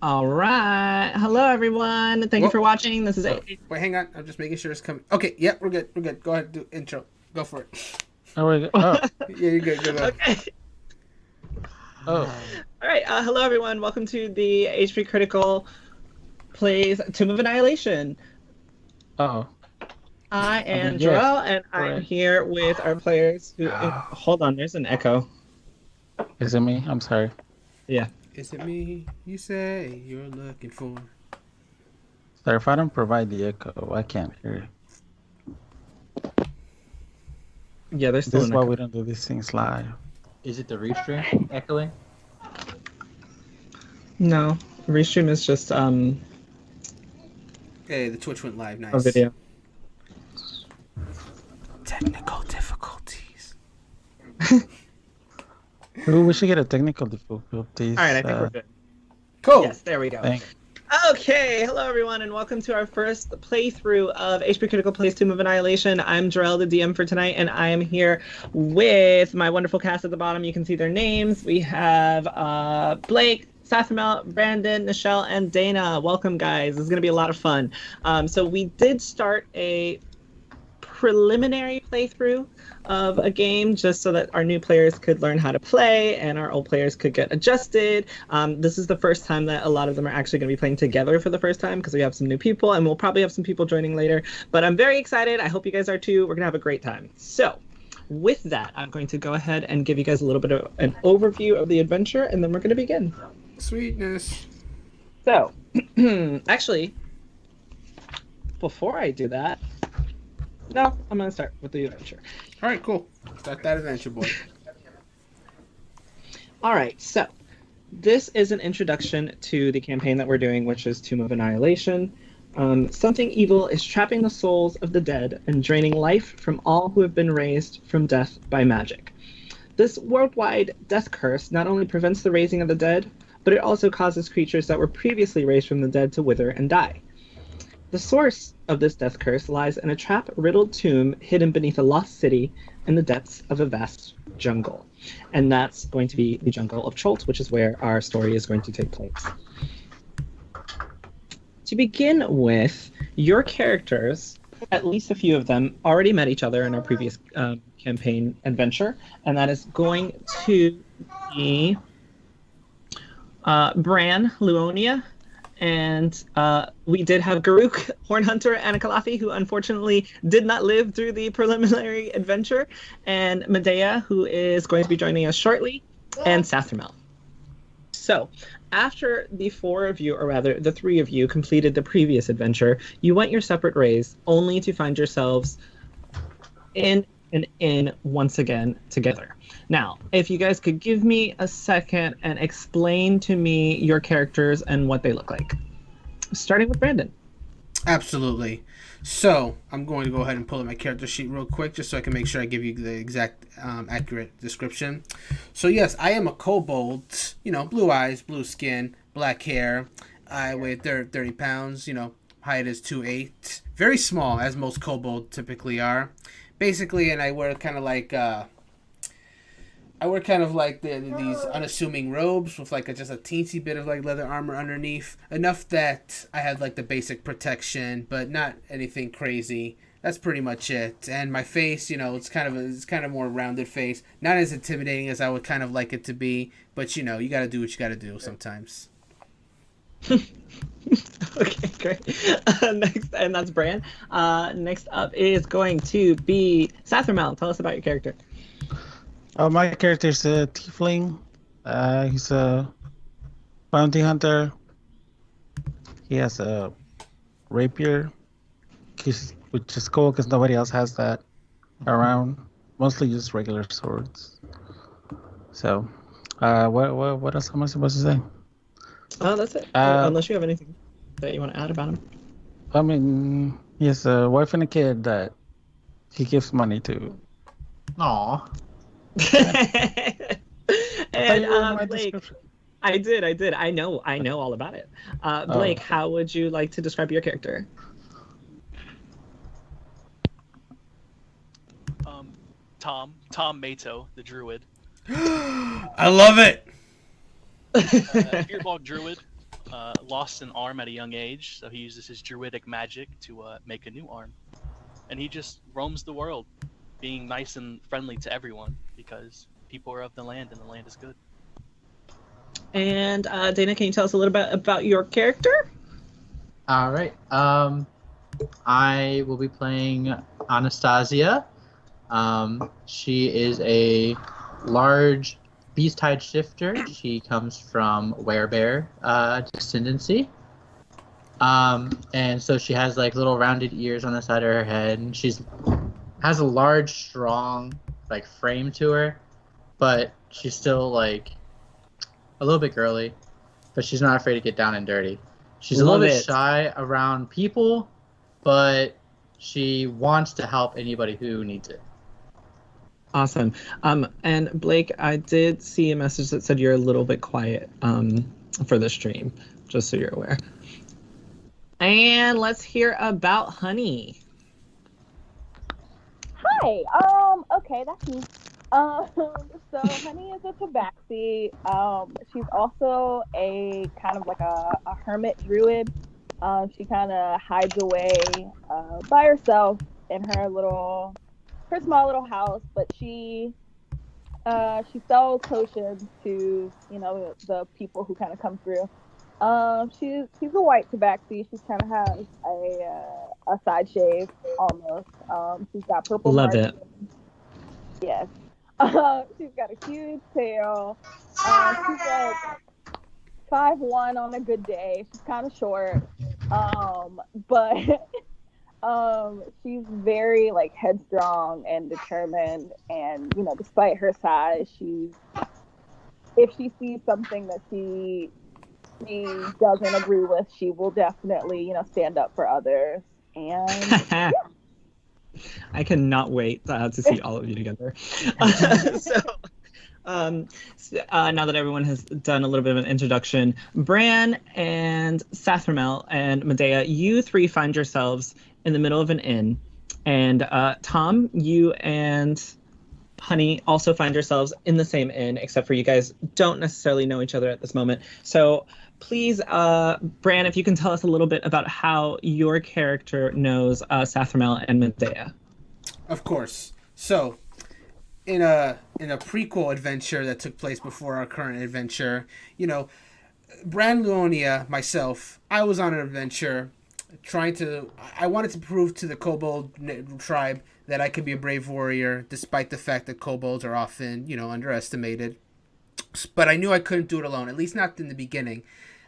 All right. Hello, everyone. Thank you for Whoa. watching. This is Oh, wait, hang on. I'm just making sure it's coming. Okay, yep, we're good. We're good. Go ahead, do intro. Go for it. Oh, wait, oh, Yeah, you're good. Go, go. Okay. oh, All right. Hello, everyone. Welcome to the HP Critical plays Tomb of Annihilation. oh. I I mean, am yeah, Jarrell, and I'm correct. here with our players who. Hold on, there's an echo. Is it me? I'm sorry. Yeah. Is it me you say you're looking for? Sorry, if I don't provide the echo, I can't hear you. Yeah, there's This still is an why echo. we don't do these things live. Is it the restream echoing? No, restream is just Hey, the Twitch went live. a Nice. video. Technical difficulties. Ooh, we should get a technical All right, difficulties I think we're good. Cool. Yes, there we go. thing. Okay, hello everyone, and welcome to our first playthrough of HP Critical Plays Tomb of Annihilation. I'm Jarrell, the DM for tonight, and I am here with my wonderful cast at the bottom. You can see their names. We have Blake, Sathamel, Brandon, Nichelle, and Dana. Welcome, guys. This is going to be a lot of fun. So we did start a preliminary playthrough of a game just so that our new players could learn how to play and our old players could get adjusted. This is the first time that a lot of them are actually going to be playing together for the first time because we have some new people and we'll probably have some people joining later. But I'm very excited. I hope you guys are too. We're going to have a great time. So, with that, I'm going to go ahead and give you guys a little bit of an overview of the adventure and then we're going to begin. Sweetness. So, actually, before I do that, no, I'm going to start with the adventure. All right, cool. Start that adventure, boy. All right, so this is an introduction to the campaign that we're doing, which is Tomb of Annihilation. Something evil is trapping the souls of the dead and draining life from all who have been raised from death by magic. This worldwide death curse not only prevents the raising of the dead, but it also causes creatures that were previously raised from the dead to wither and die. The source of this death curse lies in a trap-riddled tomb hidden beneath a lost city in the depths of a vast jungle. And that's going to be the jungle of Cholt, which is where our story is going to take place. To begin with, your characters, at least a few of them, already met each other in our previous campaign adventure, and that is going to be Bran, Luonia, and we did have Garuk, Hornhunter, and Kalafi, who unfortunately did not live through the preliminary adventure, and Medea, who is going to be joining us shortly, and Sathermel. So, after the four of you, or rather the three of you, completed the previous adventure, you went your separate ways, only to find yourselves in an inn once again together. Now, if you guys could give me a second and explain to me your characters and what they look like. Starting with Brandon. Absolutely. So, I'm going to go ahead and pull up my character sheet real quick just so I can make sure I give you the exact accurate description. So, yes, I am a kobold, blue eyes, blue skin, black hair. I weigh 30 pounds, height is 2'8". Very small, as most kobold typically are. Basically, and I wear kind of like these unassuming robes with just a teensy bit of leather armor underneath, enough that I have the basic protection, but not anything crazy. That's pretty much it. And my face, it's kind of more rounded face, not as intimidating as I would kind of like it to be, but you got to do what you got to do sometimes. Okay, great. Next, and that's Bran. Next up is going to be Sathermel. Tell us about your character. My character's a tiefling. He's a bounty hunter. He has a rapier, which is cool because nobody else has that around. Mostly just regular swords. So, what else am I supposed to say? Oh, that's it. Uh, Unless you have anything that you want to add about him. I mean, he has a wife and a kid that he gives money to. Aw. And You read my Blake, description. I did. I know all about it. Blake, how would you like to describe your character? Tom Mato, the druid. I love it. Beardbog druid. lost an arm at a young age, so he uses his druidic magic to make a new arm. And he just roams the world, being nice and friendly to everyone because people are of the land and the land is good. And Dana, can you tell us a little bit about your character? All right. I will be playing Anastasia. She is a large beast-hide shifter. She comes from werebear descendancy. And so she has like little rounded ears on the side of her head, and has a large, strong like frame to her, but she's still like a little bit girly, but she's not afraid to get down and dirty. She's a little bit shy around people, but she wants to help anybody who needs it. Awesome. And Blake, I did see a message that said you're a little bit quiet for the stream, just so you're aware. And let's hear about Honey. Hi. Okay, that's me. So Honey is a tabaxi. She's also a kind of like a hermit druid. She kind of hides away by herself in her small little house, but she sells potions to, you know, the people who kind of come through. She's a white tabaxi. She kind of has a side shave almost. She's got purple Love markings. it. Yes. She's got a huge tail. She's like 5'1" on a good day. She's kind of short. But she's very like headstrong and determined, and you know, despite her size, if she sees something that she doesn't agree with, she will definitely, you know, stand up for others. And yeah. I cannot wait to see all of you together. Now that everyone has done a little bit of an introduction, Bran and Sathramel and Medea, you three find yourselves in the middle of an inn. And Tom, you and Honey also find yourselves in the same inn, except for you guys don't necessarily know each other at this moment. So please, Bran, if you can tell us a little bit about how your character knows Sathramel and Medea. Of course. So, in a prequel adventure that took place before our current adventure, you know, Bran Luonia, myself, I was on an adventure I wanted to prove to the kobold tribe that I could be a brave warrior, despite the fact that kobolds are often, you know, underestimated. But I knew I couldn't do it alone, at least not in the beginning.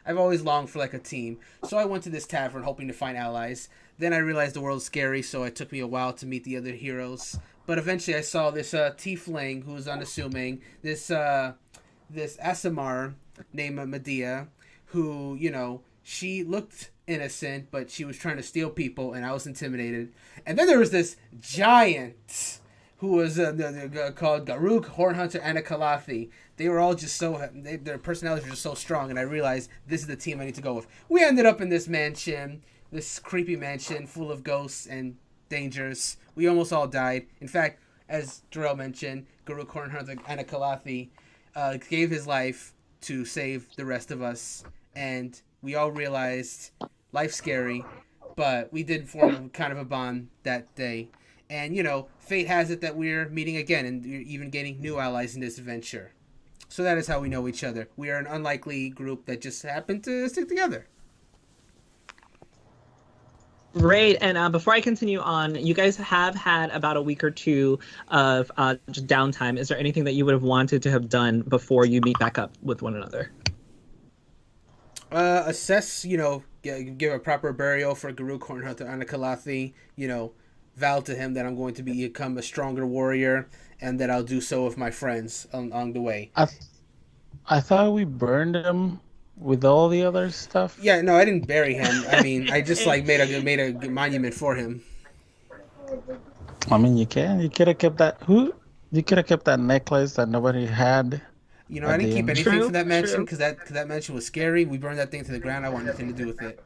I've always longed for like a team. So I went to this tavern hoping to find allies. Then I realized the world's scary, so it took me a while to meet the other heroes. But eventually I saw this tiefling who was unassuming, this Asimar named Medea, who, you know, she looked innocent, but she was trying to steal people, and I was intimidated. And then there was this giant who was called Garuk, Hornhunter, and a Kalathi. They were all just their personalities were just so strong, and I realized this is the team I need to go with. We ended up in this mansion, this creepy mansion full of ghosts and dangers. We almost all died. In fact, as Darrell mentioned, Garuk, Hornhunter, and a Kalathi gave his life to save the rest of us, and we all realized life's scary, but we did form kind of a bond that day. And, you know, fate has it that we're meeting again and even gaining new allies in this adventure. So that is how we know each other. We are an unlikely group that just happened to stick together. Great. And before I continue on, you guys have had about a week or two of just downtime. Is there anything that you would have wanted to have done before you meet back up with one another? Assess, you know, give a proper burial for Garuk, Hornhunter, and a Kalathi, you know, vow to him that I'm going to become a stronger warrior, and that I'll do so with my friends on the way. I thought we burned him with all the other stuff. Yeah, no, I didn't bury him. I mean, I just like made a monument for him. I mean, you could have kept that. You could have kept that necklace that nobody had. You know, I didn't keep anything from that mansion because that mansion was scary. We burned that thing to the ground. I want nothing to do with it.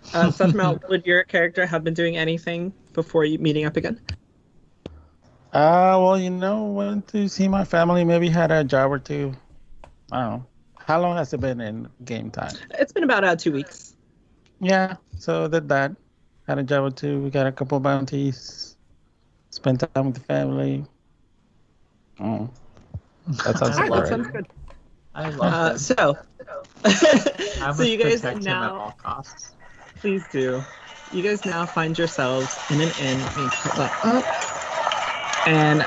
Sathramel, would your character have been doing anything before you meeting up again? Well, you know, went to see my family. Maybe had a job or two. I don't know. How long has it been in game time? It's been about 2 weeks. Yeah, so did that. Had a job or two. We got a couple bounties. Spent time with the family. Mm. That sounds I All right, love that great. sounds good. I love him. So, I so must you guys protect him at now, all costs. please do. You guys now find yourselves in an inn. Let me pull that up. And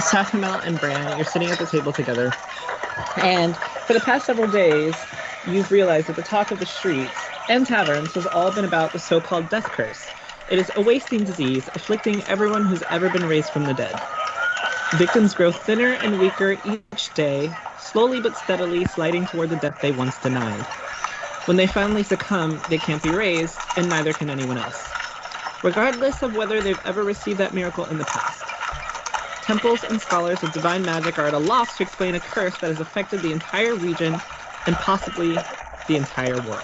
Safamel and Bran, you're sitting at the table together. And for the past several days, you've realized that the talk of the streets and taverns has all been about the so-called death curse. It is a wasting disease afflicting everyone who's ever been raised from the dead. Victims grow thinner and weaker each day, slowly but steadily sliding toward the death they once denied. When they finally succumb, they can't be raised, and neither can anyone else, regardless of whether they've ever received that miracle in the past. Temples and scholars of divine magic are at a loss to explain a curse that has affected the entire region and possibly the entire world.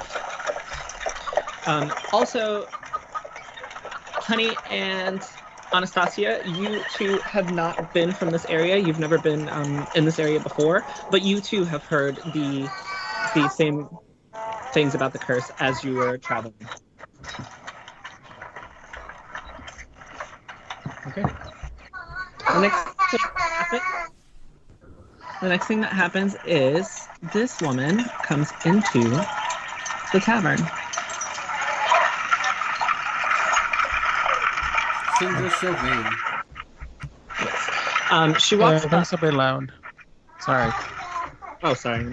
Also, Honey and Anastasia, you two have not been from this area. You've never been in this area before, but you too have heard the same things about the curse as you were traveling. Okay. The next thing that happens is this woman comes into the tavern. Cinder Sylvain. She walks Yeah, that's a bit loud. Sorry. Oh, sorry.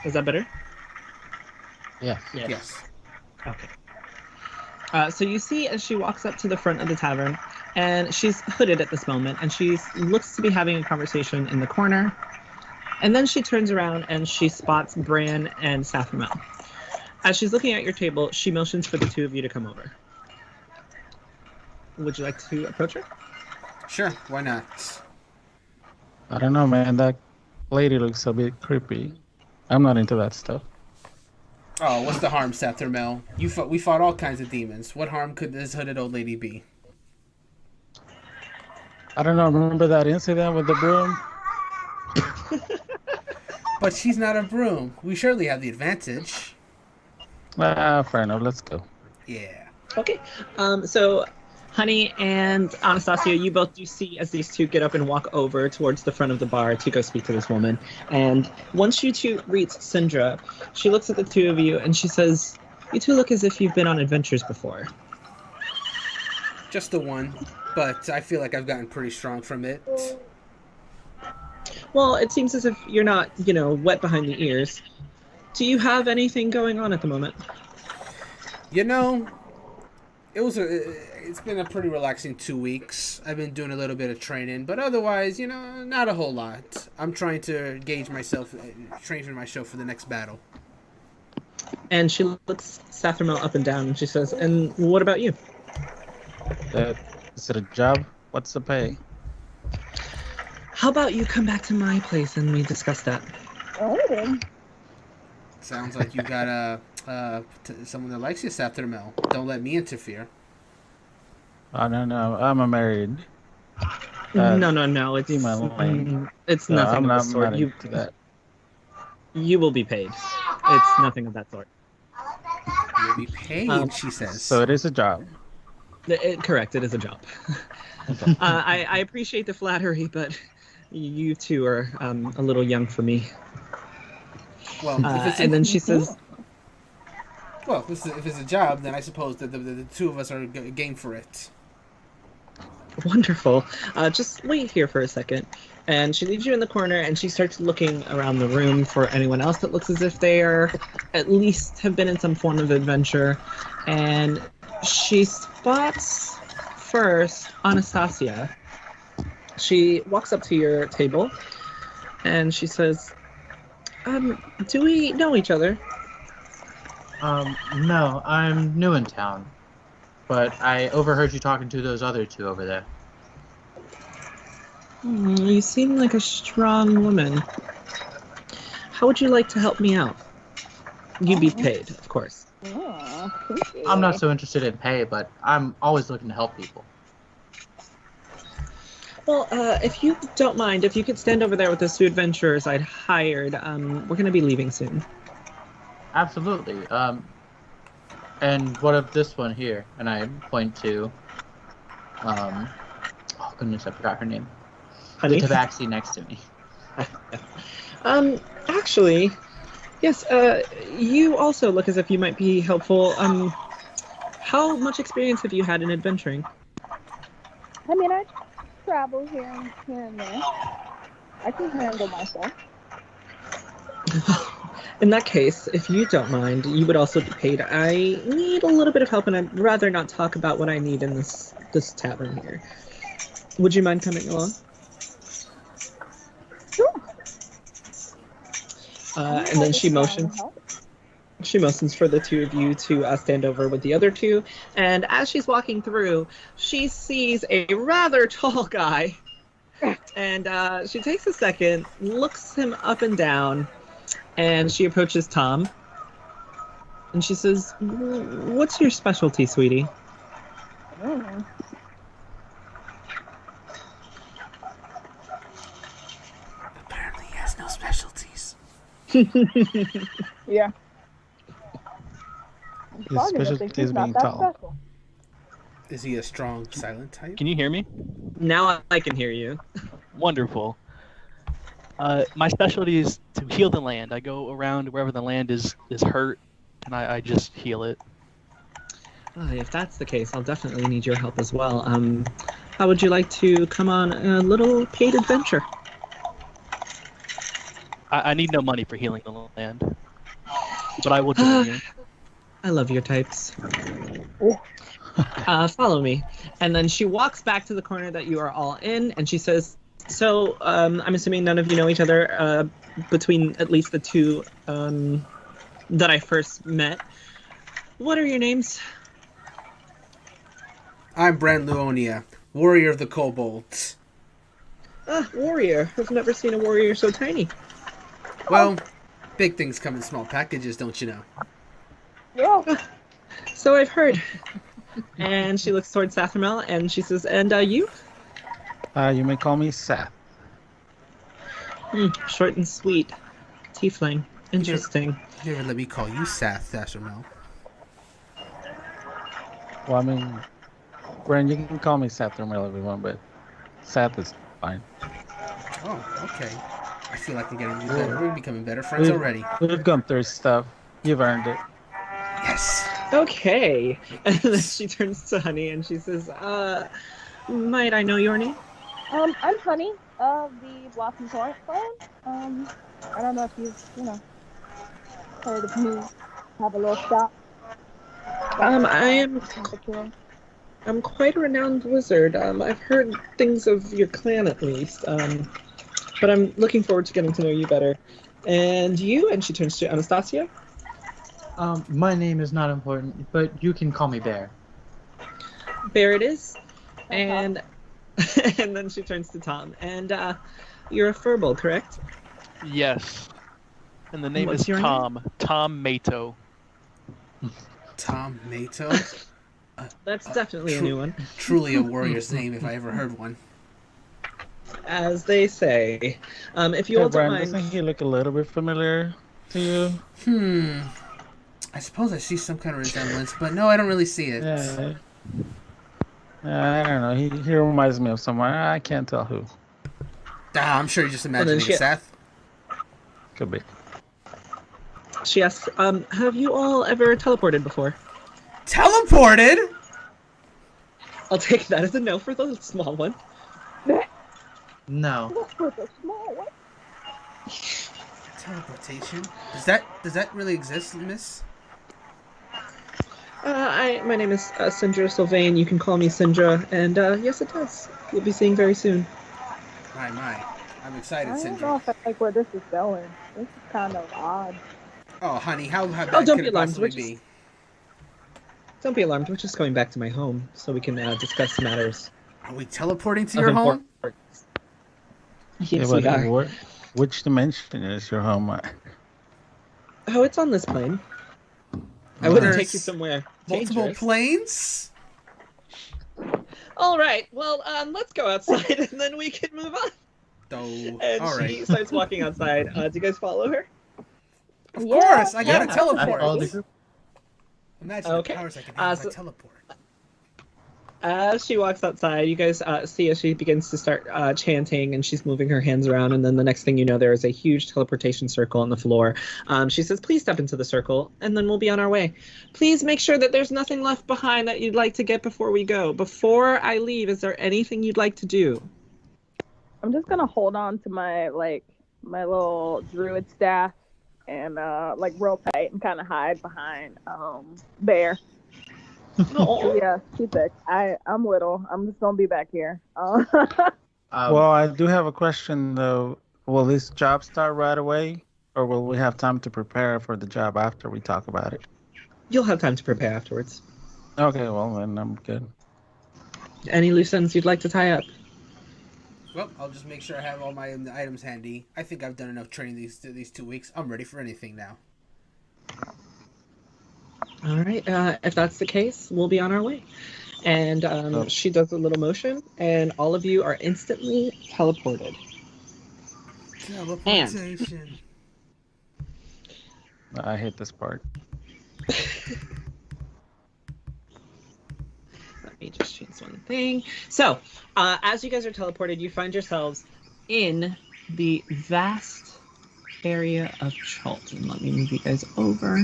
Is that better? Yeah. Yes. Okay. So you see as she walks up to the front of the tavern, and she's hooded at this moment, and she looks to be having a conversation in the corner. And then she turns around and she spots Bran and Safamel. As she's looking at your table, she motions for the two of you to come over. Would you like to approach her? Sure, why not? I don't know, man. That lady looks a bit creepy. I'm not into that stuff. Oh, what's the harm, Safamel? We fought all kinds of demons. What harm could this hooded old lady be? I don't know. Remember that incident with the broom? But she's not a broom. We surely have the advantage. Fair enough. Let's go. Yeah. Okay. So Honey and Anastasia, you both do see as these two get up and walk over towards the front of the bar to go speak to this woman. And once you two reach Syndra, she looks at the two of you and she says, "You two look as if you've been on adventures before." Just the one, but I feel like I've gotten pretty strong from it. Well, it seems as if you're not, wet behind the ears. Do you have anything going on at the moment? It's been a pretty relaxing 2 weeks. I've been doing a little bit of training, but otherwise, not a whole lot. I'm trying to gauge myself, train myself for the next battle. And she looks Safamel up and down and she says, "And what about you?" Is it a job? What's the pay? How about you come back to my place and we discuss that? Oh. Sounds like you got someone that likes you, Safamel. Don't let me interfere. I don't know. I'm married. No. It's my lane. It's No, nothing I'm of not the sort. into that. You will be paid. It's nothing of that sort. You'll be paid, she says. So it is a job. Correct. It is a job. Okay. I appreciate the flattery, but you two are a little young for me. Well, And then she says, "Well, if it's a job, then I suppose that the two of us are game for it." "Wonderful. Just wait here for a second." And she leaves you in the corner and she starts looking around the room for anyone else that looks as if they are at least have been in some form of adventure. And she spots first Anastasia. She walks up to your table and she says, "Do we know each other?" No, I'm new in town, but I overheard you talking to those other two over there. You seem like a strong woman. How would you like to help me out? You'd be paid, of course. Oh, creepy. I'm not so interested in pay, but I'm always looking to help people. Well, if you don't mind, if you could stand over there with those two adventurers I'd hired, we're going to be leaving soon. Absolutely. And what of this one here? And I point to, oh goodness, I forgot her name. Honey? The tabaxi next to me. Actually, yes, you also look as if you might be helpful. How much experience have you had in adventuring? I mean, I travel here and there. I can handle myself. In that case, if you don't mind, you would also be paid. I need a little bit of help, and I'd rather not talk about what I need in this tavern here. Would you mind coming along? Sure. And then she motions for the two of you to stand over with the other two. And as she's walking through, she sees a rather tall guy. And she takes a second, looks him up and down, and she approaches Tom. And she says, "What's your specialty, sweetie?" Mm. Apparently he has no specialties. Yeah. His specialty is being tall. Is he a strong silent type? Can you hear me? Now I can hear you. Wonderful. My specialty is to heal the land. I go around wherever the land is hurt, and I just heal it. If that's the case, I'll definitely need your help as well. How would you like to come on a little paid adventure? I need no money for healing the land, but I will join you. I love your types. Follow me. And then she walks back to the corner that you are all in, and she says, so, I'm assuming none of you know each other, between at least the two that I first met. What are your names? I'm Brand Luonia, warrior of the kobolds. Warrior. I've never seen a warrior so tiny. Well, big things come in small packages, don't you know? Yeah. So I've heard. And she looks towards Sathamel, and she says, and you? You may call me Seth. Short and sweet. Tiefling. Interesting. Never let me call you Sath, Dashermel. Well, I mean, Brand, you can call me Seth or Mel if you want, but Seth is fine. Oh, okay. I feel like I'm getting you better. We're becoming better friends already. We've gone through stuff. You've earned it. Yes. Okay. And then she turns to Honey and she says, might I know your name? I'm Honey of the Blossom Torrent Clan. I don't know if you've, heard of me. Have a little shop. I'm quite a renowned wizard. I've heard things of your clan at least. But I'm looking forward to getting to know you better. And you? And she turns to Anastasia. My name is not important, but you can call me Bear. Bear it is. And and then she turns to Tom. And you're a furball, correct? Yes. And the name What's is your Tom. Tom Mato. Tom Mato? That's definitely a new one. Truly a warrior's name if I ever heard one. As they say. If you all don't Brian, mind... doesn't he look a little bit familiar to you? I suppose I see some kind of resemblance, but no, I don't really see it. Yeah. I don't know. He reminds me of someone. I can't tell who. I'm sure you're just imagining Seth. Could be. She asks, have you all ever teleported before? Teleported? I'll take that as a no for the small one. No. For the small one. Teleportation? Does that really exist, Miss? My name is Sindra Sylvain. You can call me Sindra. And yes, it does. You'll be seeing very soon. My. I'm excited, I don't Sindra. know if I like where this is going. This is kind of odd. Oh, honey, how bad don't could be it alarmed. possibly be? Don't be alarmed. We're just going back to my home so we can discuss matters. Are we teleporting to of your home? importance. Yes, we but are. which dimension is your home? Oh, it's on this plane. I wouldn't take you somewhere Multiple dangerous. planes? All right. Well, let's go outside and then we can move on. Oh, And all she right. starts walking outside. Do you guys follow her? Of Yeah, course, I gotta I teleport. follow the group. Imagine Okay. the powers I can have if So- I teleport. As she walks outside, you guys see as she begins to start chanting and she's moving her hands around. And then the next thing you know, there is a huge teleportation circle on the floor. She says, please step into the circle and then we'll be on our way. Please make sure that there's nothing left behind that you'd like to get before we go. Before I leave, is there anything you'd like to do? I'm just gonna hold on to my little druid staff and real tight and kind of hide behind Bear. Oh. Yeah, she's sick. I'm little. I'm just gonna be back here. Well, I do have a question though. Will this job start right away, or will we have time to prepare for the job after we talk about it? You'll have time to prepare afterwards. Okay, well then I'm good. Any loose ends you'd like to tie up? Well, I'll just make sure I have all my items handy. I think I've done enough training these 2 weeks. I'm ready for anything now. All right. If that's the case, we'll be on our way. And she does a little motion, and all of you are instantly teleported. Teleportation. I hate this part. Let me just change one thing. So, as you guys are teleported, you find yourselves in the vast area of Charlton. Let me move you guys over.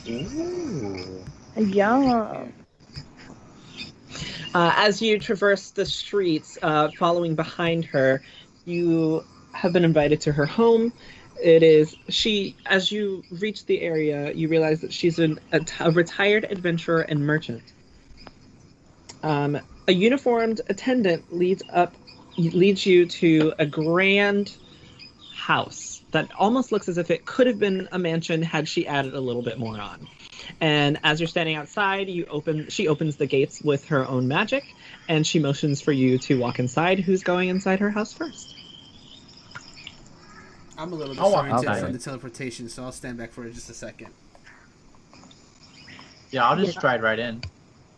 Ooh. Yeah. As you traverse the streets, following behind her, you have been invited to her home. As you reach the area, you realize that she's a retired adventurer and merchant. A uniformed attendant leads you to a grand house that almost looks as if it could have been a mansion had she added a little bit more on. And as you're standing outside, she opens the gates with her own magic, and she motions for you to walk inside. Who's going inside her house first? I'm a little I'll walk disoriented inside. from the teleportation, so I'll stand back for just a second. Yeah, I'll just stride right in.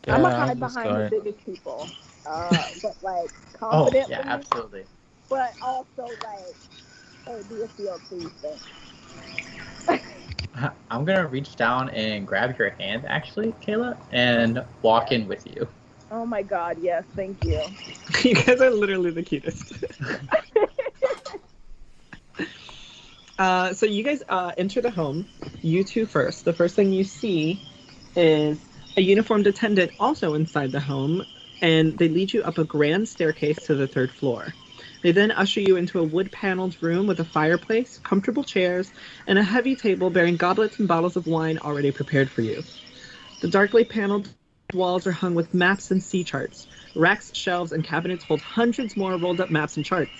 I'm gonna I'll hide just behind go the ahead. biggest people. But Oh, confidently, yeah, absolutely. but also hey, do a field please thing. I'm gonna reach down and grab your hand, actually, Kayla, and walk in with you. Oh my god, yes, thank you. You guys are literally the cutest. So you guys enter the home. You two first. The first thing you see is a uniformed attendant also inside the home, and they lead you up a grand staircase to the 3rd floor. They then usher you into a wood-paneled room with a fireplace, comfortable chairs, and a heavy table bearing goblets and bottles of wine already prepared for you. The darkly paneled walls are hung with maps and sea charts. Racks, shelves, and cabinets hold hundreds more rolled-up maps and charts.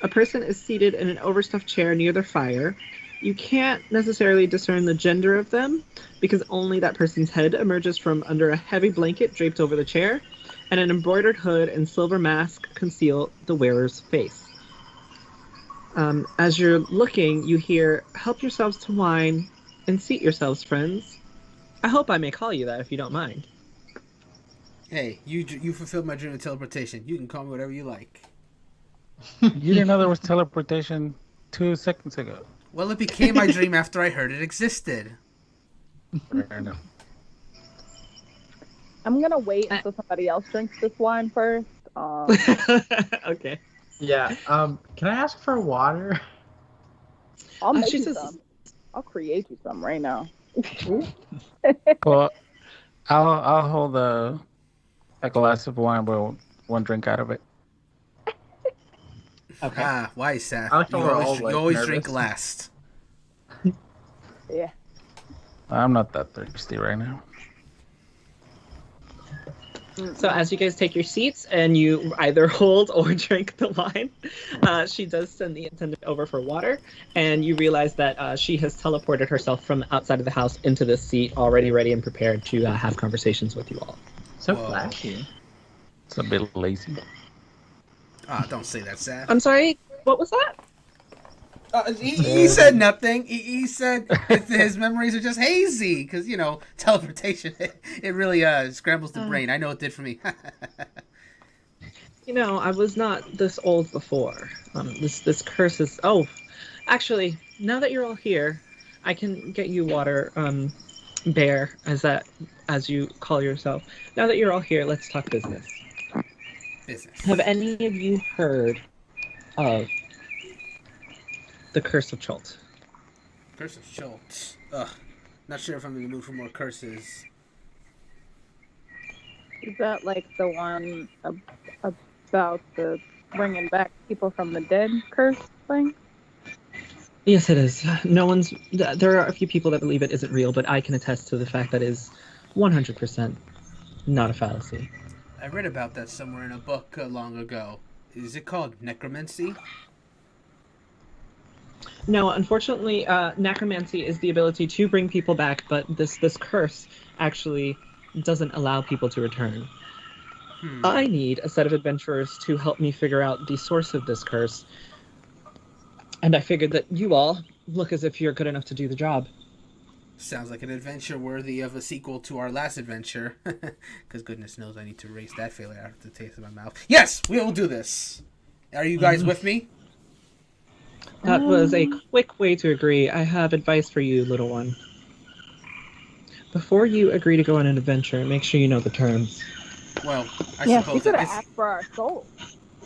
A person is seated in an overstuffed chair near the fire. You can't necessarily discern the gender of them, because only that person's head emerges from under a heavy blanket draped over the chair, and an embroidered hood and silver mask conceal the wearer's face. As you're looking, you hear, "Help yourselves to wine and seat yourselves, friends." I hope I may call you that if you don't mind. Hey, you fulfilled my dream of teleportation. You can call me whatever you like. You didn't know there was teleportation 2 seconds ago. Well, it became my dream after I heard it existed. Fair enough. I'm gonna wait until somebody else drinks this wine first. Okay. Yeah. Can I ask for water? I'll make she you says- some. I'll create you some right now. Well, I'll hold a glass of wine with one drink out of it. Okay. Ah, why, Seth? I like how You we're all, always, like, you always nervous. drink last. Yeah. I'm not that thirsty right now. So as you guys take your seats and you either hold or drink the wine, she does send the attendant over for water, and you realize that she has teleported herself from outside of the house into this seat, already ready and prepared to have conversations with you all. So Whoa. flashy. It's a bit lazy. Ah, don't say that, Seth. I'm sorry, what was that? He said nothing. He said his memories are just hazy because teleportation. It really scrambles the brain. I know it did for me. I was not this old before. This curse is. Oh, actually, now that you're all here, I can get you water. Bear, as you call yourself. Now that you're all here, let's talk business. Business. Have any of you heard of the Curse of Chult? Curse of Chult. Ugh. Not sure if I'm in the mood for more curses. Is that like the one about the bringing back people from the dead curse thing? Yes, it is. There are a few people that believe it isn't real, but I can attest to the fact that it is 100% not a fallacy. I read about that somewhere in a book long ago. Is it called necromancy? No, unfortunately, necromancy is the ability to bring people back, but this curse actually doesn't allow people to return. I need a set of adventurers to help me figure out the source of this curse. And I figured that you all look as if you're good enough to do the job. Sounds like an adventure worthy of a sequel to our last adventure. Because goodness knows I need to erase that failure out of the taste of my mouth. Yes, we will do this. Are you guys with me? That was a quick way to agree. I have advice for you, little one. Before you agree to go on an adventure, make sure you know the terms. Well, I Yeah, suppose you could have asked for our soul.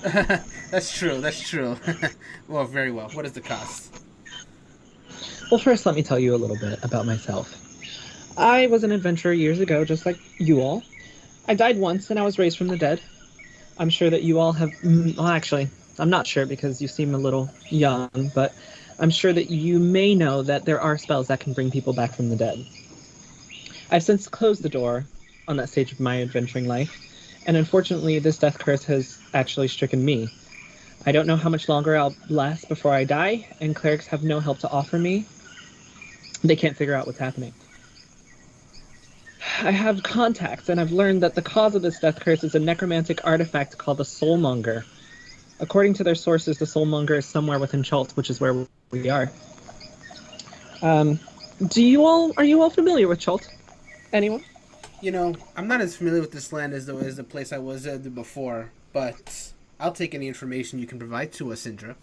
That's true. Well, very well. What is the cost? Well, first, let me tell you a little bit about myself. I was an adventurer years ago, just like you all. I died once, and I was raised from the dead. I'm sure that you all have... Well, actually, I'm not sure because you seem a little young, but I'm sure that you may know that there are spells that can bring people back from the dead. I've since closed the door on that stage of my adventuring life, and unfortunately, this death curse has actually stricken me. I don't know how much longer I'll last before I die, and clerics have no help to offer me. They can't figure out what's happening. I have contacts, and I've learned that the cause of this death curse is a necromantic artifact called the Soulmonger. According to their sources, the Soulmonger is somewhere within Chult, which is where we are. Are you all familiar with Chult? Anyone? I'm not as familiar with this land as the place I was at before, but I'll take any information you can provide to us, Indra.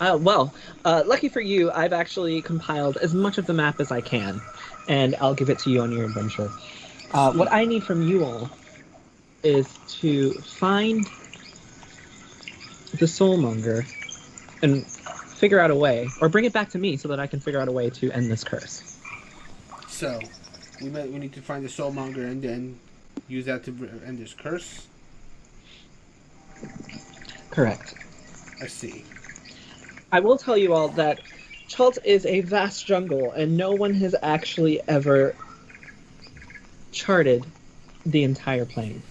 Lucky for you, I've actually compiled as much of the map as I can, and I'll give it to you on your adventure. What I need from you all is to find the Soulmonger and figure out a way, or bring it back to me so that I can figure out a way to end this curse. So, we need to find the Soulmonger and then use that to end this curse? Correct. I see. I will tell you all that Chult is a vast jungle, and no one has actually ever charted the entire plain.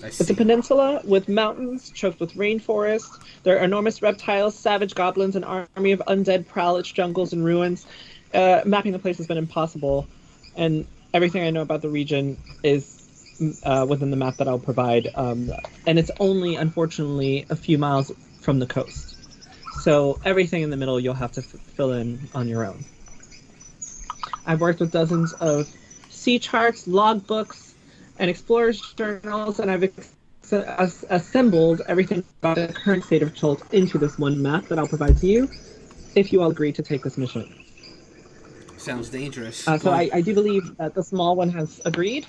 It's a peninsula with mountains choked with rainforest. There are enormous reptiles, savage goblins, an army of undead prowl its jungles and ruins. Mapping the place has been impossible, and everything I know about the region is within the map that I'll provide. And it's only, unfortunately, a few miles from the coast. So everything in the middle you'll have to fill in on your own. I've worked with dozens of sea charts, logbooks, and explorers' journals, and I've assembled everything about the current state of Chult into this one map that I'll provide to you, if you all agree to take this mission. Sounds dangerous. So I do believe that the small one has agreed.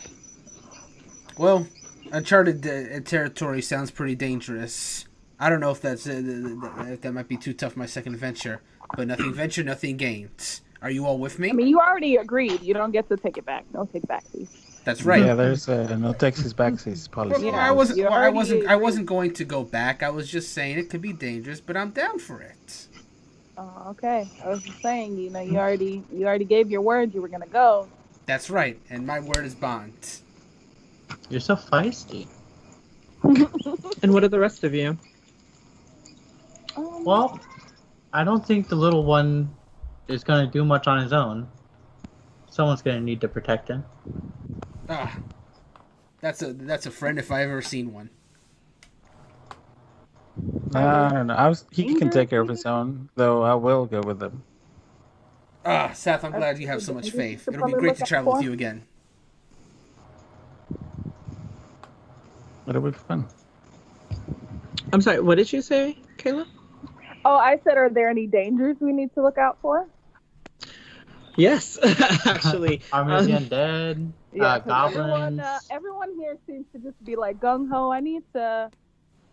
Well, uncharted territory sounds pretty dangerous. I don't know if if that might be too tough for my second venture, but nothing ventured, nothing gained. Are you all with me? I mean, you already agreed. You don't get to take it back. No take backsies. That's right. Yeah, there's no Texas backsies policy. Yeah, I wasn't going to go back. I was just saying it could be dangerous, but I'm down for it. Oh, okay. I was just saying, you already gave your word you were gonna go. That's right, and my word is bond. You're so feisty. And what are the rest of you? Well, I don't think the little one is gonna do much on his own. Someone's gonna need to protect him. Ah, that's a friend if I ever seen one. No. He can take care of his own, though I will go with him. Ah, Seth, I'm glad you have so much faith. It'll be great to travel with you again. It'll be fun. I'm sorry, what did you say, Kayla? Oh, I said, are there any dangers we need to look out for? Yes, actually. Army of the Undead, Yeah, 'cause goblins. everyone here seems to just be like gung ho. I need to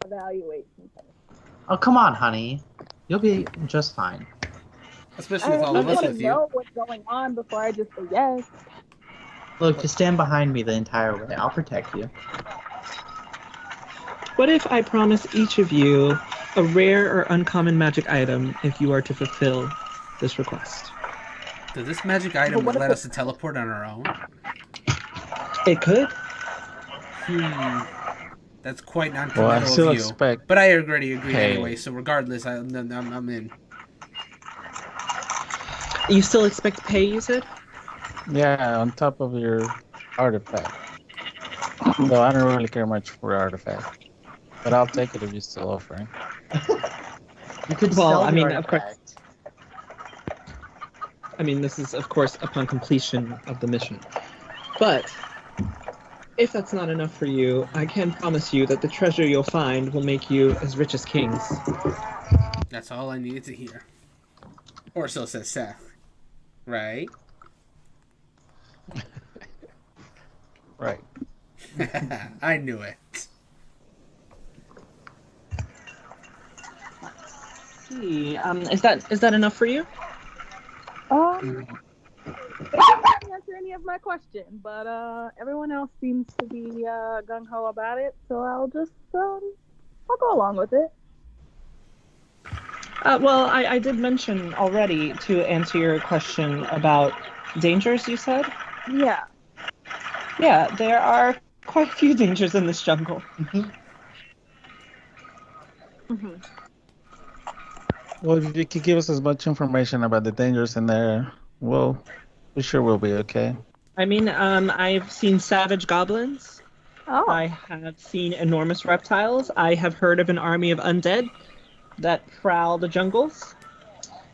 evaluate some things. Oh, come on, honey. You'll be just fine. Especially with all I of us want to with you. know what's going on before I just say yes. Look, just stand behind me the entire way. I'll protect you. What if I promise each of you a rare or uncommon magic item if you are to fulfill this request? Does this magic item let us to teleport on our own? It could. That's quite Well, I non-committal still of you. expect. But I already agree Hey. anyway, so regardless, I'm in. You still expect pay, you said? Yeah, on top of your artifact. Though I don't really care much for artifact. But I'll take it if you're still offering. You could Well, sell I the mean, of course. artifact. I mean, this is, of course, upon completion of the mission. But if that's not enough for you, I can promise you that the treasure you'll find will make you as rich as kings. That's all I needed to hear. Or so says Seth. Right? Right. I knew it. See, is that enough for you? It doesn't answer any of my question, but everyone else seems to be gung ho about it, so I'll just I'll go along with it. Well, I did mention already to answer your question about dangers, you said? Yeah. Yeah, there are quite a few dangers in this jungle. Mm-hmm. Well, if you could give us as much information about the dangers in there, well, we sure will be okay. I mean, I've seen savage goblins. Oh. I have seen enormous reptiles. I have heard of an army of undead that prowl the jungles.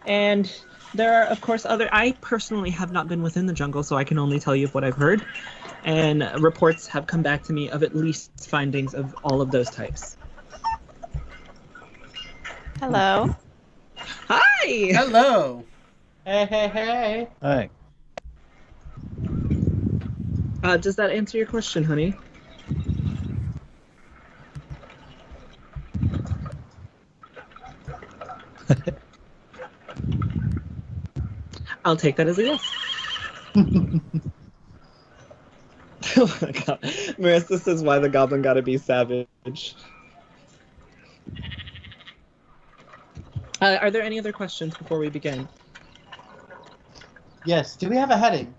And there are, of course, I personally have not been within the jungle, so I can only tell you what I've heard. And reports have come back to me of at least findings of all of those types. Hello. Hi! Hello! Hey. All right. Does that answer your question, honey? I'll take that as a yes. Oh my god. Marissa says, why the goblin gotta be savage? Are there any other questions before we begin? Yes. Do we have a heading?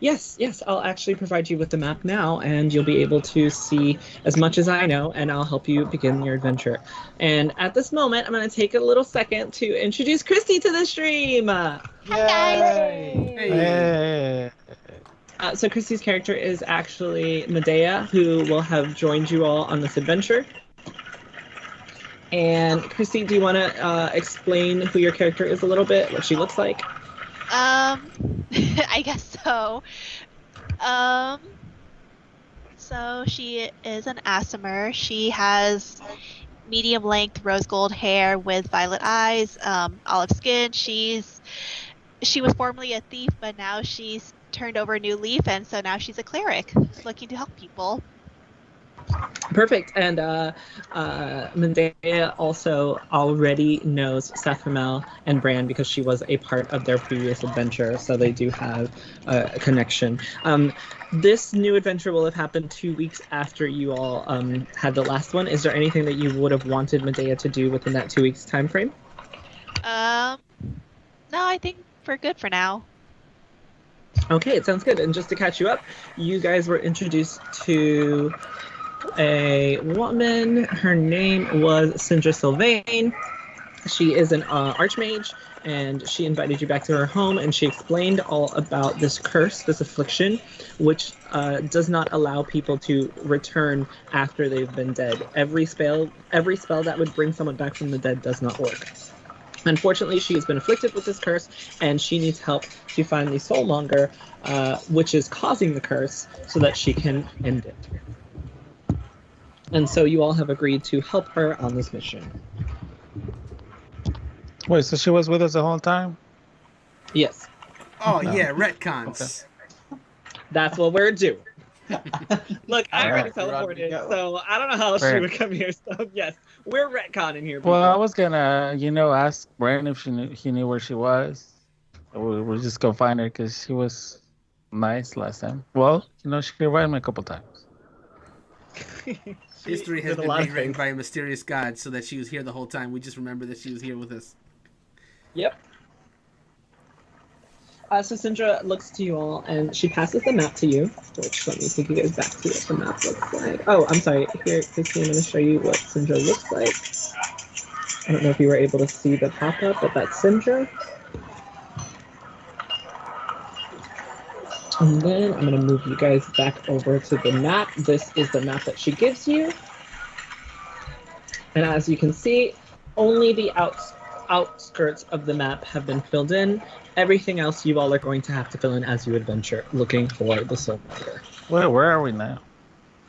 Yes, I'll actually provide you with the map now, and you'll be able to see as much as I know, and I'll help you begin your adventure. And at this moment, I'm going to take a little second to introduce Christy to the stream! Hi guys. Hey. So Christy's character is actually Medea, who will have joined you all on this adventure. And Christy, do you want to explain who your character is a little bit, what she looks like? I guess so. So she is an Aasimar. She has medium length rose gold hair with violet eyes, olive skin. She was formerly a thief, but now she's turned over a new leaf, and so now she's a cleric looking to help people. Perfect. And Medea also already knows Seth Ramel and Bran because she was a part of their previous adventure, so they do have a connection. This new adventure will have happened 2 weeks after you all had the last one. Is there anything that you would have wanted Medea to do within that 2 weeks time frame? No, I think we're good for now. Okay, it sounds good. And just to catch you up, you guys were introduced to a woman. Her name was Sindra Sylvain. She is an archmage, and she invited you back to her home, and she explained all about this curse, this affliction, which does not allow people to return after they've been dead. Every spell that would bring someone back from the dead does not work. Unfortunately, she has been afflicted with this curse, and she needs help to find the soulmonger, which is causing the curse, so that she can end it. And so you all have agreed to help her on this mission. Wait, so she was with us the whole time? Yes. Oh, No. yeah, retcons. Okay. That's what we're doing. Look, I already Alright. teleported, so I don't know how she Right. would come here. So yes, we're retconning here. Well, I people. was gonna, ask Brandon if he knew where she was. We'll just go find her because she was nice last time. Well, she invited me a couple times. History has did a been lot of rewritten things. by a mysterious god so that she was here the whole time. We just remember that she was here with us. Yep. So Syndra looks to you all, and she passes the map to you. Which, let me take you guys back to what the map looks like. Oh, I'm sorry. Here, Christy, I'm going to show you what Syndra looks like. I don't know if you were able to see the pop-up, but that's Syndra. And then I'm going to move you guys back over to the map. This is the map that she gives you. And as you can see, only the outskirts of the map have been filled in. Everything else you all are going to have to fill in as you adventure, looking for the soulmonger. Where are we now?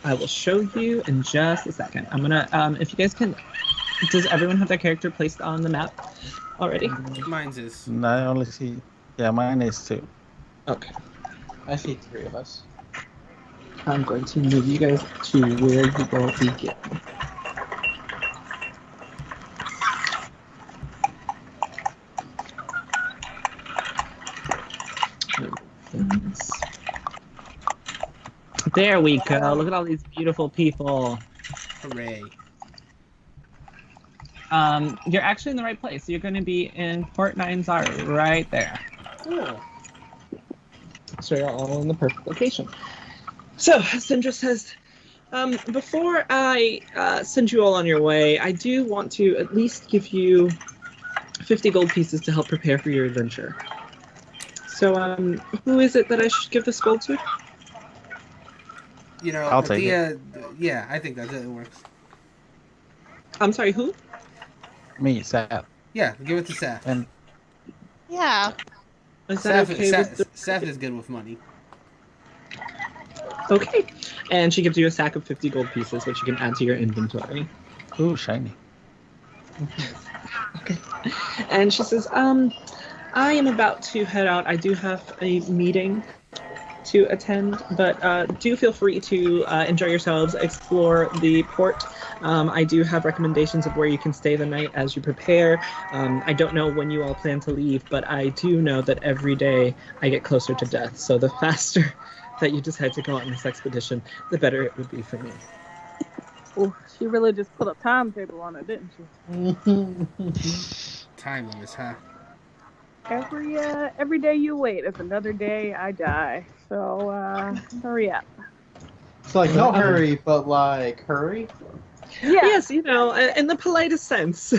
I will show you in just a second. I'm gonna, if you guys can, does everyone have their character placed on the map already? Mine's is. No, I only see. Yeah, mine is too. Okay. I see 3 of us. I'm going to move you guys to where you will begin. There we go. Look at all these beautiful people. Hooray. You're actually in the right place. You're going to be in Port 9 Zari, right there. Cool. So you're all in the perfect location. So, Syndra says, before I send you all on your way, I do want to at least give you 50 gold pieces to help prepare for your adventure. So, who is it that I should give this gold to? I'll take it. Yeah, I think that works. I'm sorry, who? Me, Seth. Yeah, give it to Saf. And Yeah. Is that okay with the... Saf is good with money. Okay. And she gives you a sack of 50 gold pieces, which you can add to your inventory. ooh, shiny. Okay. And she says, I am about to head out. I do have a meeting to attend, but do feel free to enjoy yourselves, explore the port. I do have recommendations of where you can stay the night as you prepare. I don't know when you all plan to leave, but I do know that every day I get closer to death. So the faster that you decide to go on this expedition, the better it would be for me. Oh, she really just put a timetable on it, didn't she? Time limits, huh? Every day you wait is another day I die. So hurry up. It's like no hurry, but like hurry. Yeah. Yes, in the politest sense.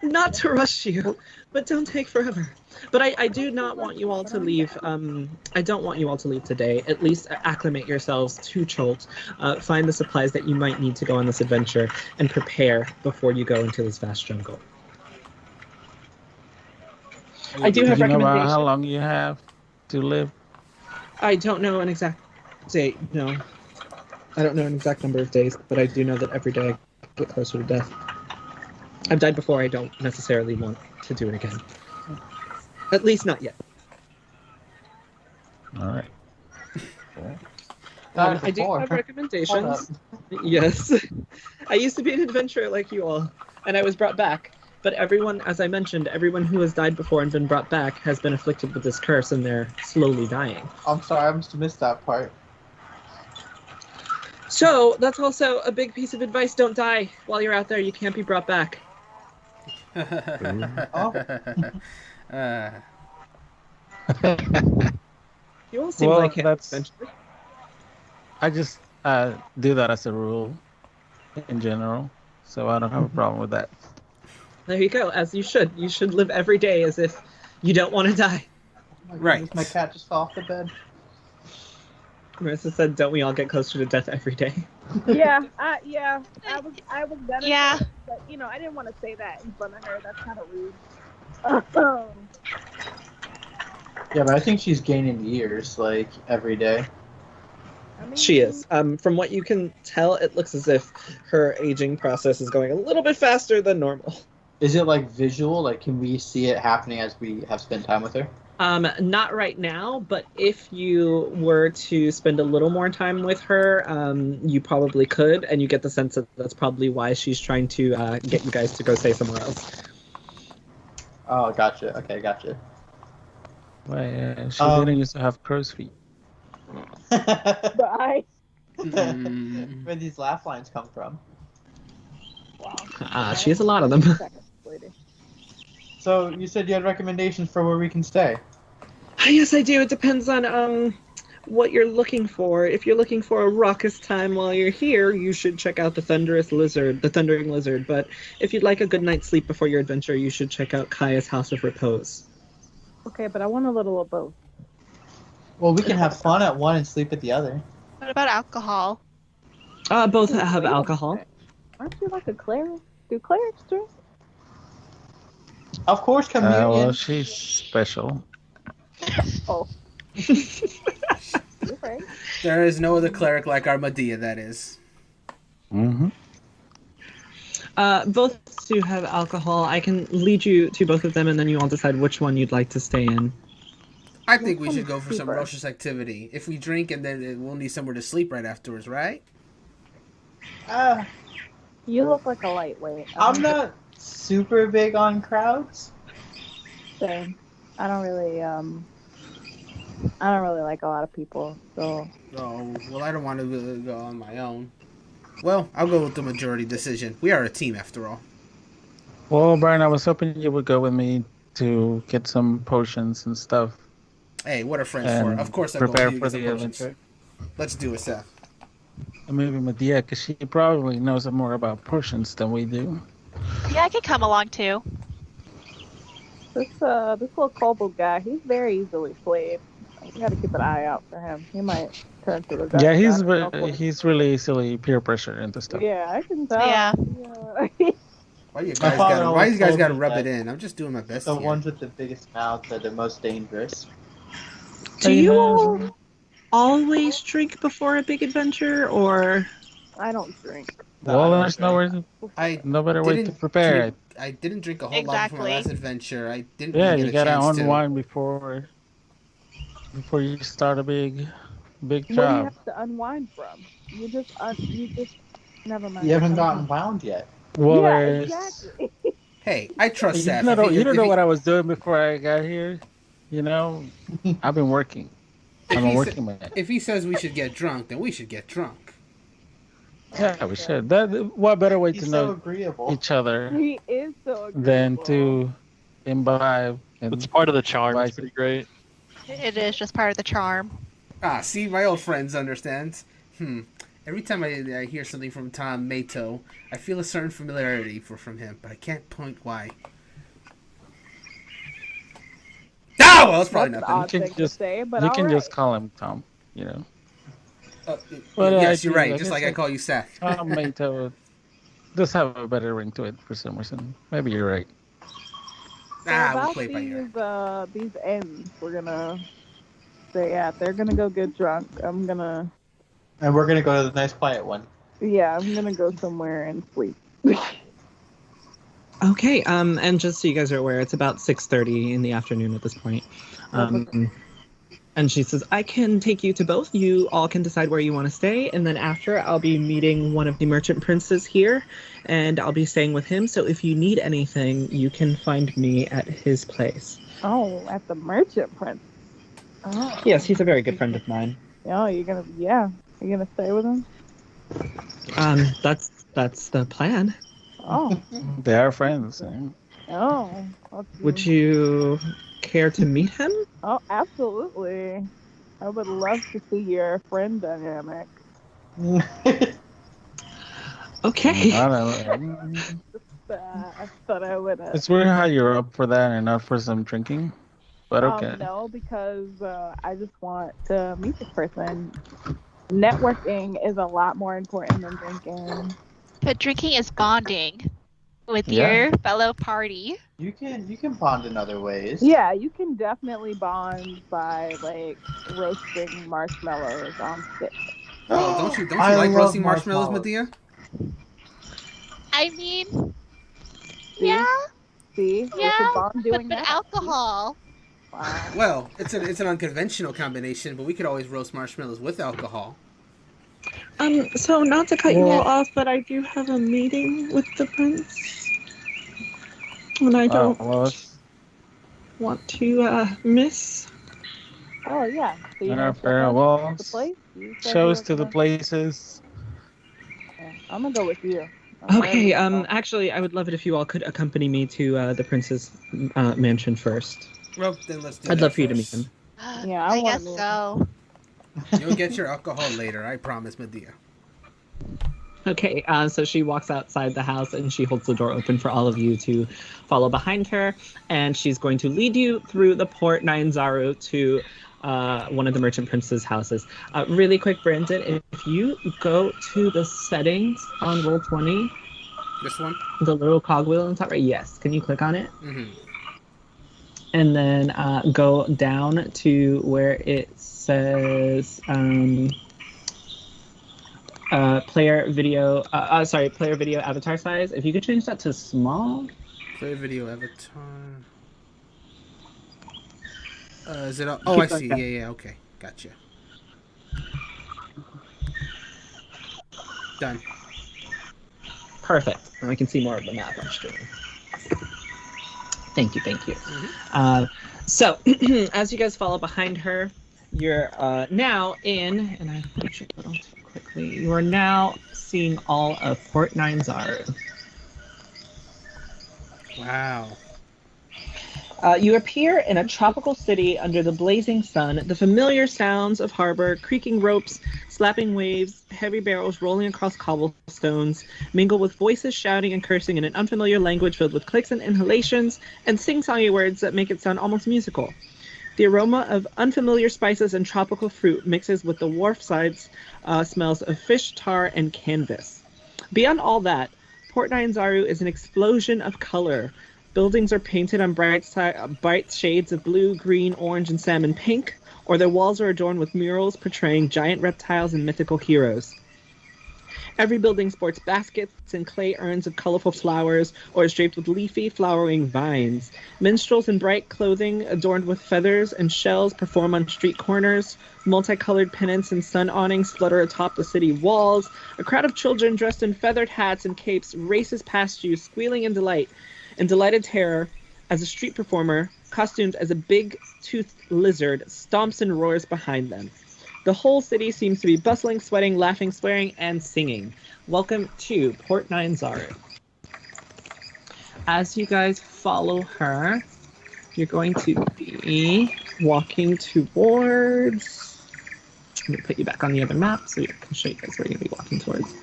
Not to rush you, but don't take forever. But I do not want you all to leave. I don't want you all to leave today. At least acclimate yourselves to Cholt. Find the supplies that you might need to go on this adventure, and prepare before you go into this vast jungle. I do have Do you know about recommendations. how long you have to live? I don't know an exact date, no. I don't know an exact number of days, but I do know that every day I get closer to death. I've died before. I don't necessarily want to do it again. At least not yet. All right. I do have recommendations. Yes. I used to be an adventurer like you all, and I was brought back. But everyone, as I mentioned, everyone who has died before and been brought back has been afflicted with this curse, and they're slowly dying. I'm sorry, I must have missed that part. So, that's also a big piece of advice. Don't die while you're out there. You can't be brought back. Oh. You all seem Well, like that's- adventurers. I just do that as a rule in general, so I don't have a problem with that. There you go, as you should. You should live every day as if you don't want to die. Right. My cat just fell off the bed. Marissa said, don't we all get closer to death every day? Yeah, I was gonna Yeah. say it, but I didn't want to say that in front of her. That's kind of rude. Yeah, but I think she's gaining years, like, every day. I mean, She is. From what you can tell, it looks as if her aging process is going a little bit faster than normal. Is it, like, visual? Like, can we see it happening as we have spent time with her? Not right now, but if you were to spend a little more time with her, you probably could, and you get the sense that that's probably why she's trying to get you guys to go stay somewhere else. Oh, gotcha. Okay, gotcha. Well, she didn't used to have crow's feet. Bye. Where these laugh lines come from? Wow. She has a lot of them. So, you said you had recommendations for where we can stay. Yes, I do. It depends on what you're looking for. If you're looking for a raucous time while you're here, you should check out the Thundering Lizard. But if you'd like a good night's sleep before your adventure, you should check out Kaya's House of Repose. Okay, but I want a little of both. Well, we can have fun at one and sleep at the other. What about alcohol? Both have Wait a alcohol. minute. Aren't you like a cleric? Do clerics drink? Of course, communion. Well, she's special. Oh. You're right. There is no other cleric like our Medea, that is. Mm-hmm. Both do have alcohol. I can lead you to both of them, and then you all decide which one you'd like to stay in. I think we should go for some Super. ferocious activity. If we drink, and then we'll need somewhere to sleep right afterwards, right? You look like a lightweight. I'm not super big on crowds. Same. I don't really like a lot of people, so Oh, well, I don't want to go on my own. Well, I'll go with the majority decision. We are a team, after all. Well, Brian, I was hoping you would go with me to get some potions and stuff. Hey, what are friends And for? Of course I'll go prepare with you for to get the some potions. adventure. Let's do it, Seth. And maybe Medea, because she probably knows more about potions than we do. Yeah, I can come along too. this little kobold guy, he's very easily swayed. You gotta keep an eye out for him. He might turn to the guy. Yeah, he's really easily peer pressure into stuff. Yeah, I can tell. Yeah. Yeah. Why you My father always guys told got to me rub that it in? I'm just doing my best The here. ones with the biggest mouths are the most dangerous. Do you all always drink before a big adventure, or? I don't drink. Well, there's no better way to didn't prepare drink- I didn't drink a whole lot for my Exactly. last adventure. I didn't Yeah, really you get a gotta chance to. unwind before you start a big Where do you job. have to unwind from? You just never mind. You haven't gotten wound yet. Well, Yeah, there's- exactly. Hey, I trust You Seth. don't know, If he- you don't if know he- what I was doing before I got here. You know, I've been working. If I'm a he working man. If he says we should get drunk, then we should get drunk. Yeah, we should. What better way He's to so know agreeable. each other He is so than agreeable. to imbibe? And It's part of the charm. Right. It's pretty great. It is just part of the charm. Ah, see, my old friends understand. Every time I hear something from Tom Mato, I feel a certain familiarity from him, but I can't point why. Ah, well, it's probably That's an nothing. odd You can thing just- to say, but you can all just right. call him Tom. You know, Well, Well, yes, I you're do, right. like Just I like I said. call you Seth. Tom Mato does have a better ring to it for some reason. Maybe you're right. So We'll about play it by ear. these ends we're gonna stay at. They're gonna go get drunk. I'm gonna And we're gonna go to the nice quiet one. I'm gonna go somewhere and sleep. Okay, and just so you guys are aware, it's about 6:30 in the afternoon at this point. And she says, I can take you to both. You all can decide where you want to stay. And then after, I'll be meeting one of the merchant princes here, and I'll be staying with him. So if you need anything, you can find me at his place. Oh, at the merchant prince. Oh, Yes, he's a very good friend of mine. oh, you're gonna stay with him? That's the plan. Oh, They are friends. oh. Would you care to meet him? Oh, absolutely. I would love to see your friend dynamic. Okay. I don't know. I thought I would. It's weird how you're up for that and not for some drinking, but okay. No, because I just want to meet this person. Networking is a lot more important than drinking. But drinking is bonding with Yeah. your fellow party. You can bond in other ways. Yeah, you can definitely bond by like roasting marshmallows on sticks. Oh, don't you I like love roasting marshmallows, Medea? I mean, See? yeah, See, we yeah, could bond doing but that. alcohol. Wow. Well, it's an unconventional combination, but we could always roast marshmallows with alcohol. So not to cut you Well- all off, but I do have a meeting with the prince, and I don't want to miss. Oh yeah. So you Fair, know, fair. Well, the place. You said show you us were to the gonna- places. Yeah, I'm gonna go with you. I'm Okay. ready to go. Actually, I would love it if you all could accompany me to the prince's mansion first. Well, then let's do I'd that love for you to meet first. him. Yeah, I I wanna guess meet so. You'll get your alcohol later, I promise, Medea. Okay, so she walks outside the house and she holds the door open for all of you to follow behind her. And she's going to lead you through the Port Nine Zaru to one of the merchant prince's houses. Really quick, Brandon, if you go to the settings on Roll20, This one? the little cogwheel on top right, yes, can you click on it? Mm-hmm. And then go down to where it says player video avatar size. If you could change that to small. Play video avatar. Is it? Oh, I see. Yeah. Okay, gotcha. Done. Perfect. And we can see more of the map on screen. Thank you. Mm-hmm. So, as you guys follow behind her, you're now in, and I push it a little too quickly. You are now seeing all of Port Nine Zaru. Wow. You appear in a tropical city under the blazing sun. The familiar sounds of harbor, creaking ropes, slapping waves, heavy barrels rolling across cobblestones, mingle with voices shouting and cursing in an unfamiliar language filled with clicks and inhalations, and sing-songy words that make it sound almost musical. The aroma of unfamiliar spices and tropical fruit mixes with the wharfside's smells of fish, tar, and canvas. Beyond all that, Port Nine Zaru is an explosion of color. Buildings are painted on bright shades of blue, green, orange, and salmon pink, or their walls are adorned with murals portraying giant reptiles and mythical heroes. Every building sports baskets and clay urns of colorful flowers, or is draped with leafy, flowering vines. Minstrels in bright clothing adorned with feathers and shells perform on street corners. Multicolored pennants and sun awnings flutter atop the city walls. A crowd of children dressed in feathered hats and capes races past you, squealing in delight and delighted terror as a street performer, costumed as a big-toothed lizard, stomps and roars behind them. The whole city seems to be bustling, sweating, laughing, swearing, and singing. Welcome to Port Nine Zaru. As you guys follow her, you're going to be walking towards... I'm going to put you back on the other map so I can show you guys where you're going to be walking towards.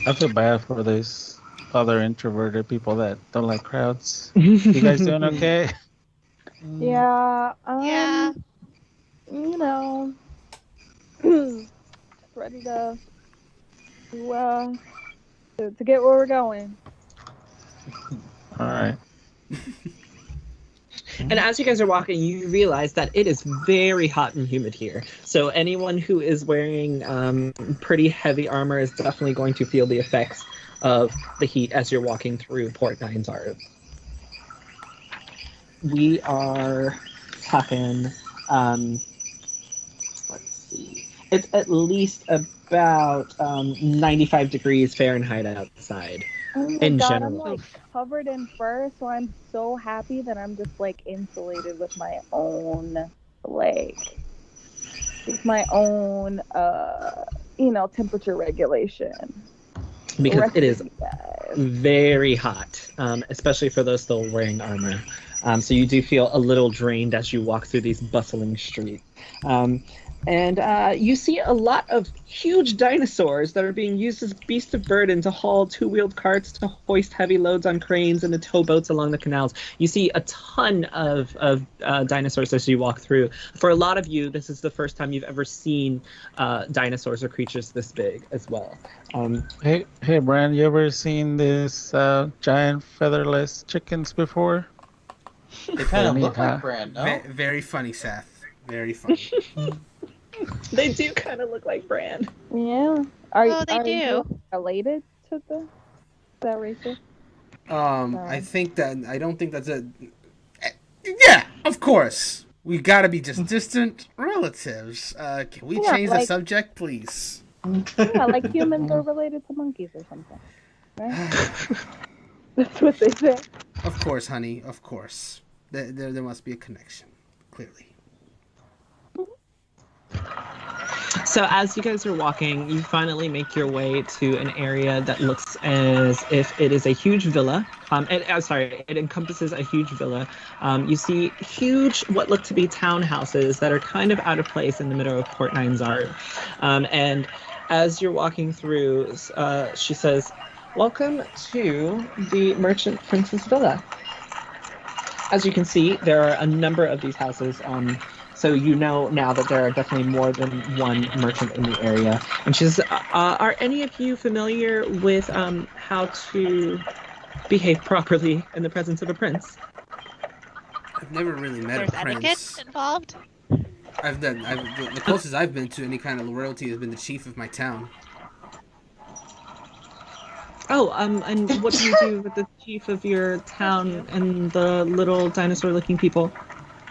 I feel bad for these other introverted people that don't like crowds. You guys doing okay? Yeah. Yeah. You know, ready to get where we're going. All right. And as you guys are walking, you realize that it is very hot and humid here. So anyone who is wearing pretty heavy armor is definitely going to feel the effects of the heat as you're walking through Port Nine Zaru. We are talking, let's see, it's at least about 95 degrees Fahrenheit outside. Oh my In God, general. I'm like covered in fur, so I'm so happy that I'm just like insulated with my own temperature regulation. Because it is Guys. very hot, especially for those still wearing armor. So you do feel a little drained as you walk through these bustling streets. And you see a lot of huge dinosaurs that are being used as beasts of burden to haul two-wheeled carts, to hoist heavy loads on cranes, and to tow boats along the canals. You see a ton of dinosaurs as you walk through. For a lot of you, this is the first time you've ever seen dinosaurs or creatures this big as well. Hey, Brand, you ever seen this giant featherless chickens before? They kind of Funny, look huh? like Brand, no? Very funny, Seth. Very funny. They do kind of look like Bran. Yeah. Oh, they are do. you related to that racist? I think that I don't think that's a. Yeah, of course. We gotta be just distant relatives. Can we Yeah, change the like- subject, please? Yeah, like humans are related to monkeys or something. Right? That's what they say. Of course, honey. Of course. There must be a connection. Clearly. So as you guys are walking, you finally make your way to an area that looks as if it is a huge villa. It encompasses a huge villa. You see huge, what look to be townhouses that are kind of out of place in the middle of Port Ninesard. And as you're walking through, she says, "Welcome to the Merchant Princess Villa." As you can see, there are a number of these houses. So you know now that there are definitely more than one merchant in the area. And she says, are any of you familiar with how to behave properly in the presence of a prince? I've never really met There's a prince. etiquette involved. The closest I've been to any kind of royalty has been the chief of my town. Oh, and what do you do with the chief of your town and the little dinosaur-looking people?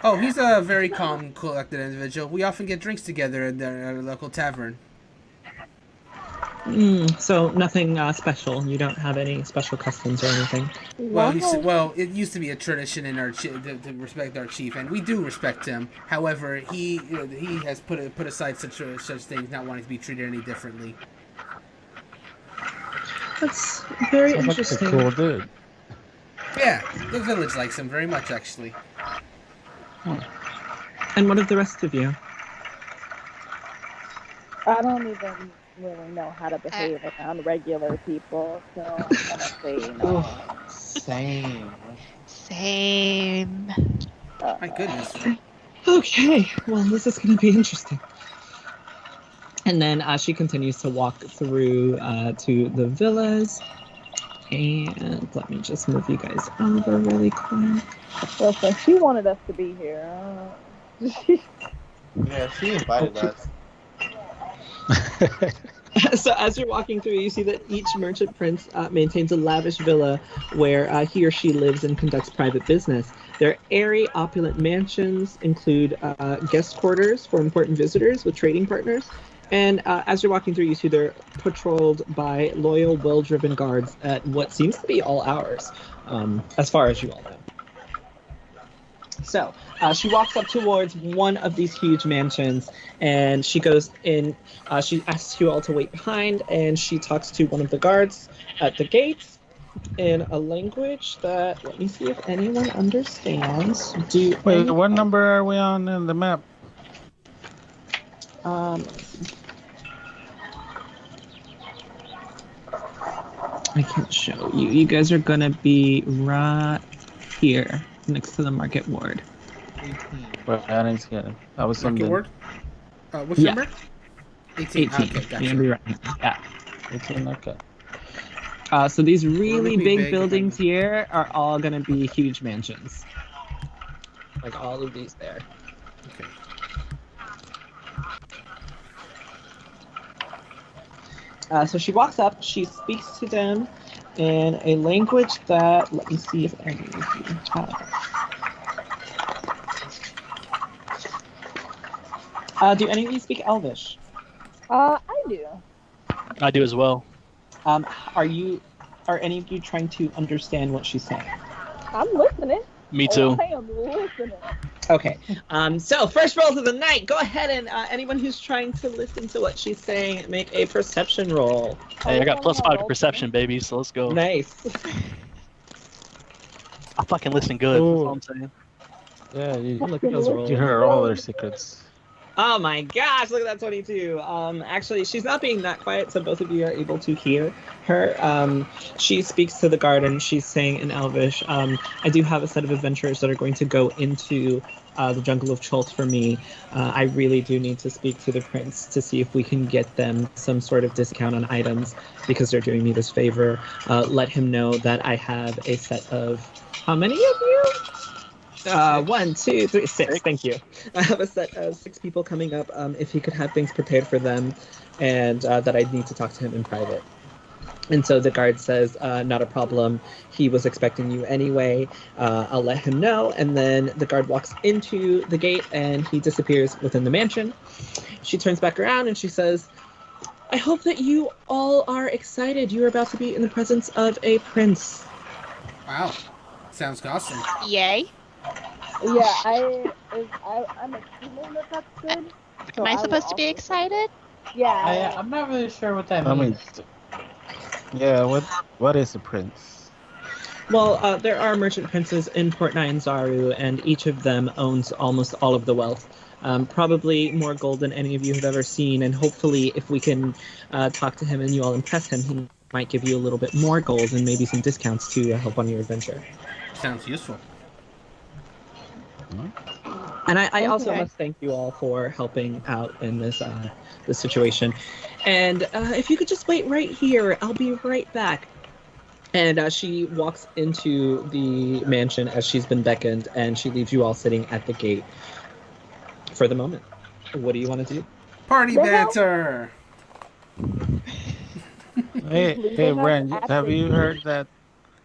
Oh, he's a very calm, collected individual. We often get drinks together at our local tavern. So nothing special. You don't have any special customs or anything. Well, it used to be a tradition in our to respect our chief, and we do respect him. However, he has put aside such things, not wanting to be treated any differently. That's very Sounds like interesting. a cool dude. Yeah, the village likes him very much, actually. And what of the rest of you? I don't even really know how to behave around regular people, so I'm gonna say no. Same. My goodness. Okay, well, this is going to be interesting. And then she continues to walk through to the villas. And let me just move you guys over really quick. Listen, she wanted us to be here. Yeah, she invited us. So as you're walking through, you see that each merchant prince maintains a lavish villa where he or she lives and conducts private business. Their airy, opulent mansions include guest quarters for important visitors with trading partners. And as you're walking through, you see they're patrolled by loyal, well-driven guards at what seems to be all hours, as far as you all know. So she walks up towards one of these huge mansions, and she goes in. She asks you all to wait behind, and she talks to one of the guards at the gates in a language that, let me see if anyone understands. Wait, what number are we on in the map? I can show you. You guys are gonna be right here, next to the market ward. Well, I didn't see it. I was on Market the ward? Which Yeah. number? 18. 18. Okay, gotcha. You're gonna be right. Yeah. 18, okay. So these really Really big big buildings here are all gonna be huge mansions. Like all of these there. Okay. So she walks up, she speaks to them in a language that, let me see if any of you have. Do any of you speak Elvish? I do. I do as well. Are any of you trying to understand what she's saying? I'm listening. Me too. I am listening. Okay. So first rolls of the night. Go ahead and anyone who's trying to listen to what she's saying, make a perception roll. Hey, I got +5 to perception, baby, so let's go. Nice. I fucking listen good. That's all I'm saying. Yeah, Look at those rolls. you heard all their secrets. Oh my gosh, look at that 22. Actually, she's not being that quiet, so both of you are able to hear her. She speaks to the garden. She's saying in Elvish, I do have a set of adventurers that are going to go into the jungle of Cholt for me. I really do need to speak to the prince to see if we can get them some sort of discount on items because they're doing me this favor. Let him know that I have a set of... How many of you? 1, 2, 3, 6. Thank you. I have a set of 6 people coming up. If he could have things prepared for them, and that I need to talk to him in private. And so the guard says, not a problem. He was expecting you anyway. I'll let him know. And then the guard walks into the gate and he disappears within the mansion. She turns back around and she says, I hope that you all are excited. You are about to be in the presence of a prince. Wow. Sounds awesome. Yay. Yeah, I'm assuming that that's good. So Am I supposed to be excited? Yeah. I'm not really sure what that I mean, means. yeah. What is a prince? Well, there are merchant princes in Port Nyanzaru, and each of them owns almost all of the wealth. Probably more gold than any of you have ever seen, and hopefully if we can talk to him and you all impress him, he might give you a little bit more gold and maybe some discounts to help on your adventure. Sounds useful. And I also must thank you all for helping out in this situation. And if you could just wait right here, I'll be right back. And she walks into the mansion as she's been beckoned, and she leaves you all sitting at the gate for the moment. What do you want to do? Party banter! Hey, Brand, have you heard that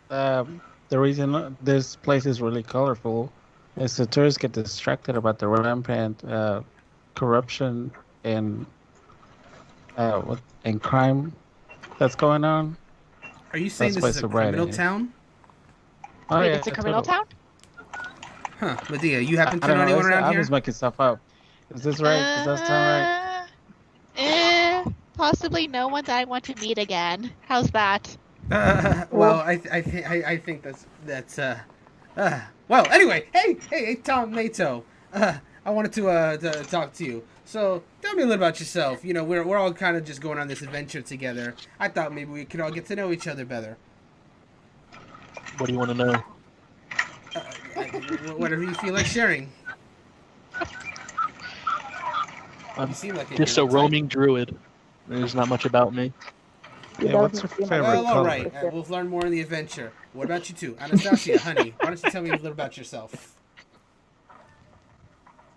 the reason this place is really colorful is the tourists get distracted about the rampant corruption and crime that's going on? Are you saying That's this is a why it's so bright criminal in here. town? Oh, Wait, yeah, it's a criminal totally. town? Huh. Medea, you happen to I know don't know. anyone around I'm here? just making stuff up. Is this right? Does that sound right? Possibly no one that I want to meet again. How's that? Well, I think that's well, anyway, hey, Tom Nato. I wanted to talk to you. So, tell me a little about yourself. You know, we're all kind of just going on this adventure together. I thought maybe we could all get to know each other better. What do you want to know? Whatever you feel like sharing. I'm You seem like just a roaming druid. There's not much about me. Yeah, what's your favorite Well, all color? right. We'll learn more in the adventure. What about you two? Anastasia, honey, why don't you tell me a little about yourself?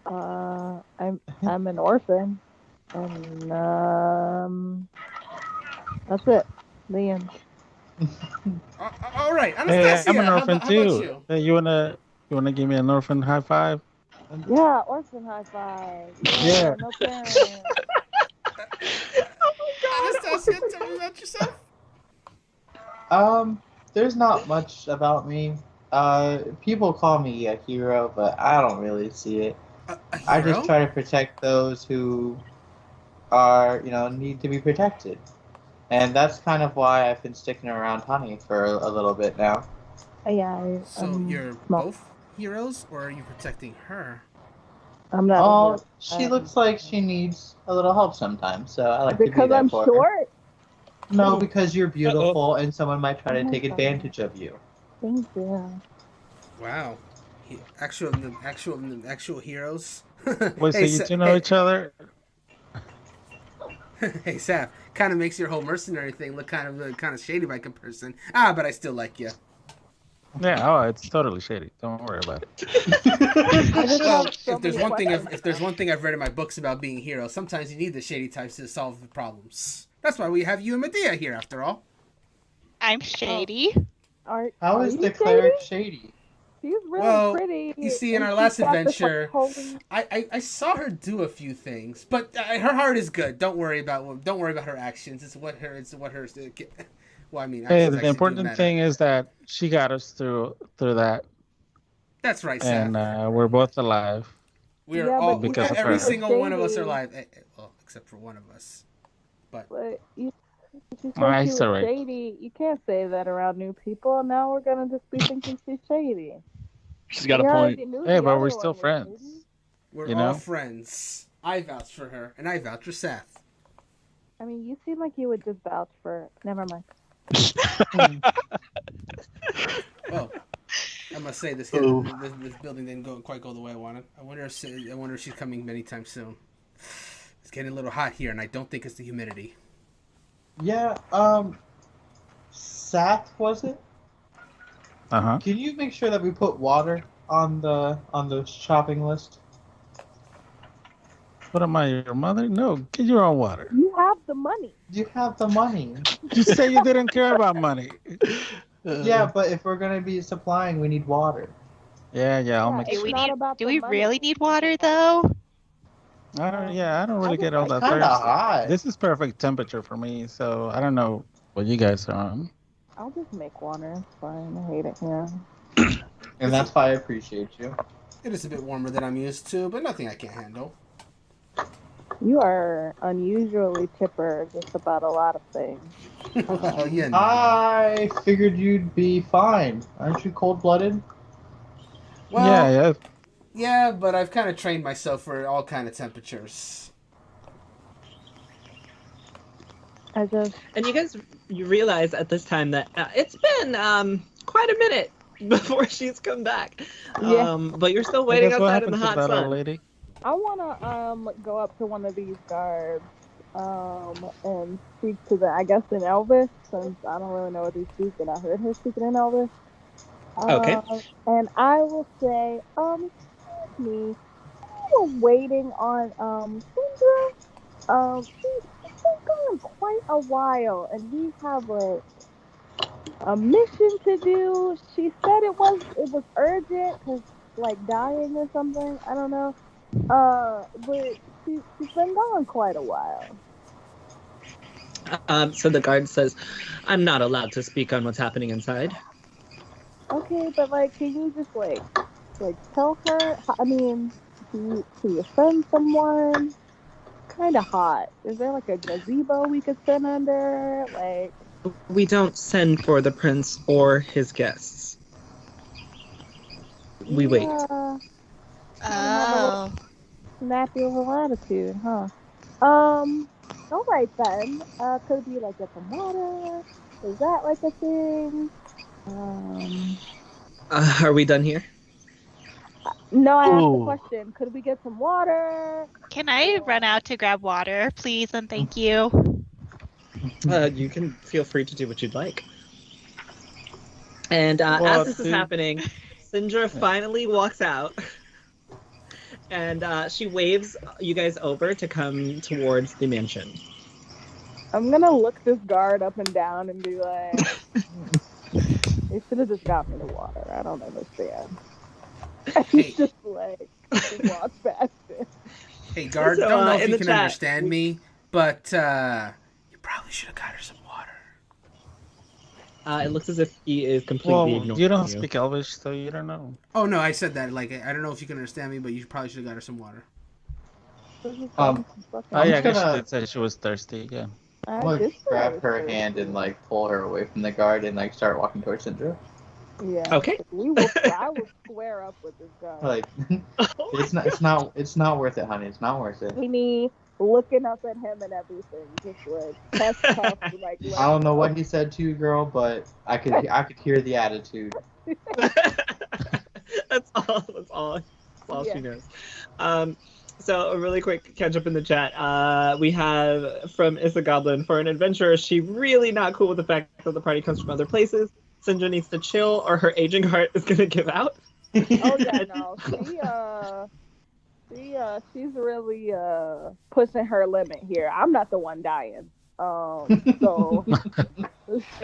I'm an orphan, and that's it. The end. All right, Hey, Anastasia, I'm an how orphan about too. you? Hey, you wanna give me an orphan high five? Yeah, orphan high five. Yeah. No parents. Anastasia, tell me about yourself. There's not much about me. People call me a hero, but I don't really see it. A I hero? just try to protect those who are, need to be protected. And that's kind of why I've been sticking around Honey for a little bit now. Yeah. So you're both heroes, or are you protecting her? I'm not. Oh, she looks like she needs a little help sometimes, so I like to be because there I'm for her. short. No, because you're beautiful and someone might try to take advantage of you. Thank you. Wow, actual heroes. Wait, so you two know each other? Hey, Saf, kind of makes your whole mercenary thing look kind of shady by comparison. But I still like you. Yeah. Oh, it's totally shady. Don't worry about it. Well, if there's one thing I've read in my books about being a hero, sometimes you need the shady types to solve the problems. That's why we have you and Medea here, after all. I'm shady. How is the cleric shady? She's really pretty. You see, in and our last she's got this, adventure, holy... I saw her do a few things, but her heart is good. Don't worry about her actions. It's what her. Well, I mean, Hey, the important thing is that she got us through that. That's right, Saf. And we're both alive. We're all because of every her. single one of us are alive. Well, except for one of us. But you I said she was still right. shady. You can't say that around new people. Now we're gonna just be thinking she's shady. She's got a point. Hey, but we're still friends. We're You all know? friends. I vouch for her, and I vouch for Seth. I mean, you seem like you would just vouch for. Never mind. Well, I must say this building didn't quite go the way I wanted. I wonder if she's coming anytime soon. It's getting a little hot here, and I don't think it's the humidity. Yeah, Seth, was it? Uh-huh. Can you make sure that we put water on the shopping list? What am I, your mother? No, get your own water. You have the money. You have the money. You say you didn't care about money. Yeah, but if we're gonna be supplying, we need water. Yeah, I'll make It's sure. not about Do the we money. really need water though? I don't really get all It's that kind of thirsty. hot. This is perfect temperature for me, so I don't know what you guys are on. I'll just make water. It's fine. I hate it here. And that's why I appreciate you. It is a bit warmer than I'm used to, but nothing I can't handle. You are unusually chipper just about a lot of things. Well, yeah, no. I figured you'd be fine. Aren't you cold-blooded? Well, Yeah. yeah, but I've kind of trained myself for all kind of temperatures. I just. And you realize at this time that it's been quite a minute before she's come back. Yeah. But you're still waiting What outside in the happened to hot that old sun. lady? I wanna go up to one of these guards and speak to them. I guess in Elvis, since I don't really know what they speak, and I heard her speaking in Elvis. Okay. And I will say, excuse me, we were waiting on Sindra. She's been gone quite a while, and we have like a mission to do. She said it was urgent, cause like dying or something. I don't know. But she's been gone quite a while. So the guard says, I'm not allowed to speak on what's happening inside. Okay, but like, can you just like tell her? I mean, can you send someone? Kind of hot. Is there like a gazebo we could send under? Like, We don't send for the prince or his guests. We wait. yeah, Oh. snappy little attitude, huh? All right then. Could it be like get some water? Is that like a thing? Are we done here? No, I asked the Ooh. question. Could we get some water? Can I run out to grab water, please, and thank you? You can feel free to do what you'd like. And Well, as this is dude. happening, Sindra finally walks out. And she waves you guys over to come towards the mansion. I'm gonna look this guard up and down and be like, they should have just got me the water. I don't understand. Hey. Just like walk past it. Hey, guard, So, don't know if in you the can chat, understand me, but you probably should have got her some water. It looks as if he is completely Well, ignoring you don't speak Elvish, so you don't know. Oh, no, I said that. Like, I don't know if you can understand me, but you probably should have got her some water. Oh I'm yeah, I just guess she gonna- did say she was thirsty. Yeah. I'm gonna grab her hand and like pull her away from the guard and like start walking towards Sindra. Yeah. Okay. I will square up with this guy. Like, it's not worth it, honey. It's not worth it. Skinny, looking up at him and everything, just like chest puffed, like. I don't know what he said to you, girl, but I could hear the attitude. That's all Yeah. she knows. So a really quick catch up in the chat. We have from Issa Goblin, for an adventurer, she really not cool with the fact that the party comes from other places. Sindra needs to chill or her aging heart is gonna give out. Oh yeah, no, she's really pushing her limit here. I'm not the one dying. So.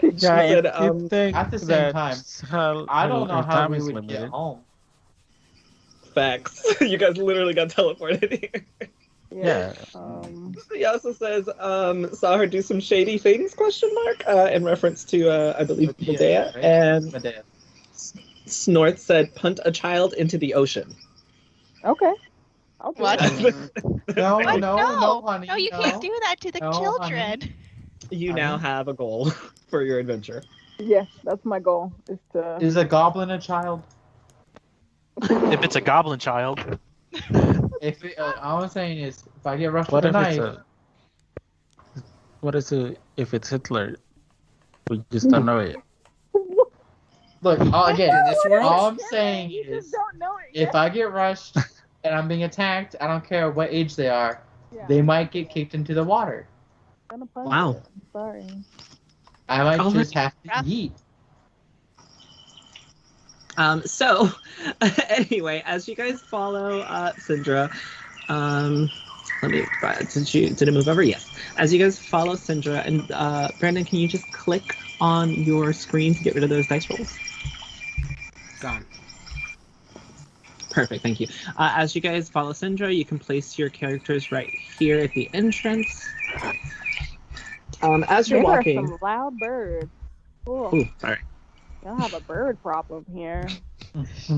She said, you think At the same that time, her- I don't know her how time we is would limited. get home. facts. You guys literally got teleported here. Yeah. He also says, saw her do some shady things, in reference to, I believe, Medea. right? And Medea. Snorth said, punt a child into the ocean. Okay. I'll do What? that. No, What? no, honey. No, you can't do that to the No, children. You now have a goal for your adventure. Yes, that's my goal. Is to. Is a goblin a child? If it's a goblin child, All I'm saying is, if I get rushed What with a if it's knife, if it's Hitler? We just don't know it. look. Again, In this world? all I'm saying You just is, don't know it yet. if I get rushed and I'm being attacked, I don't care what age they are, Yeah, they might get kicked into the water. I'm gonna punch Wow. it. I'm sorry. I might Oh, just have to rough. yeet. So, anyway, as you guys follow Syndra, let me. Did it move over? Yes. As you guys follow Syndra, and Brandon, can you just click on your screen to get rid of those dice rolls? Gone. Perfect, thank you. As you guys follow Syndra, you can place your characters right here at the entrance. As you're There walking. are some loud birds. Cool. Ooh, sorry. Y'all have a bird problem here. That's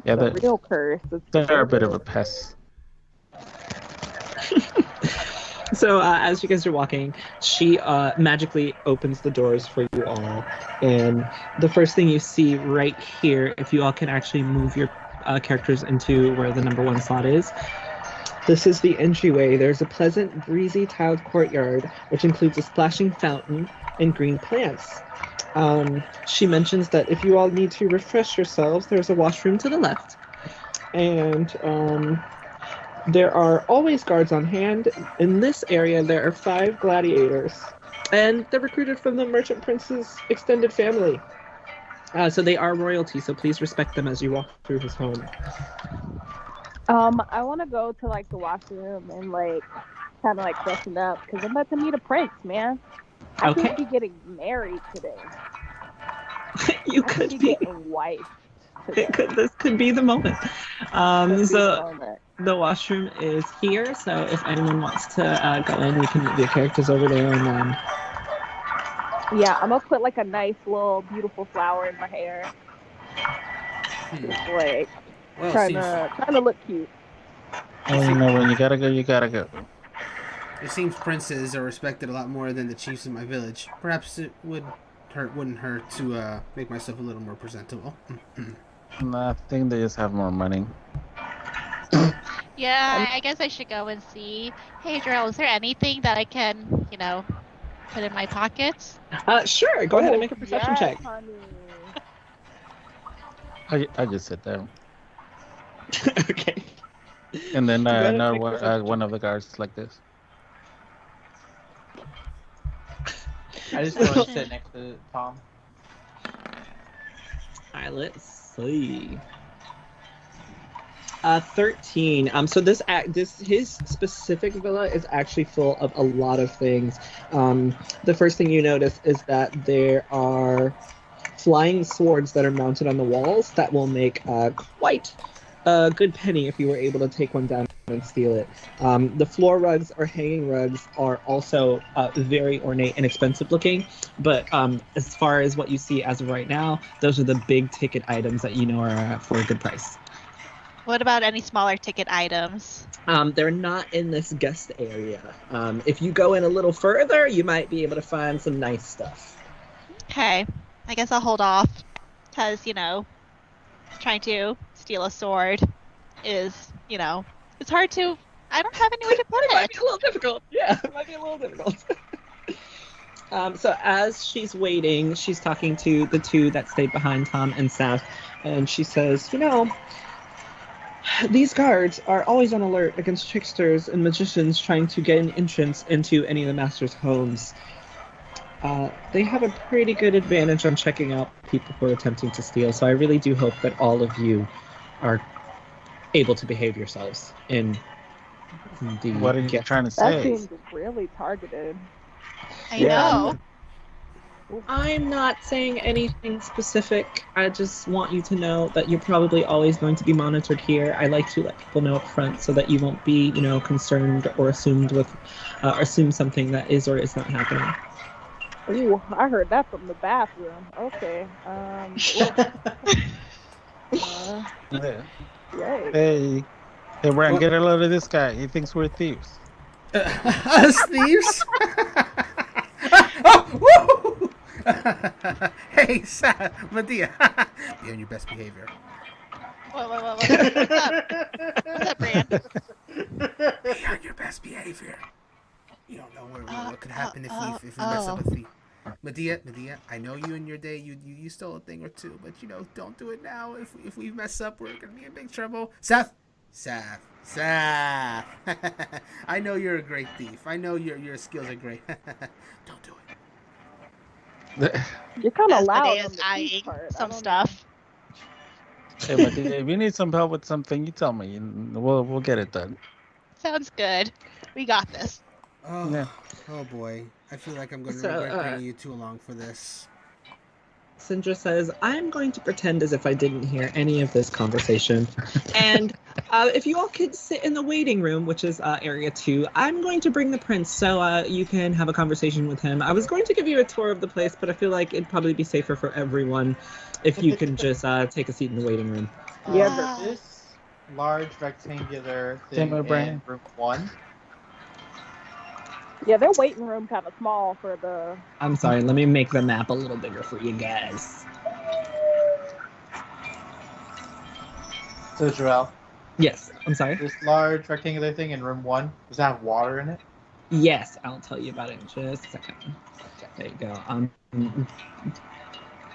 Yeah, the real curse. It's They're a bit of a pest. So as you guys are walking, she magically opens the doors for you all, and the first thing you see right here, if you all can actually move your characters into where the number 1 slot is, this is the entryway. There's a pleasant, breezy tiled courtyard, which includes a splashing fountain and green plants. She mentions that if you all need to refresh yourselves, there's a washroom to the left, and there are always guards on hand. In this area, there are 5 gladiators, and they're recruited from the Merchant Prince's extended family. So they are royalty, so please respect them as you walk through his home. I want to go to like the washroom and like kind of like freshen up because I'm about to meet a prince, man. I Okay. could be getting married today. You I could could be be. getting wifed today. This could be the moment. Could be the So moment. the washroom is here, so if anyone wants to go in, we can move your characters over there and Yeah, I'm gonna put like a nice little beautiful flower in my hair. Just like Well, trying to look cute. Well, you know, when you gotta go, you gotta go. it seems princes are respected a lot more than the chiefs in my village. Perhaps it wouldn't hurt to make myself a little more presentable. And I think they just have more money. Yeah, I guess I should go and see. Hey, Drill, is there anything that I can, put in my pockets? sure, go ahead and make a perception yes, check. Honey. I just sit down. Okay. And then Go ahead and another make a one, perception one of the guards like this. I just go and sit next to Tom. Alright, let's see. 13. So his specific villa is actually full of a lot of things. The first thing you notice is that there are flying swords that are mounted on the walls that will make quite a good penny if you were able to take one down and steal it. The floor rugs or hanging rugs are also very ornate and expensive looking, but as far as what you see as of right now, those are the big ticket items that you know are for a good price. What about any smaller ticket items? They're not in this guest area. If you go in a little further, you might be able to find some nice stuff. Okay, I guess I'll hold off, because, trying to steal a sword is, it's hard to, I don't have anywhere to put It might it. be a little difficult. Yeah, it might be a little difficult. So as she's waiting, she's talking to the 2 that stayed behind, Tom and Seth, and she says, these guards are always on alert against tricksters and magicians trying to get an entrance into any of the master's homes. They have a pretty good advantage on checking out people who are attempting to steal, so I really do hope that all of you are able to behave yourselves in the What are you gift. trying to That say? seems really targeted. I know. I'm not saying anything specific. I just want you to know that you're probably always going to be monitored here. I like to let people know up front so that you won't be, concerned or assume something that is or is not happening. Ooh, I heard that from the bathroom. Okay. Yeah. Yay. Hey, Brian, get a load of this guy. He thinks we're thieves. Us thieves? Oh, woo! Hey, Medea, be on your best behavior. What's up? What's up, Brand? Be on your best behavior. You don't know what could happen if we mess up a thief. Medea, I know you in your day you stole a thing or two, but don't do it now. If we mess up, we're gonna be in big trouble. Seth. I know you're a great thief. I know your skills are great. Don't do it. You're kind of loud. Medea's On the eyeing teeth part. I some don't stuff. Hey, but if you need some help with something, you tell me, and we'll get it done. Sounds good. We got this. Oh, Yeah. oh boy. I feel like I'm going to So, regret bringing you too long for this. Sindra says, I'm going to pretend as if I didn't hear any of this conversation. And if you all could sit in the waiting room, which is area 2, I'm going to bring the prince so you can have a conversation with him. I was going to give you a tour of the place, but I feel like it'd probably be safer for everyone if you can just take a seat in the waiting room. Yeah, Ah. This large rectangular Same thing with in Brian. room 1. Yeah, their waiting room kind of small for the. I'm sorry, let me make the map a little bigger for you guys. So, Joel, Yes, I'm sorry. this large rectangular thing in room 1, does it have water in it? Yes, I'll tell you about it in just a second. There you go.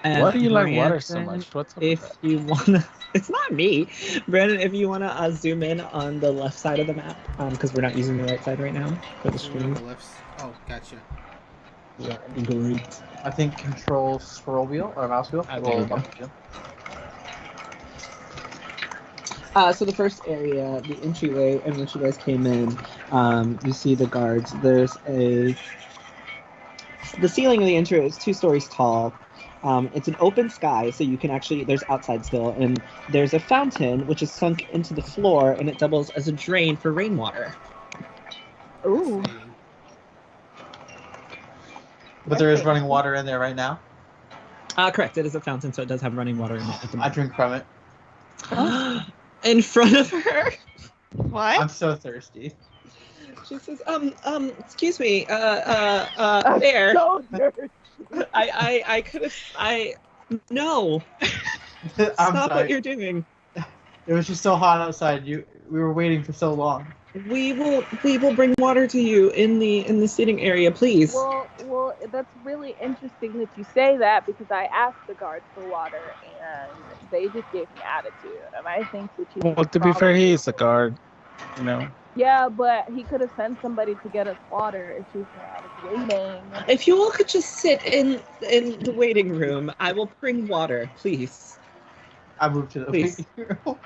Why do you like water so Brandon, much? What's up with If that? you wanna, it's not me, Brandon. If you wanna zoom in on the left side of the map, because we're not using the right side right now for the stream. Oh, gotcha. Yeah, great. I think control scroll wheel or mouse wheel. Oh, there you go. bump wheel. So the first area, the entryway in which you guys came in, you see the guards. The ceiling of the entry is 2 stories tall. It's an open sky, so you can there's outside still, and there's a fountain which is sunk into the floor, and it doubles as a drain for rainwater. Ooh. But there is running water in there right now. Correct. It is a fountain, so it does have running water in it. At the I drink from it. moment. In front of her, What? I'm so thirsty. she says, excuse me, there. So dirty. No. I'm Stop sorry. what you're doing. It was just so hot outside. We were waiting for so long. We will bring water to you in the seating area, please. Well, that's really interesting that you say that because I asked the guards for water and they just gave me attitude, and I think that you. Well, to be fair, he is a guard. Yeah, but he could have sent somebody to get us water if she's waiting. If you all could just sit in the waiting room, I will bring water, please. I moved to the Please. waiting room.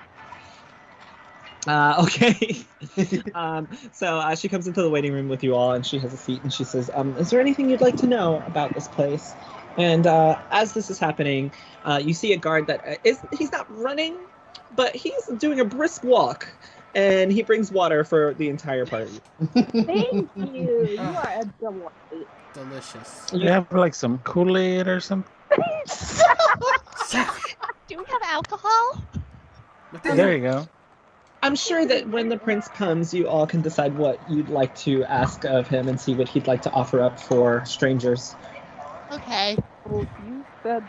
Okay. So she comes into the waiting room with you all, and she has a seat, and she says, is there anything you'd like to know about this place? And as this is happening, you see a guard that he's not running, but he's doing a brisk walk, and he brings water for the entire party. Thank you. You are a delight. Delicious. You have like some Kool-Aid or something? Do we have alcohol? There you go. I'm sure that when the prince comes, you all can decide what you'd like to ask of him and see what he'd like to offer up for strangers. Okay. Well, you said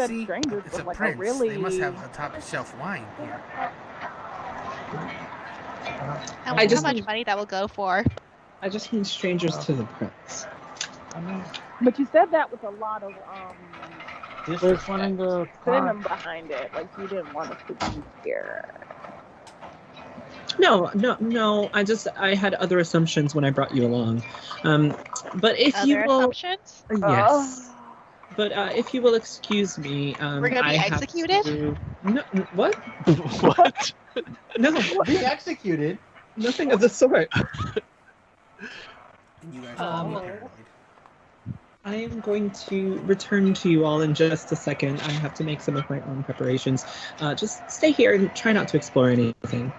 See, strangers it's was a like prince. a really. They must have a top shelf wine here. How I just much need- money that will go for? I just mean strangers to the prince. But you said that with a lot of There's one in the venom behind it. Like you didn't want us to be here. No. I had other assumptions when I brought you along. But if you Other will, assumptions? yes. But if you will excuse me, We're gonna be I have executed? to- No, what? What? No, Being executed. nothing of the sort. And you guys Oh. are all paranoid. I am going to return to you all in just a second. I have to make some of my own preparations. Just stay here and try not to explore anything.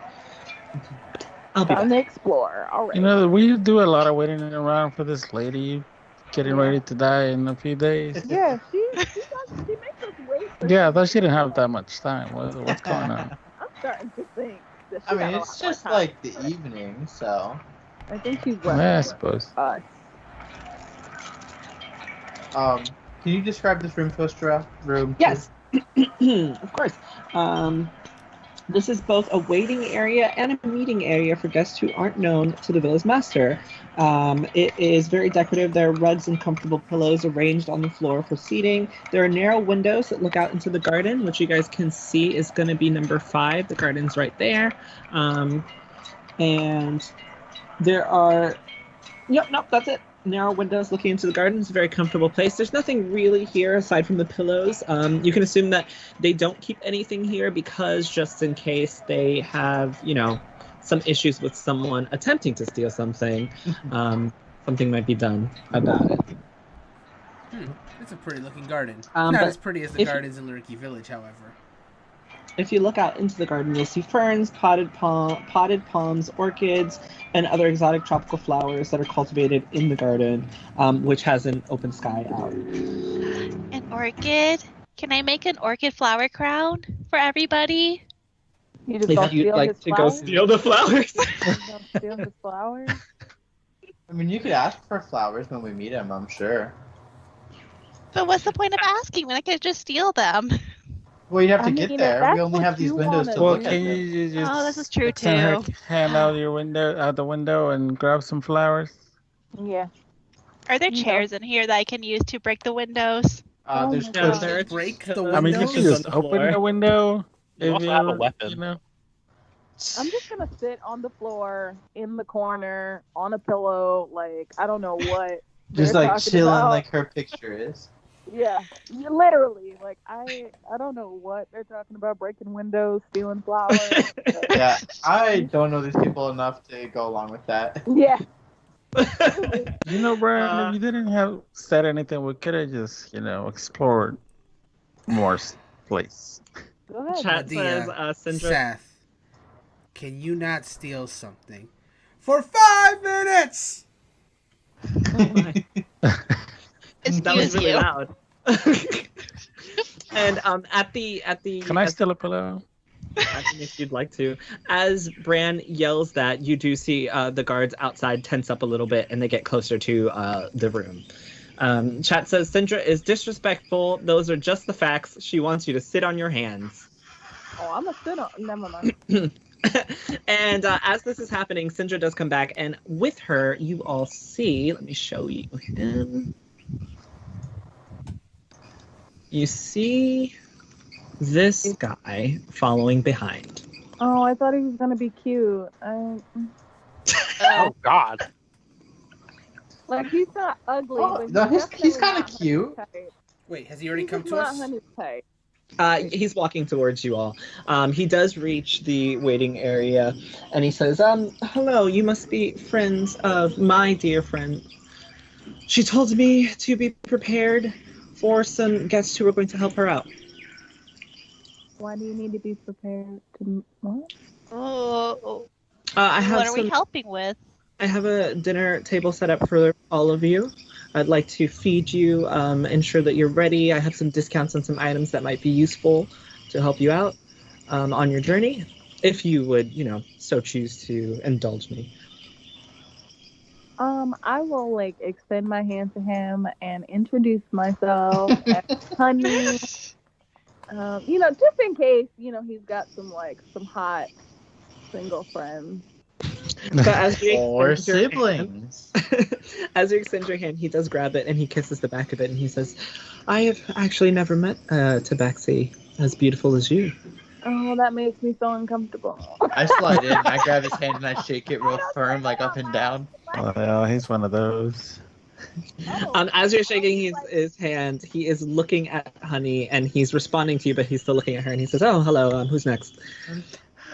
I'll be Time back. to explore. All right. You know, we do a lot of waiting around for this lady getting ready to die in a few days. Yeah, she makes us wait. For Yeah, I thought she didn't have that much time. What's going on? I'm starting to think that she I mean, got a it's lot more just time. like the evening, so. I think she's Yeah, I running suppose. us. Can you describe this room to us, Jarrell? Room. Yes, of course. This is both a waiting area and a meeting area for guests who aren't known to the village master. It is very decorative. There are rugs and comfortable pillows arranged on the floor for seating. There are narrow windows that look out into the garden, which you guys can see is going to be number 5. The garden's right there. And there are... Yep, nope, that's it. Narrow windows looking into the garden. It's a very comfortable place. There's nothing really here aside from the pillows. You can assume that they don't keep anything here because just in case they have, some issues with someone attempting to steal something, something might be done about it. It's a pretty looking garden. But Not as pretty as the gardens in Lurky Village, however. If you look out into the garden, you'll see ferns, potted palms, orchids, and other exotic tropical flowers that are cultivated in the garden, which has an open sky out. An orchid? Can I make an orchid flower crown for everybody? You just don't If you'd steal like his to go flowers? steal the flowers. You don't steal his flowers? I mean, you could ask for flowers when we meet him, I'm sure. But what's the point of asking when I could just steal them? Well, you'd have I to mean, get if there. that's We only what have these you windows wanna to Well, look can at. you just Oh, this is true extend her too. hand out the window and grab some flowers? Yeah. Are there No. chairs in here that I can use to break the windows? There's my No, God. there are Break the I mean, you windows? can just open the window. You also have a weapon. I'm just gonna sit on the floor in the corner on a pillow, like I don't know what. Just they're like talking chilling about. like her picture is. Yeah, literally. Like I don't know what they're talking about. Breaking windows, stealing flowers. Yeah, I don't know these people enough to go along with that. Yeah. Brian, if you didn't have said anything, we could have just, explored more place. Go ahead. Chat says, Nadia, Syndra. Seth, can you not steal something for 5 minutes? That was Excuse really you. loud. And at the Can I steal a pillow? I think if you'd like to. As Bran yells that, you do see the guards outside tense up a little bit, and they get closer to the room. Chat says, Syndra is disrespectful. Those are just the facts. She wants you to sit on your hands. Oh, I'm a sit on. Never mind. And as this is happening, Syndra does come back, and with her, you all see, let me show you him. You see this guy following behind. Oh, I thought he was gonna be cute. Oh God. Like he's not ugly. Oh, but no, he's definitely kinda not cute. Honey's type. Wait, has he already He's come just to not us? Honey's type. He's walking towards you all. He does reach the waiting area, and he says, hello, you must be friends of my dear friend. She told me to be prepared for some guests who are going to help her out. Why do you need to be prepared to what? Oh, I have what are we helping with? I have a dinner table set up for all of you. I'd like to feed you, ensure that you're ready. I have some discounts on some items that might be useful to help you out on your journey, if you would, so choose to indulge me. I will extend my hand to him and introduce myself as Honey. Just in case, he's got some hot single friends. So as you Or extend your siblings. as you extend your hand, he does grab it and he kisses the back of it and he says, I have actually never met Tabaxi as beautiful as you. Oh, that makes me so uncomfortable. I slide in, I grab his hand, and I shake it real firm, like up and down. Oh, yeah, he's one of those. As you're shaking his hand, he is looking at Honey and he's responding to you, but he's still looking at her and he says, oh, hello, who's next?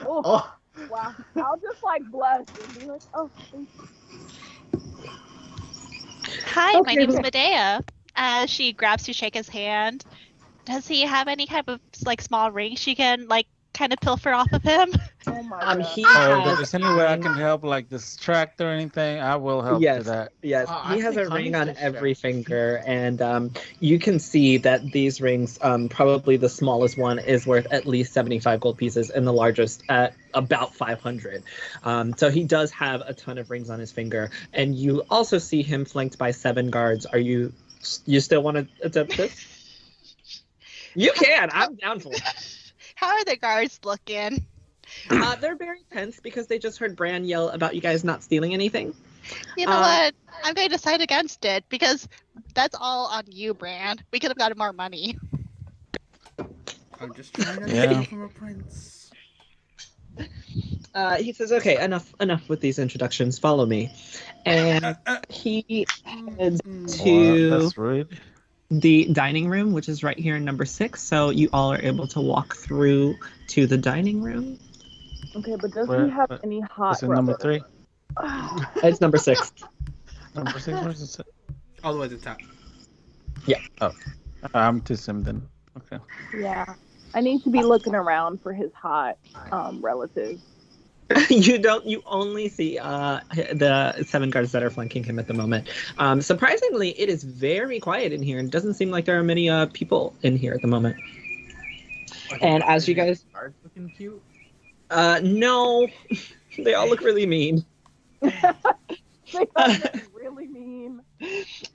Oh, wow. I'll just blush and be like, oh, thank you. Hi, my Okay, name's well- Medea. As she grabs to shake his hand, does he have any type of small ring she can kind of pilfer off of him? Oh my god. He Oh, if has there's any way I can help, distract or anything, I will help Yes. to that. Yes, Oh, he I has a think ring Honey's on every finger, and you can see that these rings, probably the smallest one is worth at least 75 gold pieces, and the largest at about 500. So he does have a ton of rings on his finger, and you also see him flanked by 7 guards. You still want to attempt this? You can. I'm down for it. How are the guards looking? They're very tense because they just heard Bran yell about you guys not stealing anything. You know what? I'm going to side against it because that's all on you, Brand. We could have gotten more money. I'm just trying to Yeah. steal from a prince. He says, "Okay, enough with these introductions. Follow me," and he heads to Wow, that's rude. the dining room, which is right here in number 6. So you all are able to walk through to the dining room. Okay, but does Where- he have where- any hot Is it number brothers? 3? It's number 6. Number 6? Where's it? All the way to the top. I'm too sim then. Okay. Yeah. I need to be looking around for his hot relatives. You only see the 7 guards that are flanking him at the moment. Surprisingly, it is very quiet in here, and it doesn't seem like there are many people in here at the moment. And as you guys, Guards looking cute. no, they all look really mean. They all look really mean.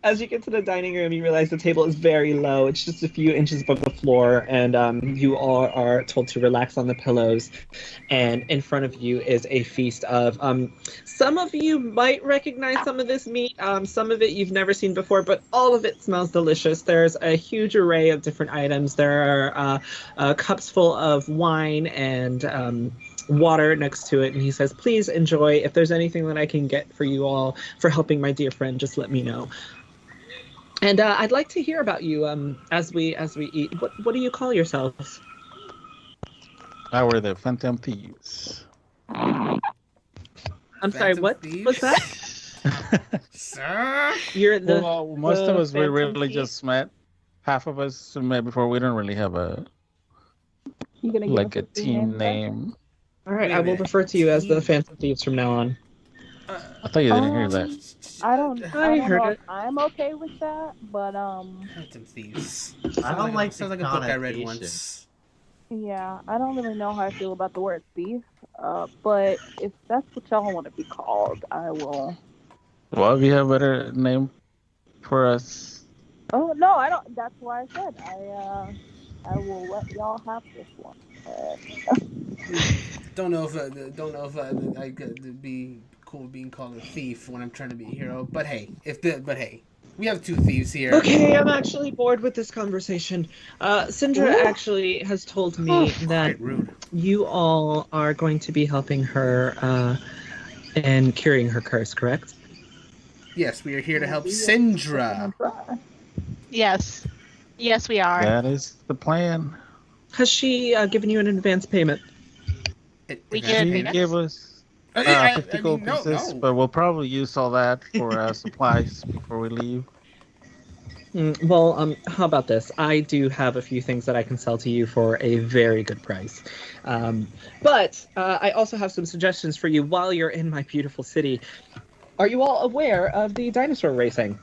As you get to the dining room, you realize the table is very low. It's just a few inches above the floor, and you all are told to relax on the pillows. And in front of you is a feast of some of you might recognize some of this meat. Some of it you've never seen before, but all of it smells delicious. There's a huge array of different items. There are cups full of wine and water next to it, and he says, "Please enjoy. If there's anything that I can get for you all for helping my dear friend, just let me know." And I'd like to hear about you as we eat. What do you call yourselves? Now we're the Phantom Thieves. I'm sorry, Phantom what Thieves? was that? Sir? You're the Well, most of the us we Phantom really Thief? just met. Half of us met before. We don't really have a You gonna give like us a free team name? name. All right, Wait a I will minute. refer to you as the Phantom Thieves from now on. I thought you didn't hear that. I don't I heard know it. if I'm okay with that, but Phantom Thieves. I don't like sounds the like a book I read connotation. once. yeah, I don't really know how I feel about the word thief. But if that's what y'all want to be called, I will. Well, if you have a better name for us, Oh no, I don't. That's why I said I will let y'all have this one. Don't know if I could be cool being called a thief when I'm trying to be a hero. But hey, we have 2 thieves here. Okay, I'm actually bored with this conversation. Sindra actually has told me that Quite rude. you all are going to be helping her and curing her curse, correct? Yes, we are here to help Sindra. Yes. Yes, we are. that is the plan. Has she given you an advance payment? We If get that's it. She peanuts. gave us I 50 mean, gold no, pieces, no. but we'll probably use all that for supplies before we leave. Well, how about this? I do have a few things that I can sell to you for a very good price. But I also have some suggestions for you while you're in my beautiful city. Are you all aware of the dinosaur racing?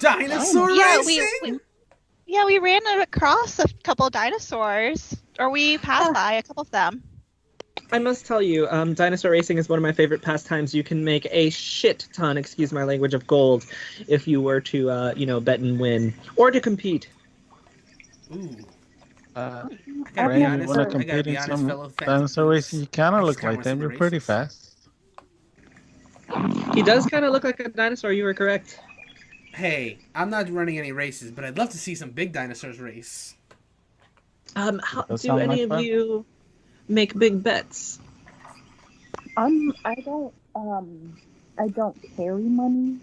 Dinosaur Yeah, racing? we ran across a couple of dinosaurs, or we passed by a couple of them. I must tell you, dinosaur racing is one of my favorite pastimes. You can make a shit ton, excuse my language, of gold if you were to, bet and win, or to compete. Ooh. Uh, I gotta be Ray, you honest. want to I gotta compete be in honest, some fellow Phantom dinosaur Thieves. racing? You kind I of just look gotta like run some them. You're pretty races. fast. He does kind of look like a dinosaur, you were correct. Hey, I'm not running any races, but I'd love to see some big dinosaurs race. How, That do sound any like of fun. you make big bets? I don't carry money.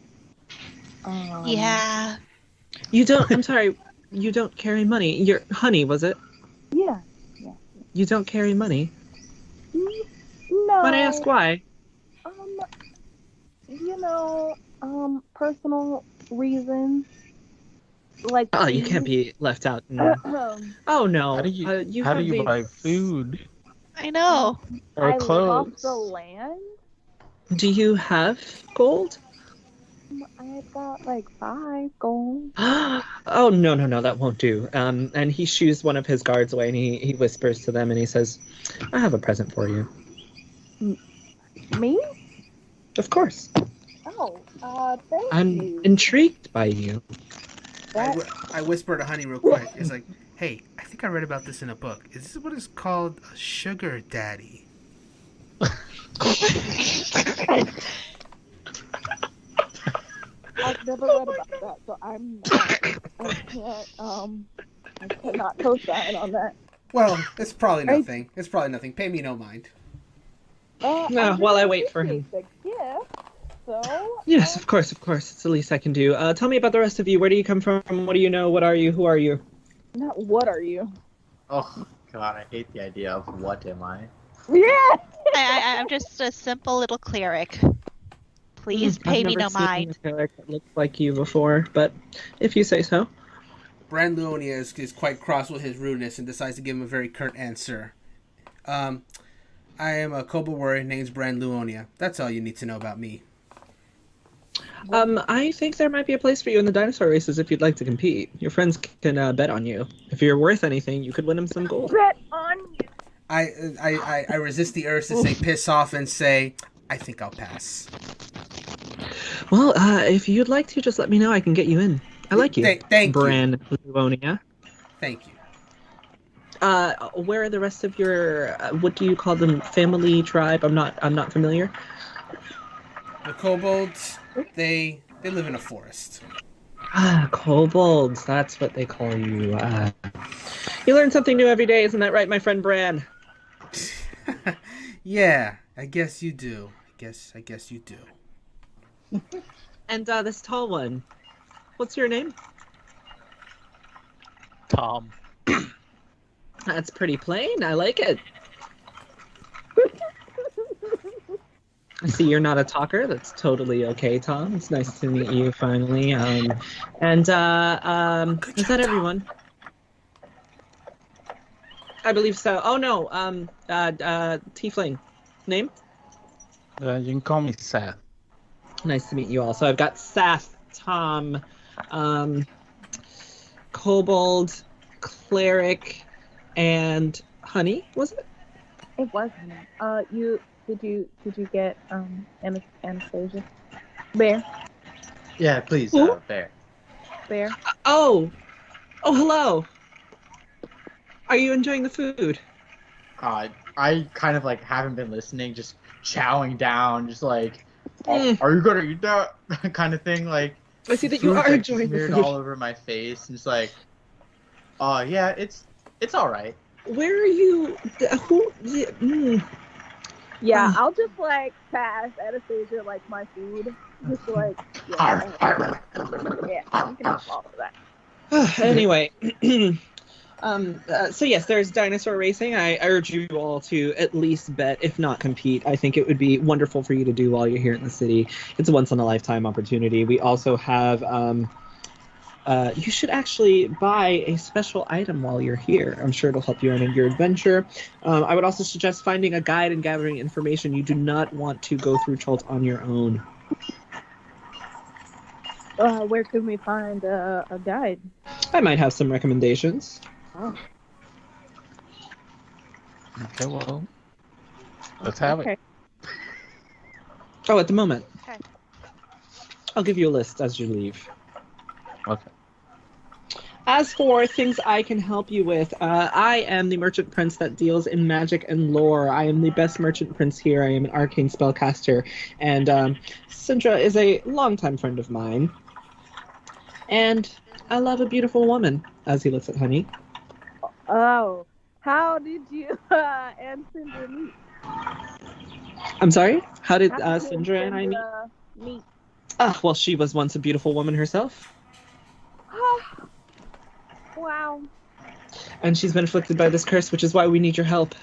Yeah. You don't, I'm sorry, you don't carry money. You're, honey, was it? Yeah. You don't carry money. No. Might I ask why? Personal reasons. Like. Oh, you can't be left out. Oh no. How do you have these- buy food I know. or I clothes? lost the land. Do you have gold? I've got like 5 gold. Oh no, that won't do. And he shoos one of his guards away, and he whispers to them, and he says, "I have a present for you." Me? Of course. Oh, thank I'm you. intrigued by you. I whisper to Honey real quick. It's like, hey, I think I read about this in a book. Is this what is called a sugar daddy? I've never read about that, so I'm I cannot co-sign on that. Well, it's probably I- nothing. It's probably nothing. Pay me no mind. No, while I wait for him. appreciate the gift, so Yes, of course, of course. It's the least I can do. Tell me about the rest of you. Where do you come from? What do you know? What are you? Who are you? Not what are you? Oh God, I hate the idea of what am I? Yeah. I'm just a simple little cleric. Please I've pay me never no seen mind. a character that looks like you before, but if you say so. Brand Luonia is quite cross with his rudeness and decides to give him a very curt answer. I am a kobold warrior named Brand Luonia. That's all you need to know about me. I think there might be a place for you in the dinosaur races if you'd like to compete. Your friends can bet on you. If you're worth anything, you could win them some gold. Bet on you. I resist the urge to say piss off and say, I think I'll pass. Well, if you'd like to, just let me know. I can get you in. I like you. Thank you. Brand Luonia. Thank you. Where are the rest of your, what do you call them, family, tribe? I'm not familiar. The kobolds, they live in a forest. Kobolds, that's what they call you. You learn something new every day, isn't that right, my friend Bran? Yeah, I guess you do. I guess you do. And this tall one, what's your name? Tom. That's pretty plain. I like it. I see you're not a talker. That's totally okay, Tom. It's nice to meet you finally. Is that everyone? I believe so. Oh no. Tiefling. Name? You can call me Seth. Nice to meet you all. So I've got Seth, Tom, Kobold, Cleric, and Honey, was it? It was Honey. Did you get Anastasia? Bear. Yeah, please, Who? Bear. Bear. Oh, hello. Are you enjoying the food? I kind of like haven't been listening, just chowing down, just like, Mm. are you gonna eat that kind of thing? Like, I see that you food's, are like, enjoying the smeared food. all over my face, and it's like, yeah, it's all right. Where are you? Who? Yeah, I'll just like pass Anastasia like my food. Just like yeah, you can have all of that. Anyway, so yes, there's dinosaur racing. I urge you all to at least bet, if not compete. I think it would be wonderful for you to do while you're here in the city. It's a once-in-a-lifetime opportunity. We also have, you should actually buy a special item while you're here. I'm sure it'll help you on your adventure. I would also suggest finding a guide and gathering information. You do not want to go through Chult on your own. Where can we find a guide? I might have some recommendations. Oh, Okay, well, let's have okay. it. Oh, at the moment. Okay. I'll give you a list as you leave. Okay. As for things I can help you with, I am the merchant prince that deals in magic and lore. I am the best merchant prince here. I am an arcane spellcaster, and Sindra is a longtime friend of mine. And I love a beautiful woman, as he looks at Honey. Oh, how did you and Cinder meet? I'm sorry? How did How did Sindra and I meet? meet? Well, she was once a beautiful woman herself. Wow. And she's been afflicted by this curse, which is why we need your help.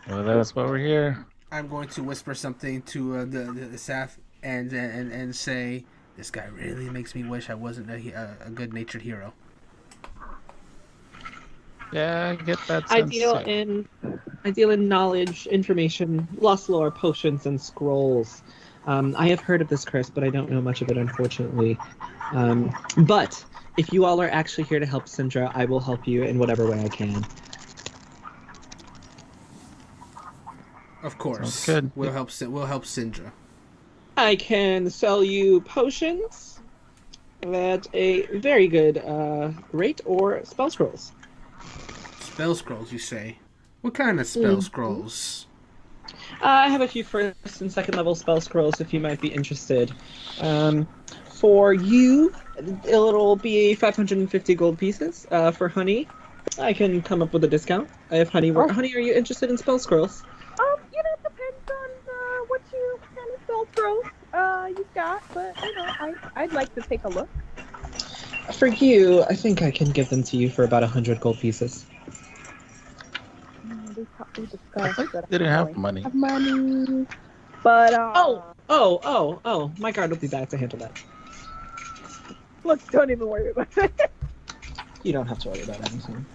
Well, that's why we're here. I'm going to whisper something to the staff and say, this guy really makes me wish I wasn't a good-natured hero. Yeah, I get that I sense. deal in knowledge, information, lost lore, potions, and scrolls. I have heard of this curse, but I don't know much of it, unfortunately. But if you all are actually here to help Sindra, I will help you in whatever way I can. Of course. Sounds good. We'll help Sindra. I can sell you potions at a very good rate, or spell scrolls. Spell scrolls, you say? What kind of spell scrolls? I have a few first and second level spell scrolls if you might be interested. For you, it'll be 550 gold pieces. For Honey, I can come up with a discount. If Honey were... Honey, are you interested in spell scrolls? You know, it depends on what kind of spell scrolls you've got, but you know, I'd like to take a look. For you, I think I can give them to you for about 100 gold pieces. We discussed that Didn't have money. Have money, but Oh! My guard will be back to handle that. Look, don't even worry about it. You don't have to worry about anything.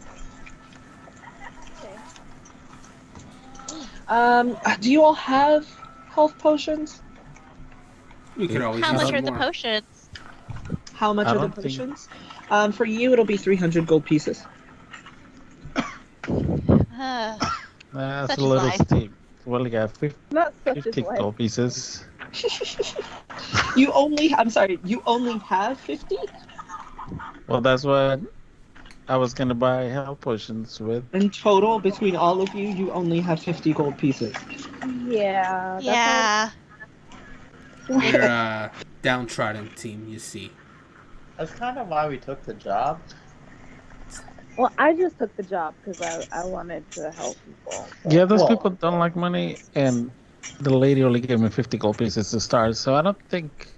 Okay. Do you all have health potions? We could always How use much some are the more. potions? How much I are the don't think- potions? For you, it'll be 300 gold pieces. That's Such a little life. steep. Well, you got Not such as 50 life. gold pieces. You only have 50? Well, that's what I was gonna buy health potions with. In total, between all of you, you only have 50 gold pieces. Yeah. Yeah. We're a downtrodden team, you see. That's kind of why we took the job. Well, I just took the job because I wanted to help people. Yeah, those Well- people don't like money, and the lady only gave me 50 gold pieces to start, so I don't think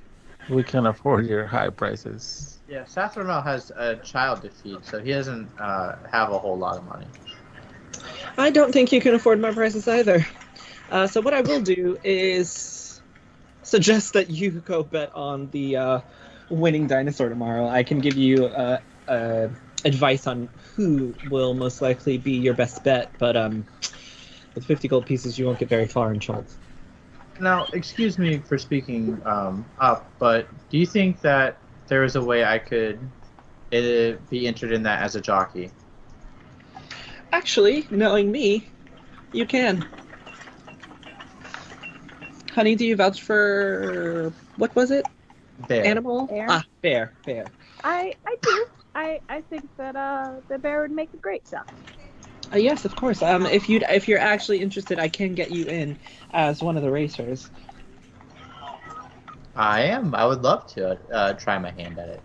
we can afford your high prices. Yeah, Sathramel has a child to feed, so he doesn't have a whole lot of money. I don't think you can afford my prices either. So what I will do is suggest that you go bet on the winning dinosaur tomorrow. I can give you advice on who will most likely be your best bet, but with 50 gold pieces, you won't get very far in Schultz. Now, excuse me for speaking up, but do you think that there is a way I could be entered in that as a jockey? Actually, knowing me, you can. Honey, do you vouch for... what was it? There. Animal? Bear. Bear. I do. I think that the bear would make a great job. Yes, of course. If you're actually interested, I can get you in as one of the racers. I am. I would love to try my hand at it.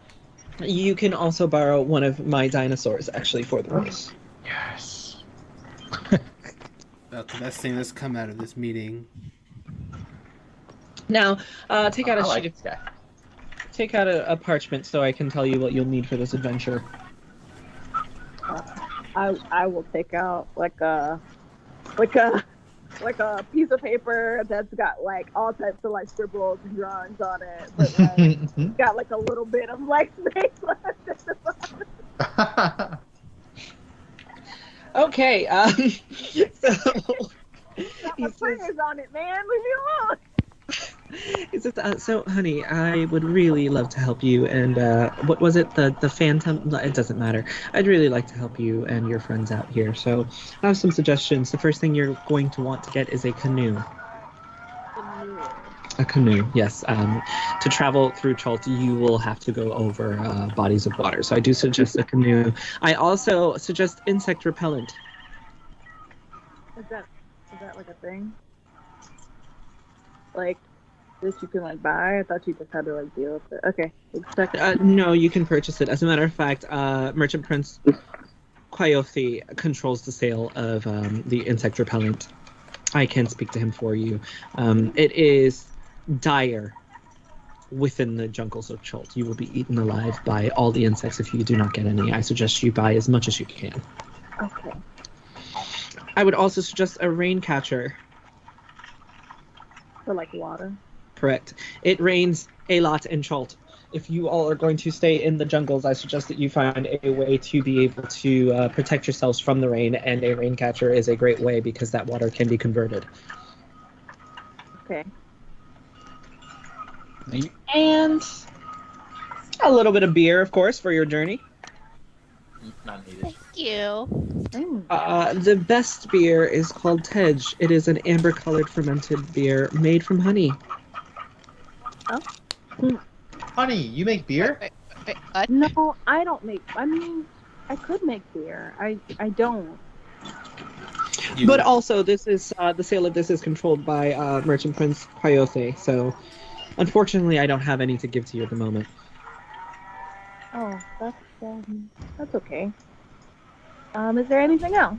You can also borrow one of my dinosaurs, actually, for the race. Yes. That's the best thing that's come out of this meeting. Now, take out I a like sheet. this guy. Take out a parchment so I can tell you what you'll need for this adventure. I will take out like a piece of paper that's got like all types of like scribbles and drawings on it, but like, got like a little bit of like space left at the bottom. Okay. So Got my prayers on it, man. Leave me alone. He says, so, honey, I would really love to help you, and what was it, the Phantom? It doesn't matter. I'd really like to help you and your friends out here, so I have some suggestions. The first thing you're going to want to get is a canoe. A canoe, yes. To travel through Chult, you will have to go over bodies of water, so I do suggest a canoe. I also suggest insect repellent. Is that like a thing? Like this you can like buy? I thought you just had to like deal with it. Okay. No, you can purchase it. As a matter of fact, Merchant Prince Quayothi controls the sale of the insect repellent. I can speak to him for you. It is dire within the jungles of Chult. You will be eaten alive by all the insects if you do not get any. I suggest you buy as much as you can. Okay. I would also suggest a rain catcher. For like water. Correct. It rains a lot in Chult. If you all are going to stay in the jungles, I suggest that you find a way to be able to protect yourselves from the rain, and a rain catcher is a great way because that water can be converted. Okay. And a little bit of beer, of course, for your journey. Not needed. Thank you. The best beer is called Tej. It is an amber-colored fermented beer made from honey. Honey, you make beer? Wait, what? No, I don't make. I mean, I could make beer. I don't. But also, this is the sale of this is controlled by Merchant Prince Coyote, so unfortunately, I don't have any to give to you at the moment. Oh, that's okay. Is there anything else?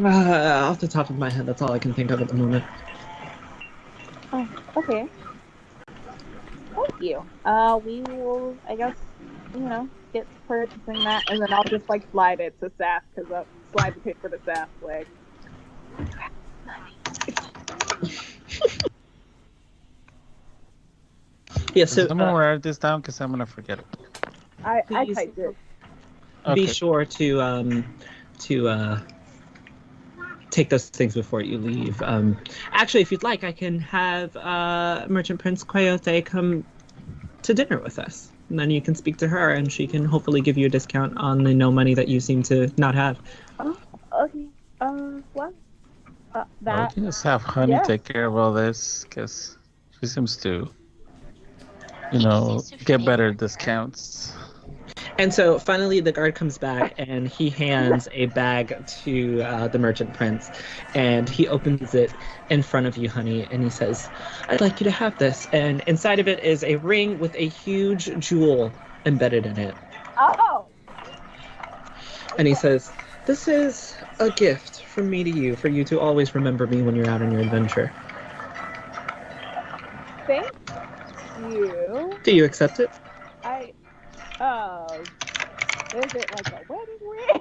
Off the top of my head, that's all I can think of at the moment. Oh, okay. Thank you. We will, I guess, get to purchasing that, and then I'll just slide it to Saf because I'll slide the paper to Saf. Yeah. So I'm gonna write this down because I'm gonna forget it. I typed it. Be sure to take those things before you leave. Actually, if you'd like, I can have Merchant Prince Coyote come to dinner with us. And then you can speak to her, and she can hopefully give you a discount on the no money that you seem to not have. Oh, okay. Well, Well, you just have Honey take care of all this, because she seems to, get better discounts. And so finally the guard comes back and he hands a bag to the Merchant Prince, and he opens it in front of you, Honey, and he says, "I'd like you to have this." And inside of it is a ring with a huge jewel embedded in it. Oh! And he says, "This is a gift from me to you, for you to always remember me when you're out on your adventure." Thank you. Do you accept it? Is it like a wedding ring?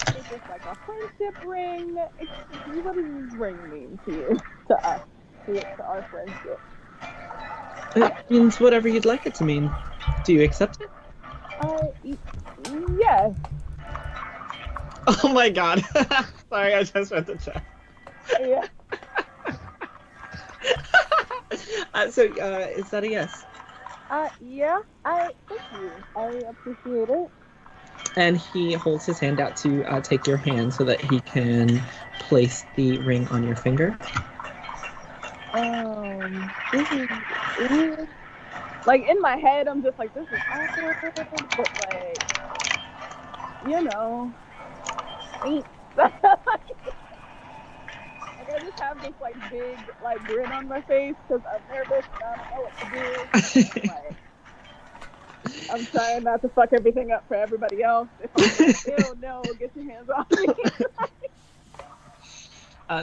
Is it like a friendship ring? What does this ring mean to you? To us? To our friendship? It means whatever you'd like it to mean. Do you accept it? Yes. Oh my god. Sorry, I just read the chat. Yeah. So, is that a yes? Yeah, thank you. I appreciate it. And he holds his hand out to take your hand so that he can place the ring on your finger. This is in my head, I'm just this is awkward, but I just have this big grin on my face because I'm nervous and I don't know what to do. I'm trying not to fuck everything up for everybody else. If I'm ew, no, get your hands off me.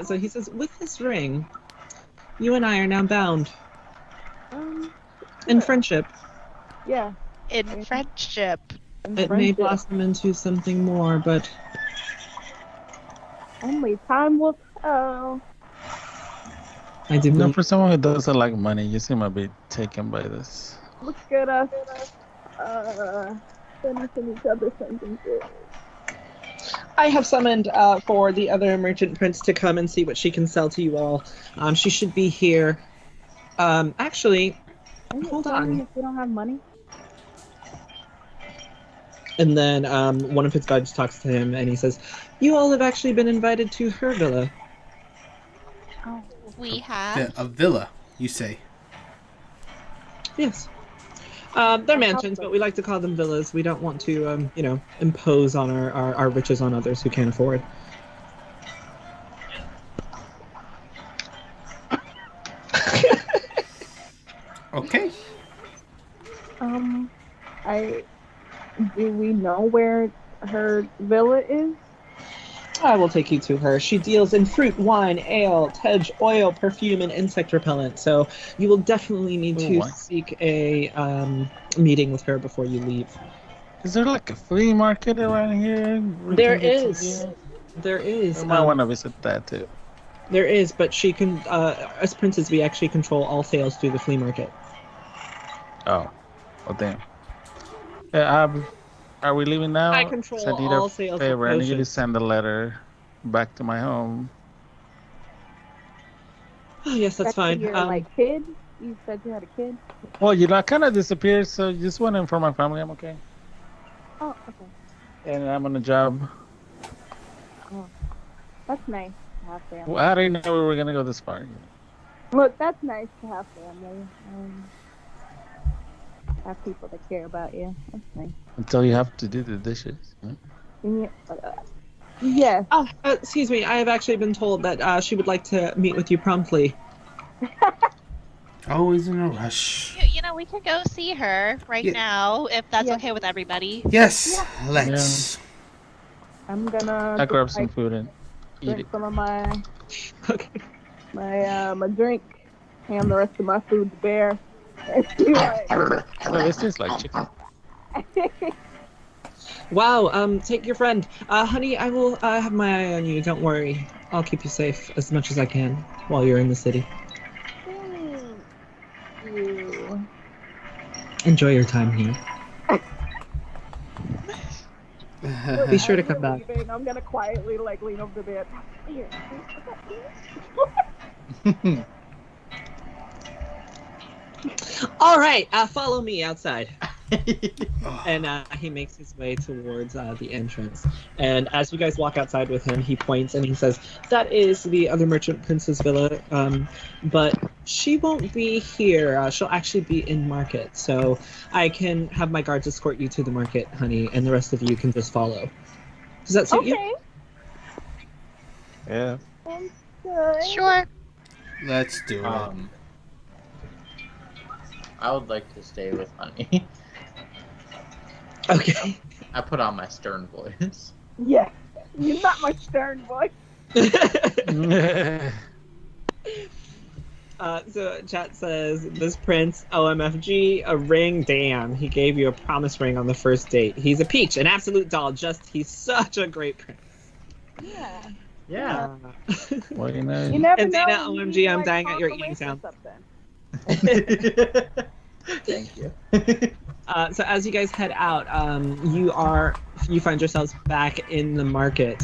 So he says, "With this ring, you and I are now bound in friendship." Yeah. In friendship. It may blossom into something more, but only time will tell. I do. For someone who doesn't like money, you seem a bit taken by this. Look at us. Finishing each other's sentences. I have summoned for the other Merchant Prince to come and see what she can sell to you all. She should be here. Actually, hold on. If we don't have money. And then one of his guards talks to him, and he says, "You all have actually been invited to her villa." Oh, we have? A villa, you say? Yes. They're mansions, but we like to call them villas. We don't want to, impose on our riches on others who can't afford. Okay. Do we know where her villa is? I will take you to her. She deals in fruit, wine, ale, tej, oil, perfume, and insect repellent. So you will definitely need to seek a meeting with her before you leave. Is there a flea market around here? There is. There is. I might want to visit that too. There is, but she can. As princes, we actually control all sales through the flea market. Oh, damn. Yeah, are we leaving now? I control all sales. Favor. I need you to send a letter back to my home. Oh, yes, that's fine. Your kid? You said you had a kid? Well, I kind of disappeared, so just went in for my family. I'm okay. Oh, okay. And I'm on a job. Oh, that's nice to have family. Well, I didn't know we were gonna go this far. Look, that's nice to have family. Have people that care about you. That's nice. Until you have to do the dishes. Yeah. Yes. Oh, excuse me. I have actually been told that she would like to meet with you promptly. Always in a rush. You know, we can go see her right Yeah. now if that's Yeah. okay with everybody. Yes, let's. I'm gonna I grab just, some like, food and eat drink it. some of my Okay. my drink, hand the rest of my food to Bear, and be like, Oh, this tastes like chicken. Wow. Take your friend. Honey, I will have my eye on you. Don't worry. I'll keep you safe as much as I can while you're in the city. "Thank you." Enjoy your time here. Be sure to As come we're back. leaving, I'm gonna quietly like lean over the bed. Here. All right. Follow me outside. And he makes his way towards the entrance. And as you guys walk outside with him, he points and he says, "That is the other merchant prince's villa, but she won't be here. She'll actually be in market. So I can have my guards escort you to the market, honey, and the rest of you can just follow. Does that suit you?" Okay. Yeah. Sounds good. Sure. Let's do it. I would like to stay with Honey. Okay. I put on my stern voice. Yes. You're not my stern voice. So chat says, "This prince, OMFG, a ring. Damn, he gave you a promise ring on the first date. He's a peach, an absolute doll. He's such a great prince." Yeah. Yeah. Well, you know. You never And know. Dana, when you OMG, need, I'm like, dying at your eating confirmation sound. something. Thank you. So as you guys head out, you find yourselves back in the market,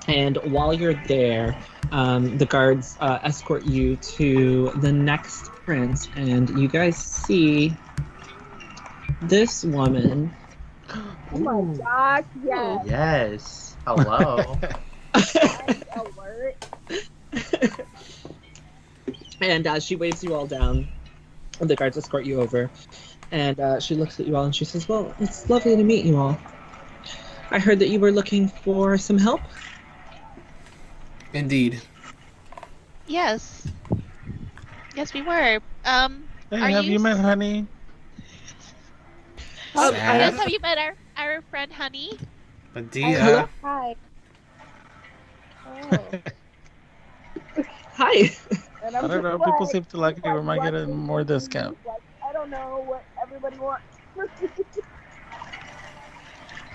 and while you're there, the guards escort you to the next prince, and you guys see this woman. Oh my gosh, yes. Yes. Hello. Alert. And she waves you all down. The guards escort you over, and she looks at you all and she says, "Well, it's lovely to meet you all. I heard that you were looking for some help." Indeed. Yes. Yes, we were. Hey, Are have you you met Honey? Yes, Sad. have you met our friend Honey? Padilla. Hi. Oh. Hi. And I I'm don't know. just People like- seem to like it. We like might get a watching more TV, discount. Like, I don't know what everybody wants.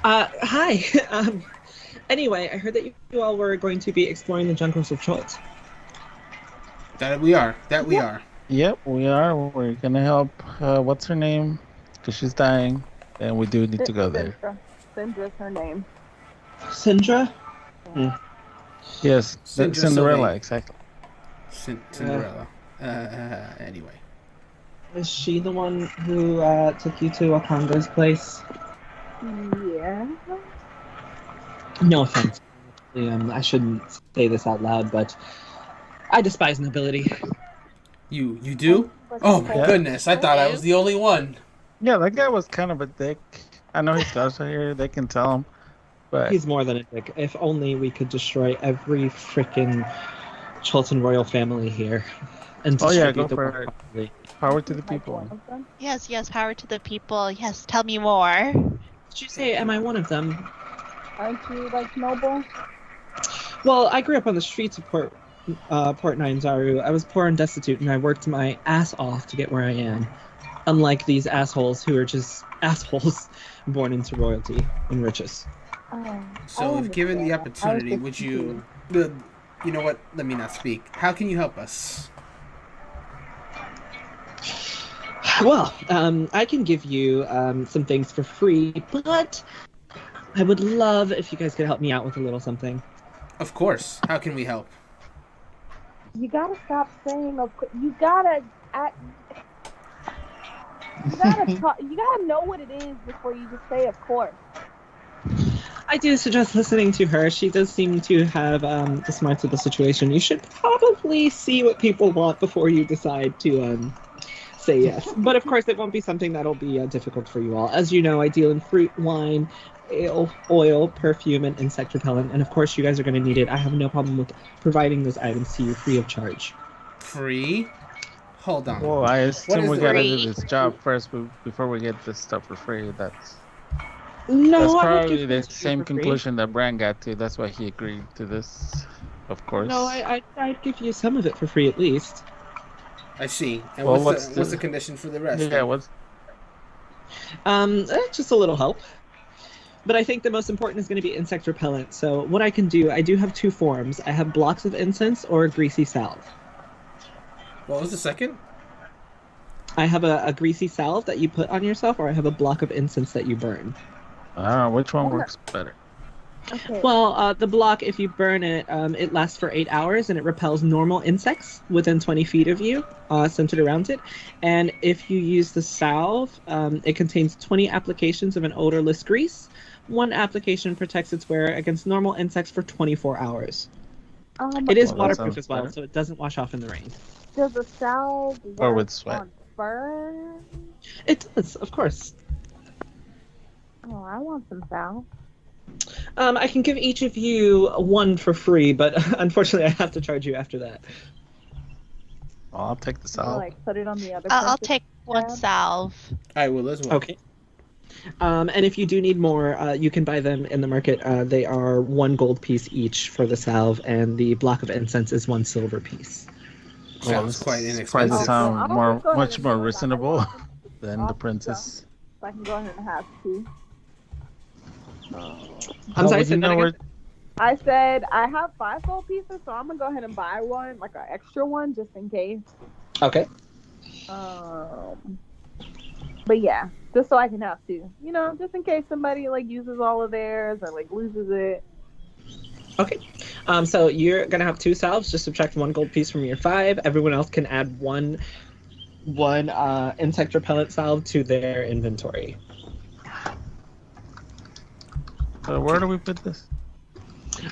Hi. Anyway, I heard that you all were going to be exploring the jungles of Chult. That we are. Yep, we are. We're gonna help. What's her name? Because she's dying, and we do need to go there. Cindra's her name. Sindra? Yes, Cinderella, Cinderella, exactly. Cinderella. Anyway. Is she the one who took you to Wakanda's place? Yeah. No offense. I shouldn't say this out loud, but I despise nobility. You do? Oh my Yeah. goodness! I thought I was the only one. Yeah, that guy was kind of a dick. I know his guys are here. They can tell him. But He's more than a dick. If only we could destroy every freaking Chultan royal family here. And Oh, yeah, distribute go the for wealth it. properly. power to the Like people. one of them. Yes, yes, power to the people. Yes, tell me more. Did you say, am I one of them? Aren't you like noble? Well, I grew up on the streets of Port Nyanzaru. I was poor and destitute, and I worked my ass off to get where I am. Unlike these assholes who are just assholes born into royalty and riches. Oh, So, I if given the understand. opportunity, I was would just you? You know what? Let me not speak. How can you help us? Well, I can give you some things for free, but I would love if you guys could help me out with a little something. Of course. How can we help? You gotta stop saying. You gotta act. You gotta talk. You gotta know what it is before you just say, "Of course." I do suggest listening to her. She does seem to have the smarts of the situation. You should probably see what people want before you decide to say yes. But of course, it won't be something that'll be difficult for you all. As you know, I deal in fruit, wine, ale, oil, perfume, and insect repellent. And of course, you guys are going to need it. I have no problem with providing those items to you free of charge. Free? Hold on. Well, I assume is we the- gotta Free. do this job first before we get this stuff for free. That's No, I would probably give the this to you same for free. conclusion that Bran got to. That's why he agreed to this, of course. No, I'd give you some of it for free at least. I see. And Well, what's the condition for the rest? Yeah, what's Just a little help. But I think the most important is going to be insect repellent. So what I can do, I do have two forms. I have blocks of incense or a greasy salve. What was the second? I have a greasy salve that you put on yourself, or I have a block of incense that you burn. which one works better? Okay. Well, the block, if you burn it, it lasts for 8 hours and it repels normal insects within 20 feet of you, centered around it. And if you use the salve, it contains 20 applications of an odorless grease. One application protects its wearer against normal insects for 24 hours. It is Well, that waterproof sounds as well, better. so it doesn't wash off in the rain. Does the salve work Or with sweat. on fur? It does, of course. Oh, I want some salve. I can give each of you one for free, but unfortunately I have to charge you after that. Well, I'll take the I'll, salve. like put it on the other. I'll person's take one tab. salve. I will as well. Okay. And if you do need more, you can buy them in the market. They are 1 gold piece each for the salve, and the block of incense is 1 silver piece. Sounds quite Prices inexpensive. sound I'll more, just go ahead much and more do it. reasonable than the Awesome. princess. So I can go ahead and have 2. I'm sorry, would say you that know again? I said I have 5 gold pieces, so I'm gonna go ahead and buy one, like an extra one, just in case. Okay. But yeah, just so I can have 2. You know, just in case somebody like uses all of theirs or like loses it. Okay. So you're gonna have 2 salves. Just subtract 1 gold piece from your 5. Everyone else can add one insect repellent salve to their inventory. So where do we put this?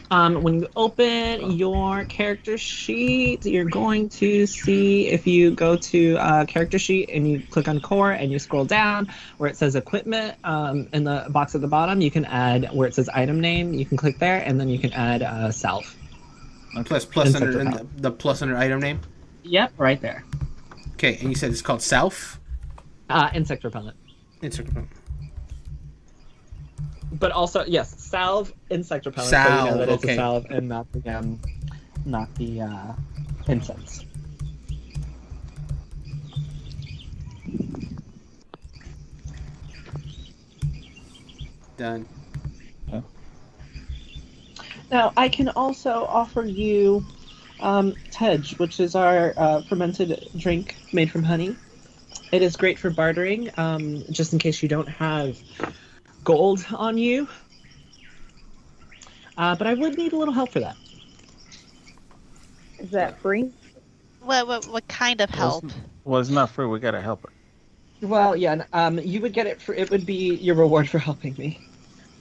When you open your character sheet, you're going to see, if you go to character sheet and you click on core and you scroll down where it says equipment, in the box at the bottom, you can add where it says item name. You can click there and then you can add salve. Plus Insect under repellent. the plus under item name. Yep, right there. Okay, and you said it's called South. Insect repellent. Insect repellent. But also, yes, salve, insect repellent. so you Salve, know that it's okay. a salve and not the incense. Done. Now, I can also offer you Tej, which is our fermented drink made from honey. It is great for bartering, just in case you don't have gold on you. But I would need a little help for that. Is that free? What kind of help? Well, it's not free. We gotta help her. Well, yeah, you would get it for. It would be your reward for helping me.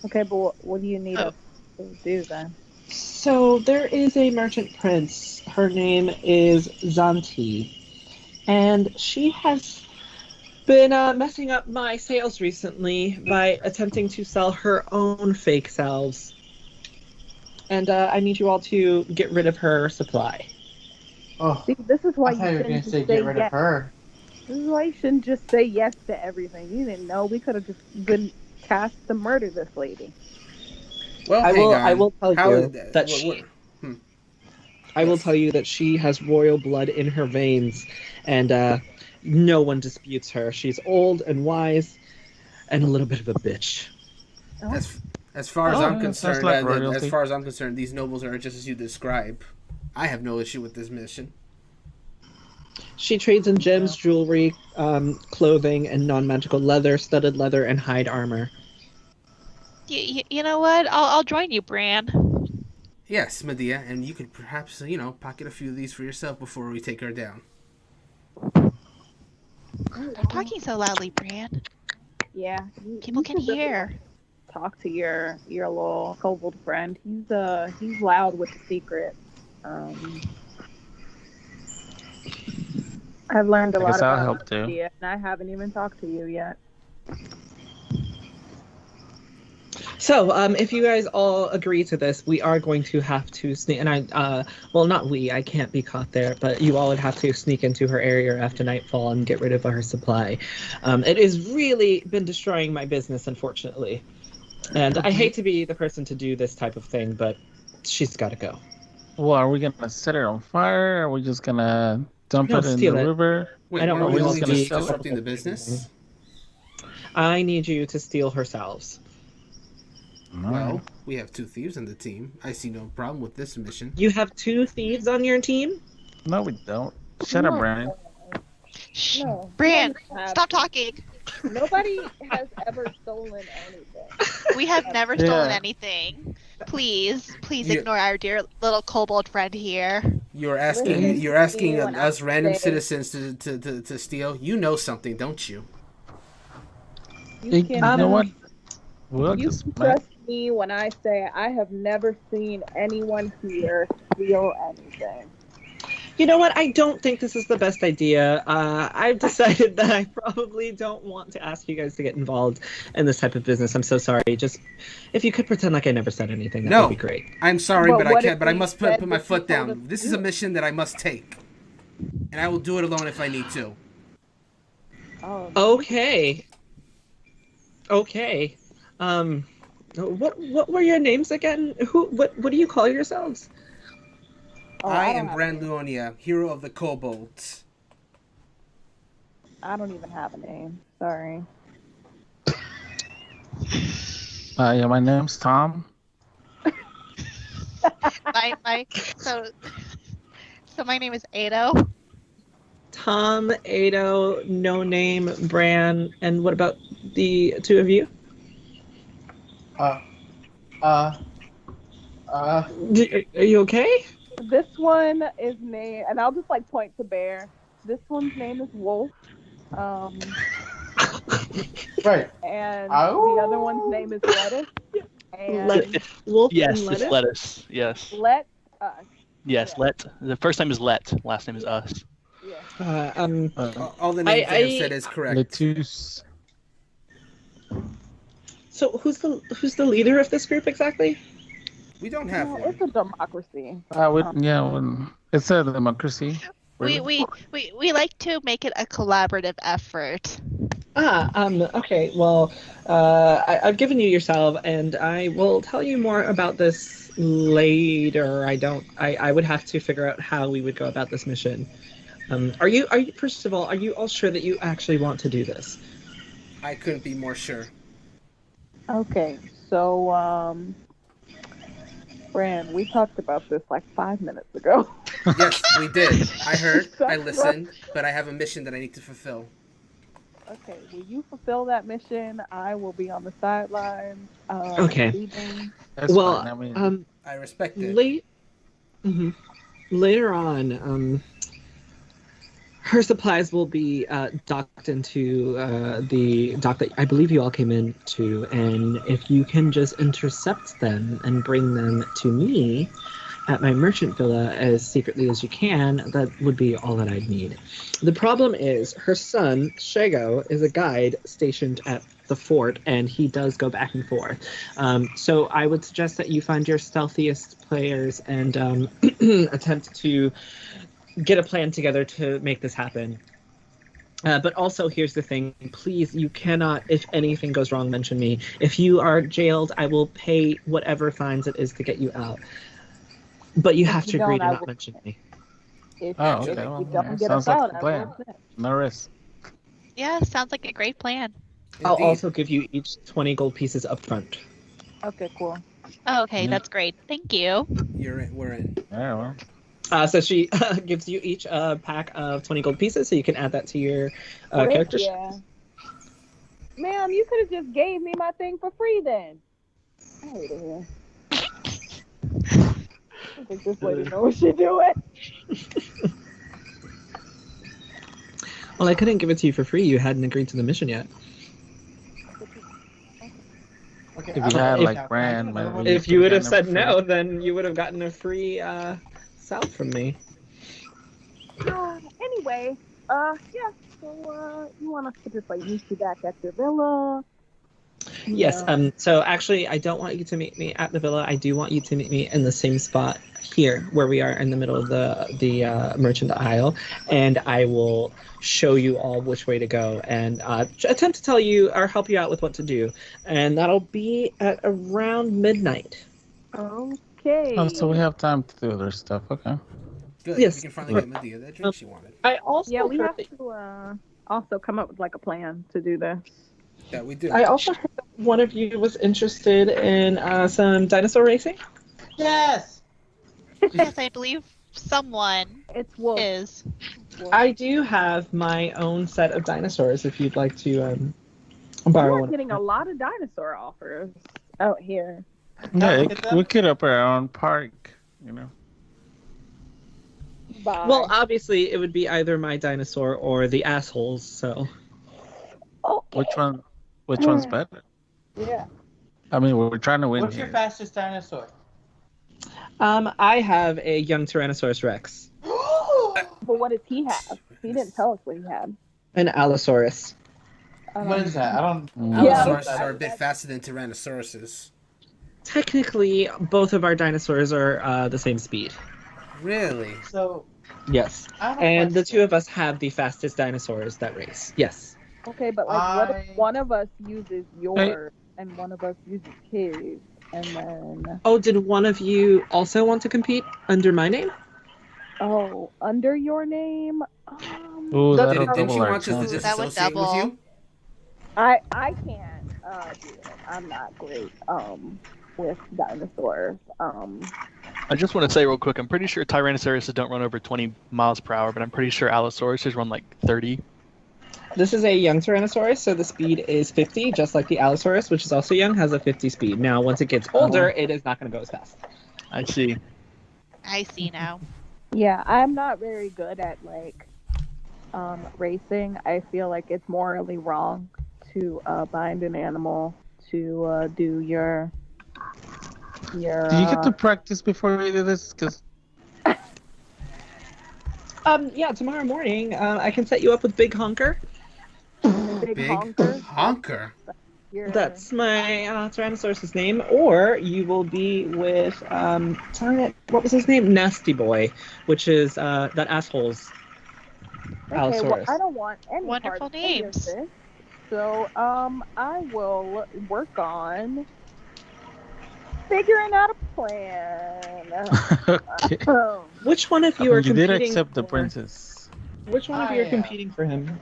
Okay, but what do you need us to do then? So there is a merchant prince. Her name is Zanti, and she has been messing up my sales recently by attempting to sell her own fake salves. And I need you all to get rid of her supply. Oh, See, this is why I you thought you were shouldn't gonna just say say get rid yes. of her. This is why you shouldn't just say yes to everything. You didn't know. We could have just been tasked to murder this lady. Well, I will tell How you is that what- I will tell you that she has royal blood in her veins, and no one disputes her. She's old and wise, and a little bit of a bitch. As far as Oh, I'm yeah, sounds concerned, like as royalty. far as I'm concerned, these nobles are just as you describe. I have no issue with this mission. She trades in gems, jewelry, clothing, and non-magical leather, studded leather, and hide armor. You know what? I'll join you, Bran. Yes, Medea, and you could perhaps, pocket a few of these for yourself before we take her down. Stop talking so loudly, Bran. Yeah. People can hear. Talk to your little kobold friend. He's loud with the secret. I've learned a I lot guess I'll about help too. India, and I haven't even talked to you yet. So, if you guys all agree to this, we are going to have to sneak. And well, not we. I can't be caught there, but you all would have to sneak into her area after nightfall and get rid of her supply. It has really been destroying my business, unfortunately. And I hate to be the person to do this type of thing, but she's got to go. Well, are we gonna set it on fire? Or are we just gonna dump No, it in the steal it. river? Wait, I don't weren't know we what only else just to do. disrupting the business? I need you to steal her salves. Well, we have 2 thieves on the team. I see no problem with this mission. You have 2 thieves on your team? No, we don't. Shut up, Brandon. Shh. No. Brian, Nobody stop talking. Nobody has ever stolen anything. We have never stolen Yeah. anything. Please You- ignore our dear little kobold friend here. You're asking Listen you're asking to me when us I random say- citizens to steal. You know something, don't you? You You can know what? We'll You just can trust me when I say I have never seen anyone here steal anything. You know what? I don't think this is the best idea. I've decided that I probably don't want to ask you guys to get involved in this type of business. I'm so sorry. Just if you could pretend like I never said anything, that No. would be great. I'm sorry, But but I what can't. if But I we must said put my that you foot told us down. to This do is a it? mission that I must take, and I will do it alone if I need to. Oh, Okay. Okay. What were your names again? What do you call yourselves? I don't am have Brand a name. Luonia, hero of the kobolds. I don't even have a name. Sorry. Yeah, my name's Tom. So my name is Ado. Tom, Ado, No Name, Bran, and what about the 2 of you? Are you okay? This one is named, and I'll just like point to Bear. This one's name is Wolf. Right. And Oh. the other one's name is Lettuce. And Wolf Yes, and it's lettuce? lettuce. Yes. Let Us. Yes, Yeah. let. The first name is Let. Last name is Us. Yeah. All the names I- Dan said is correct. Letus. So who's the leader of this group exactly? We don't have No, one. it's a democracy. It's a democracy. We like to make it a collaborative effort. Okay. Well, I've given you your salve, and I will tell you more about this later. I would have to figure out how we would go about this mission. Are you first of all, are you all sure that you actually want to do this? I couldn't be more sure. Okay, so Fran, we talked about this like 5 minutes ago. Yes, we did. I heard. I listened. But I have a mission that I need to fulfill. Okay, will you fulfill that mission? I will be on the sidelines. Okay. Leaving. That's Well, fine. I mean, I respect it. Later on, her supplies will be docked into the dock that I believe you all came into, and if you can just intercept them and bring them to me at my merchant villa as secretly as you can, that would be all that I'd need. The problem is her son, Shago, is a guide stationed at the fort, and he does go back and forth. So I would suggest that you find your stealthiest players and attempt to get a plan together to make this happen. But also, here's the thing. Please, you cannot, if anything goes wrong, mention me. If you are jailed, I will pay whatever fines it is to get you out. But you have to agree to not mention me. If, Oh, if okay. you Well, don't yeah, get sounds us like out, a I plan. will snitch. no risk. Yeah, sounds like a great plan. I'll Indeed. also give you each 20 gold pieces up front. Okay, cool. Oh, okay, Yeah. that's great. Thank you. You're in. We're in. Yeah, well. So she gives you each a pack of 20 gold pieces, so you can add that to your Frick, character. yeah. Ma'am, you could have just gave me my thing for free then. I hate it here. I think this lady knows what she's doing. Well, I couldn't give it to you for free. You hadn't agreed to the mission yet. Okay, If I'm you gonna had, take like, out Bran, that. maybe. If you would have could've said gotten no, a free- then you would have gotten a free salve from me. Anyway, Yeah. So, you want us to just like meet you back at your villa? Yes. Yeah. So actually, I don't want you to meet me at the villa. I do want you to meet me in the same spot here, where we are in the middle of the merchant aisle, and I will show you all which way to go and attempt to tell you or help you out with what to do. And that'll be at around midnight. Okay. Oh, so we have time to do other stuff. Okay. Good. Yes. We can finally get Medea the drink she wanted. I also Yeah, we heard have to also come up with like a plan to do this. That we do. I also heard that one of you was interested in some dinosaur racing. Yes. Yes, I believe someone It's Wolf. is. I do have my own set of dinosaurs if you'd like to borrow We're one. getting a lot of dinosaur offers out here. Yeah, look at them. we could up our own park, you know. Bye. Well, obviously, it would be either my dinosaur or the assholes. So okay. Which one's better? Yeah. I mean, we're trying to win What's here. your fastest dinosaur? I have a young Tyrannosaurus Rex, But what does he have? He didn't tell us what he had. an Allosaurus. What is that? I don't. Yeah. Allosaurus are a bit faster than Tyrannosauruses. Technically, both of our dinosaurs are the same speed. Really? So. Yes, I have a and the question. two of us have the fastest dinosaurs that race. Yes. Okay, but like, what I- if one of us uses yours and one of us uses his, and then Oh, did one of you also want to compete under my name? under your name? Ooh, That's- that'll Didn't double you our want us to chances. That would disassociate with double. you? I can't do it. I'm not great with dinosaurs. I just want to say real quick, I'm pretty sure Tyrannosauruses don't run over 20 miles per hour, but I'm pretty sure Allosauruses run like 30. This is a young Tyrannosaurus, so the speed is 50, just like the Allosaurus, which is also young, has a 50 speed. Now, once it gets older, it is not going to go as fast. I see. I see now. Yeah, I'm not very good at like racing. I feel like it's morally wrong to bind an animal to do your. Do you get to practice before we do this? Because Yeah, tomorrow morning, I can set you up with Big Honker. big Big honker? honker. Your- That's my Tyrannosaurus's name. Or you will be with, darn it, what was his name? Nasty Boy, which is that asshole's Okay, well, Allosaurus. I don't want any Wonderful part of any of names. this. So, I will work on figuring out a plan. okay. Which one of I you mean, are you did competing accept the for- princess. Which one of I you are am. competing for him?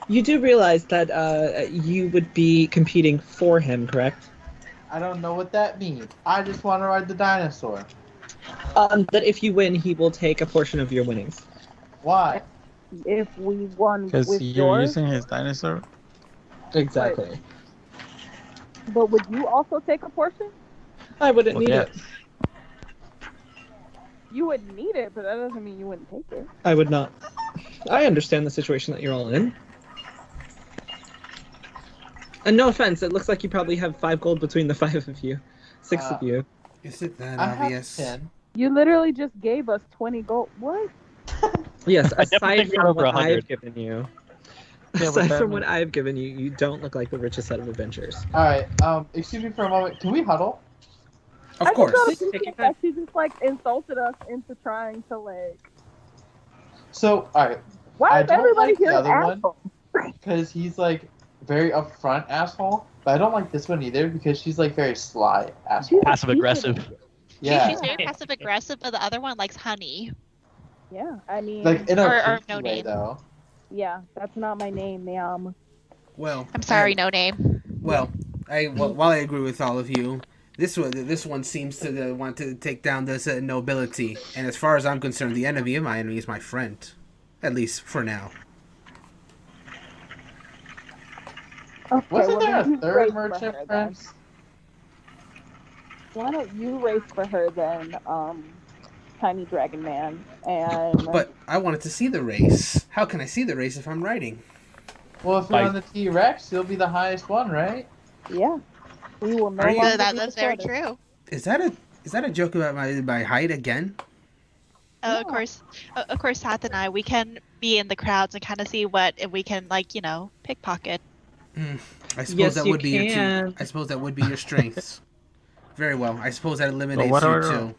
You do realize that you would be competing for him, correct? I don't know what that means. I just want to ride the dinosaur. That if you win, he will take a portion of your winnings. Why? If we won Because with you're yours, using his dinosaur. Exactly. but would you also take a portion? I wouldn't Well, need yeah. it. You wouldn't need it, but that doesn't mean you wouldn't take it. I would not. I understand the situation that you're all in. And no offense, it looks like you probably have 5 gold between the 5 of you. 6 of you. Is it that I have obvious? 10. You literally just gave us 20 gold. What? Yes, I definitely aside think you're from over what 100. I've given you. Yeah, but Aside that- from what I've given you, you don't look like the richest set of adventures. Alright, excuse me for a moment. Can we huddle? Of I course. just Take don't your think that she just like insulted us into trying to like. So, alright, Why I is don't everybody like the here an other one. asshole? because he's like very upfront asshole, but I don't like this one either because she's like very sly asshole. Passive aggressive. Yeah, She's very passive aggressive, but the other one likes honey. Yeah, I mean, like in a Or creepy no way name. though. yeah, that's not my name, ma'am. Well, I'm sorry, no name. Well, while I agree with all of you, this one seems to want to take down this nobility, and as far as I'm concerned, the enemy of my enemy is my friend, at least for now. Okay, Wasn't there then a you third race for merchant her, then. prince? Why don't you race for her then, Tiny Dragon Man? And But I wanted to see the race. How can I see the race if I'm riding? Well, if you're Like- on the T-Rex, you'll be the highest one, right? yeah, we will no Are you- longer That's be very supported. true. Is that a joke about my height again? Of course, Sat and I, we can be in the crowds and kind of see what if we can pickpocket. I suppose Yes, that you would be your can. two. I suppose that would be your strengths. Very well. I suppose that eliminates what you are- too.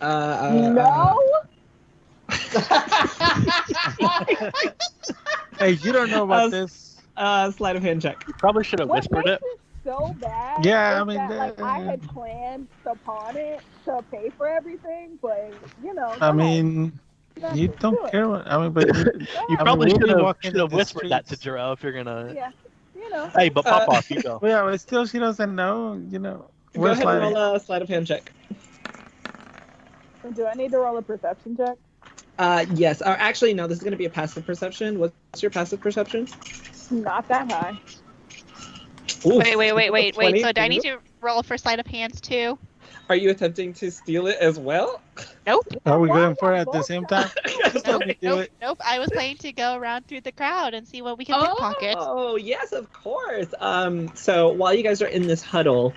No. Hey, you don't know about Uh, this. Sleight of hand check. You probably should have What whispered makes it. it so bad? Yeah, is I mean, that, like I had planned to pawn it to pay for everything, but I come on. mean, you Let's don't do it. care what. I mean, but Go You ahead. probably we'll be should walking in have the whispered that to streets. Jarrell if you're gonna. Yeah, Hey, but pop off, you go. Yeah, but still, she doesn't know. Go Where's ahead and roll like, a sleight of hand check. Do I need to roll a perception check? Yes. Actually, no. This is going to be a passive perception. What's your passive perception? Not that high. Ooh, Wait. 20? So do I need to roll for sleight of hands too? Are you attempting to steal it as well? Nope. are we Why going is for that it at the both same time? sides? Let me do it. Nope. I was planning to go around through the crowd and see what we can pickpocket. Oh, yes, of course. So while you guys are in this huddle,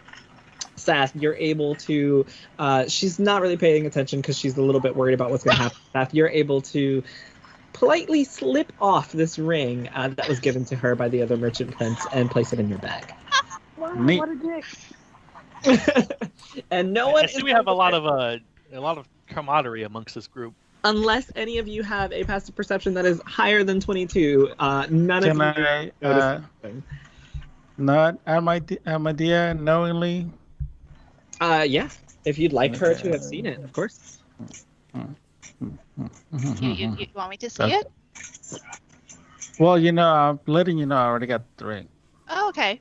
Sath, you're able to. She's not really paying attention because she's a little bit worried about what's going to happen. Sath, you're able to politely slip off this ring that was given to her by the other merchant prince and place it in your bag. Wow, Neat. what a dick. And no one. I see we have a lot of camaraderie amongst this group. Unless any of you have a passive perception that is higher than 22, none of Can you I notice anything. not Armadia knowingly? Yes, if you'd like her to have seen it, of course. You want me to see Okay. it? Well, I'm letting you know I already got the ring, Oh, okay.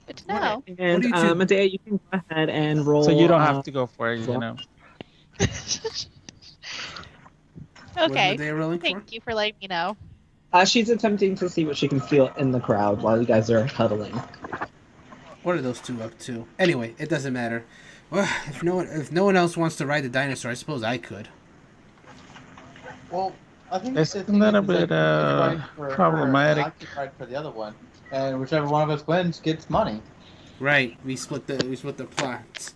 Good to know. And do you two- Medea, you can go ahead and roll. so you don't have to go for it. Okay. What are they rolling for? Thank you for letting me know. She's attempting to see what she can steal in the crowd while you guys are huddling. What are those two up to? Anyway, it doesn't matter. Well, if no one else wants to ride the dinosaur, I suppose I could. Well, I think Isn't that a bit problematic? I could ride for the other one, and whichever one of us wins gets money. Right, we split the plots,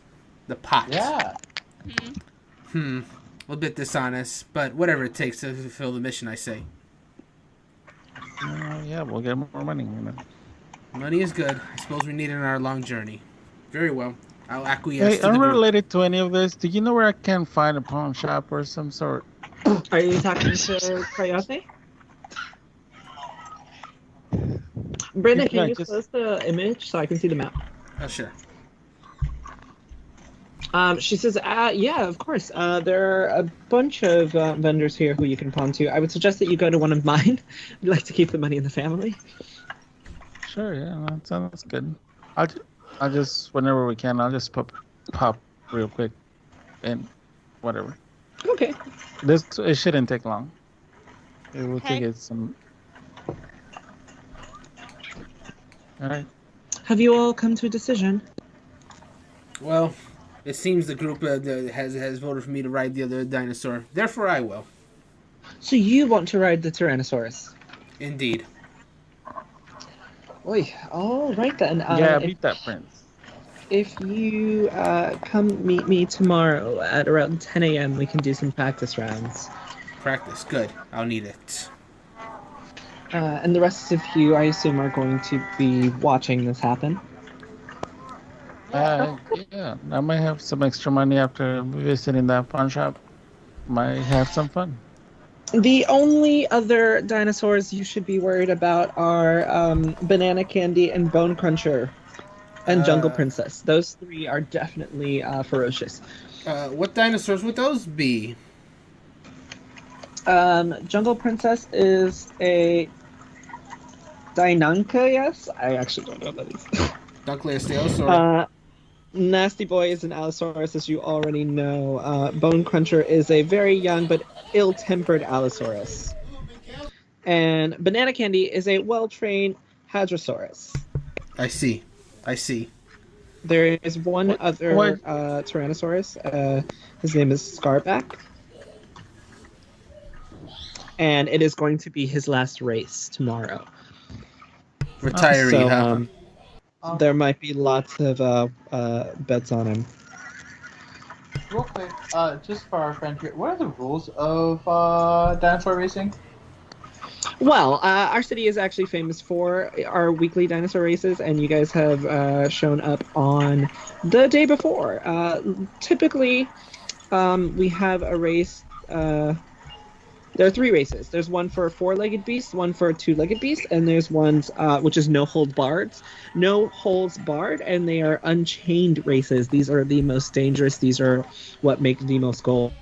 the pot. Yeah. Mhm. A bit dishonest, but whatever it takes to fulfill the mission, I say. Yeah, we'll get more money. Money is good. I suppose we need it in our long journey. Very well. I'll acquiesce Hey, to the group. unrelated to any of this, do you know where I can find a pawn shop or some sort? Are you talking to Coyote? Brenda, Yeah, can you just- close the image so I can see the map? Oh, sure. She says, yeah, of course. There are a bunch of vendors here who you can pawn to. I would suggest that you go to one of mine. We like to keep the money in the family. Sure, yeah, that sounds good. I'll just whenever we can, I'll just pop real quick, and whatever. Okay. It shouldn't take long. It will Okay. take it some. All right. Have you all come to a decision? Well, it seems the group has voted for me to ride the other dinosaur. Therefore, I will. So you want to ride the Tyrannosaurus? Indeed. Oi, all right then. Yeah, beat that prince. If you come meet me tomorrow at around 10 a.m., we can do some practice rounds. Practice. Good. I'll need it. And the rest of you, I assume, are going to be watching this happen. Yeah, I might have some extra money after visiting that pawn shop. Might have some fun. The only other dinosaurs you should be worried about are Banana Candy and Bone Cruncher and Jungle Princess. Those three are definitely ferocious. What dinosaurs would those be? Jungle Princess is a Deinonychus, yes? I actually don't know what that is. Dunkleosteosaur. Nasty Boy is an Allosaurus, as you already know. Bone Cruncher is a very young but ill-tempered Allosaurus. And Banana Candy is a well-trained Hadrosaurus. I see. There is one other what? Tyrannosaurus. His name is Scarback. And it is going to be his last race tomorrow. Retiree, So, huh? there might be lots of bets on him. Real quick, just for our friend here, what are the rules of dinosaur racing? Well, our city is actually famous for our weekly dinosaur races, and you guys have shown up on the day before. Typically, we have a race. There are 3 races. There's one for a 4-legged beast, one for a 2-legged beast, and there's one which is no holds barred. No holds barred, and they are unchained races. These are the most dangerous. These are what make the most gold.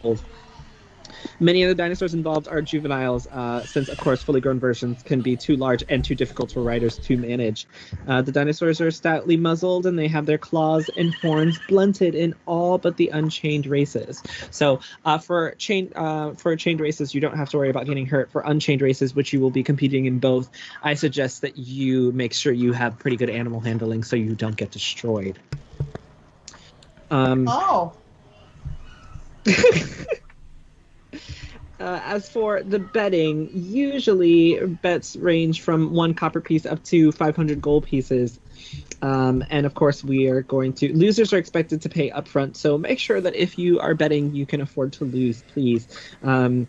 Many of the dinosaurs involved are juveniles, since, of course, fully grown versions can be too large and too difficult for riders to manage. The dinosaurs are stoutly muzzled, and they have their claws and horns blunted in all but the unchained races. So for chained races, you don't have to worry about getting hurt. For unchained races, which you will be competing in both, I suggest that you make sure you have pretty good animal handling so you don't get destroyed. Oh. As for the betting, usually bets range from 1 copper piece up to 500 gold pieces. And of course, losers are expected to pay upfront. So make sure that if you are betting, you can afford to lose, please. And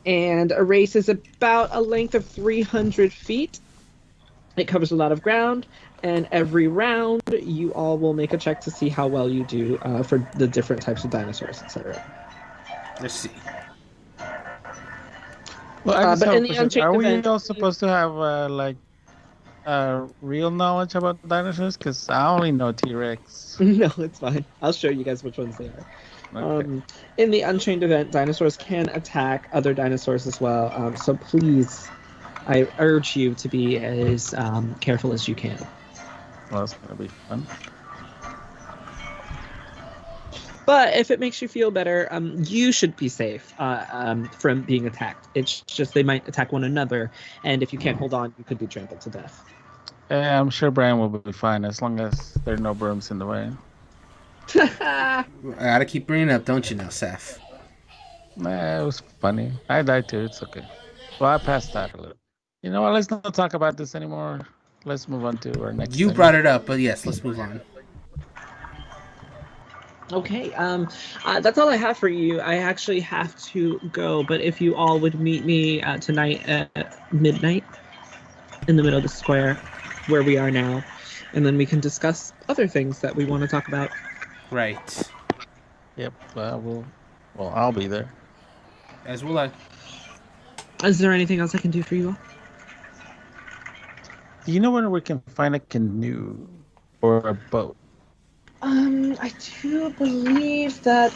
a race is about a length of 300 feet. It covers a lot of ground. And every round, you all will make a check to see how well you do for the different types of dinosaurs, etc. Let's see. Well, I just but have in a the question. Unchained Are we event, all supposed to have real knowledge about dinosaurs? Because I only know T-Rex. No, it's fine. I'll show you guys which ones they are. Okay. In the Unchained event, dinosaurs can attack other dinosaurs as well. So please, I urge you to be as careful as you can. Well, that's gonna be fun. But if it makes you feel better, you should be safe from being attacked. It's just they might attack one another, and if you can't hold on, you could be trampled to death. Yeah, I'm sure Brian will be fine as long as there are no brooms in the way. I gotta keep bringing it up, don't you now, Seth? Nah, it was funny. I died too. It's okay. Well, I passed out a little. You know what? Let's not talk about this anymore. Let's move on to our next. You brought it up, but yes, let's move on. Okay, that's all I have for you. I actually have to go, but if you all would meet me tonight at midnight in the middle of the square where we are now, and then we can discuss other things that we want to talk about. Right. Yep. I'll be there. As will I. Is there anything else I can do for you all? Do you know where we can find a canoe or a boat? I do believe that,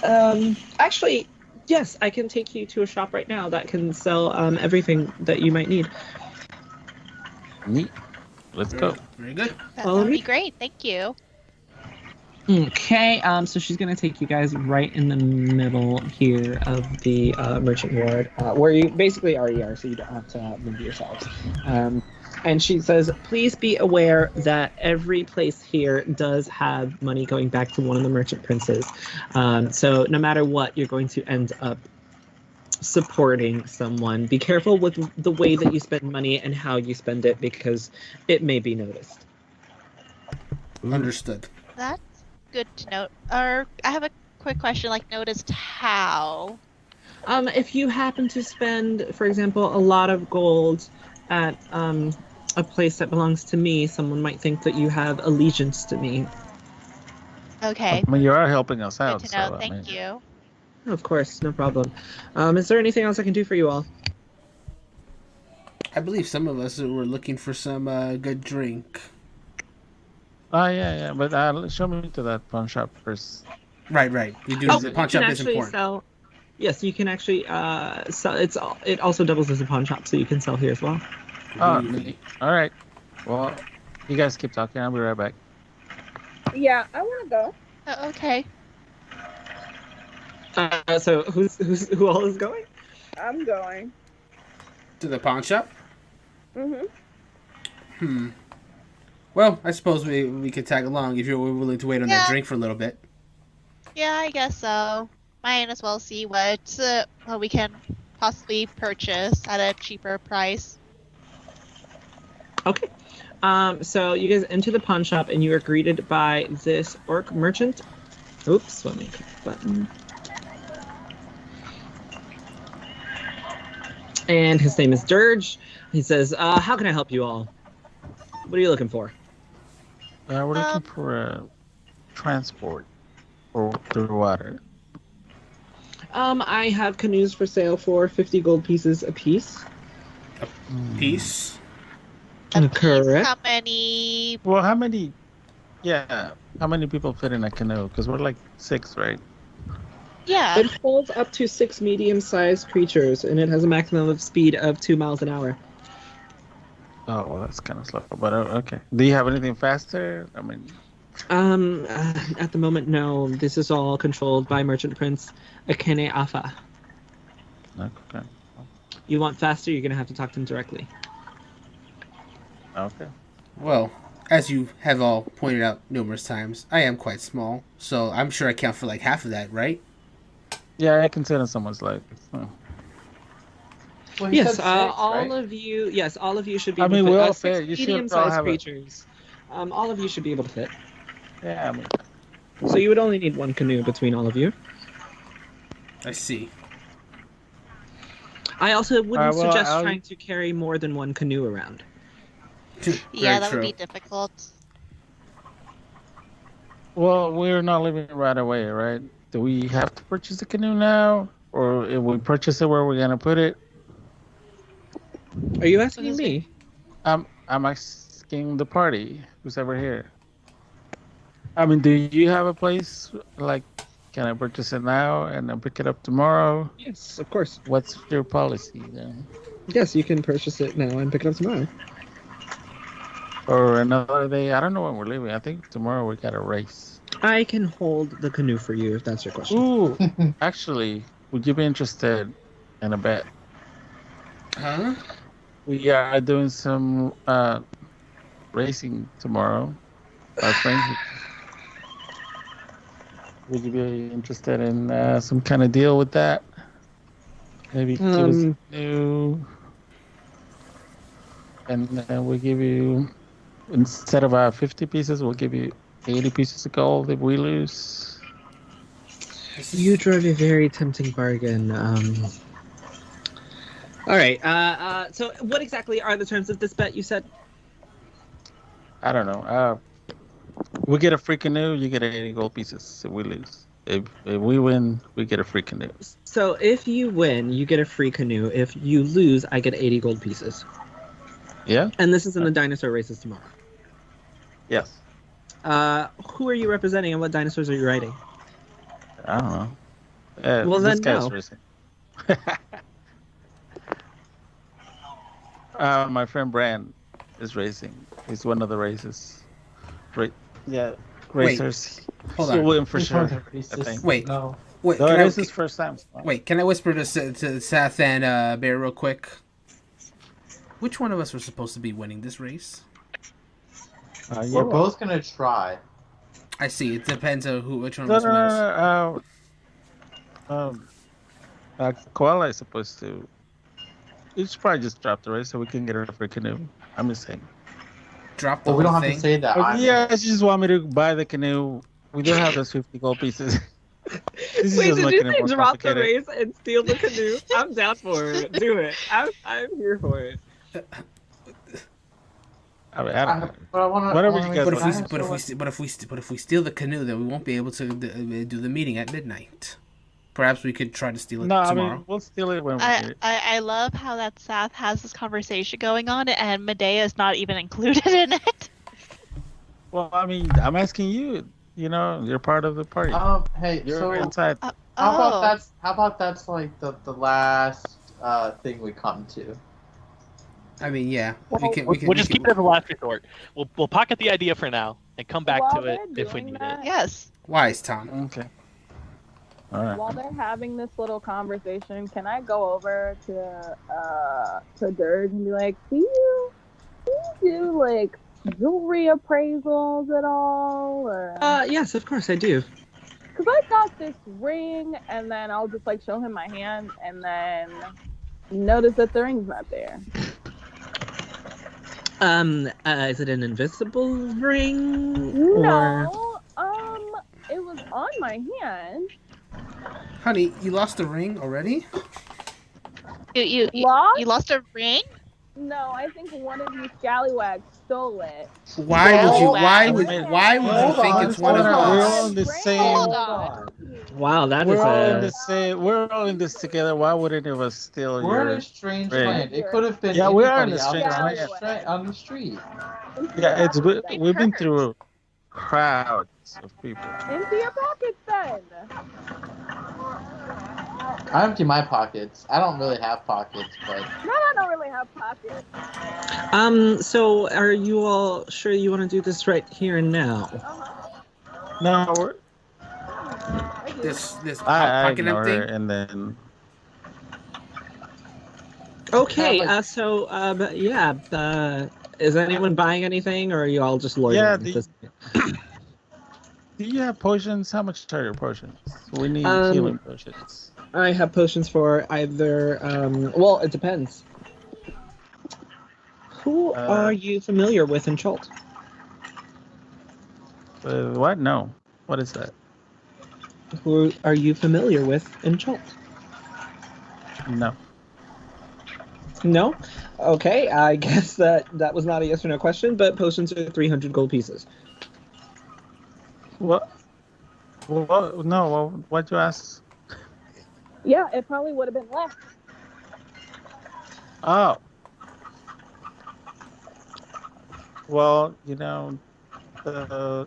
actually, yes, I can take you to a shop right now that can sell, everything that you might need. Neat. Let's go. Very good. That would be great. Thank you. Okay, so she's gonna take you guys right in the middle here of the merchant ward, where you basically already are, so you don't have to move yourselves. And she says, please be aware that every place here does have money going back to one of the merchant princes. So no matter what, you're going to end up supporting someone. Be careful with the way that you spend money and how you spend it, because it may be noticed. Understood. That's good to note. I have a quick question, noticed how? If you happen to spend, for example, a lot of gold at a place that belongs to me, someone might think that you have allegiance to me. Okay. I mean, you are helping us out. Good to know. So, Thank you. Of course, no problem. Is there anything else I can do for you all? I believe some of us were looking for some good drink. Oh, yeah. But show me to that pawn shop first. Right. We do. The pawn shop is important. Yes, you can actually sell. It also doubles as a pawn shop, so you can sell here as well. Oh, all right. Well, you guys keep talking. I'll be right back. Yeah, I want to go. Oh, okay. So who all is going? I'm going. To the pawn shop? Mm-hmm. Well, I suppose we could tag along if you're willing to wait on that drink for a little bit. Yeah, I guess so. Might as well see what we can possibly purchase at a cheaper price. Okay. So you guys enter the pawn shop and you are greeted by this orc merchant. Oops, let me click the button. and his name is Dirge. He says, how can I help you all? What are you looking for? We're looking for transport through water. I have canoes for sale for 50 gold pieces apiece. Peace. Correct. How many? Well, how many? Yeah, how many people fit in a canoe? Because we're like 6, right? Yeah. It holds up to 6 medium-sized creatures, and it has a maximum of speed of 2 miles an hour. Oh, well, that's kind of slow. But okay. Do you have anything faster? I mean, At the moment, no. This is all controlled by Merchant Prince Akene Afa. okay. You want faster, you're going to have to talk to him directly. Okay. Well, as you have all pointed out numerous times, I am quite small, so I'm sure I count for like half of that, right? Yeah, I can sit on someone's leg. Oh. Well, he Yes, said all right? of you. Yes, all of you should be. I able mean, to fit. we all 6 fit. You should all medium-sized have creatures. All of you should be able to fit. Yeah, I mean, So you would only need 1 canoe between all of you. I see. I also wouldn't well, suggest trying to carry more than 1 canoe around. Yeah, Very that true. would be difficult. well, we're not leaving right away, right? Do we have to purchase a canoe now? Or if we purchase it, where are we going to put it? Are you asking Who's me? I'm asking the party, who's ever here. I mean, do you have a place? Like, can I purchase it now and then pick it up tomorrow? Yes, of course. What's your policy then? Yes, you can purchase it now and pick it up tomorrow. Or another day? I don't know when we're leaving. I think tomorrow we got a race. I can hold the canoe for you if that's your question. Ooh, actually, would you be interested in a bet? Huh? We are doing some racing tomorrow. Our friends. Would you be interested in some kind of deal with that? Maybe give us a new, and we'll give you, instead of 50 pieces, we'll give you 80 pieces of gold if we lose. You drove a very tempting bargain. All right. So what exactly are the terms of this bet you said? I don't know. We get a free canoe. You get 80 gold pieces if we lose. If we win, we get a free canoe. So if you win, you get a free canoe. If you lose, I get 80 gold pieces. Yeah? And this is in the dinosaur races tomorrow. Yes. Who are you representing and what dinosaurs are you riding? I don't know. Well, this then guy's no. racing. My friend Brand is racing. He's one of the races. Racers. Hold He'll on. win for sure. I Racist. think. Wait. No. Wait, No, can this I, is first time. wait, can I whisper to Seth and Bear real quick? Which one of us was supposed to be winning this race? We're both gonna try. I see. It depends on which one No, of us no, wins. no. Koala is supposed to. You should probably just drop the race so we can get her for a canoe. I'm just saying. Drop the Well, we don't whole have thing. to say that. Oh, yeah, you just want me to buy the canoe. We do have those 50 gold pieces. This is Wait, just did making you it say more drop the complicated. race and steal the canoe? I'm down for it. Do it. I'm here for it. I mean, I don't know. But I wanna, Whatever I wanna you guys make want. But if we steal the canoe, then we won't be able to do the meeting at midnight. Perhaps we could try to steal it No, I tomorrow. mean, we'll steal it when we get it. I love how that Seth has this conversation going on and Medea is not even included in it. Well, I mean, I'm asking you. You know, you're part of the party. Hey, You're so inside. how about that's like the last thing we come to? I mean, yeah, We'll just keep it as a last resort. We'll pocket the idea for now and come back While to it they're if we doing need that- it. Yes. Wise, Tom. Okay. All right. While they're having this little conversation, can I go over to Dirge and be like, do you do like jewelry appraisals at all? Or... Yes, of course I do. Because I got this ring, and then I'll just like show him my hand, and then notice that the ring's not there. Is it an invisible ring? No, it was on my hand. Honey, you lost the ring already? You Lost? lost a ring? No, I think one of you scallywags stole it. Why would you? Why would? Wait, Why would you hold think on, it's one of hold on. We're us? all in the same. Hold Hold on. on. Wow, that is We're all in a. the same. We're all in this together. Why would any of us steal We're in your a strange ring? land. It could have been Yeah, we are in anybody a out strange there on land. on the street. Yeah, it's Into we've been Hurt. through crowds of people. your pockets then. I empty my pockets. I don't really have pockets, but No, I don't really have pockets. So are you all sure you want to do this right here and now? No, we're, This I pocket ignore her, empty. and then Okay. Like- Is anyone buying anything, or are you all just loitering? Yeah, at this point? do you have potions? How much are your potions? We need healing potions. I have potions for either. Well, it depends. Who are you familiar with in Chult? What? No. What is that? Who are you familiar with in Chult? No. No? Okay, I guess that was not a yes or no question, but potions are 300 gold pieces. What? What? No. What'd you ask? Yeah, it probably would have been less. Oh. Well, you know, the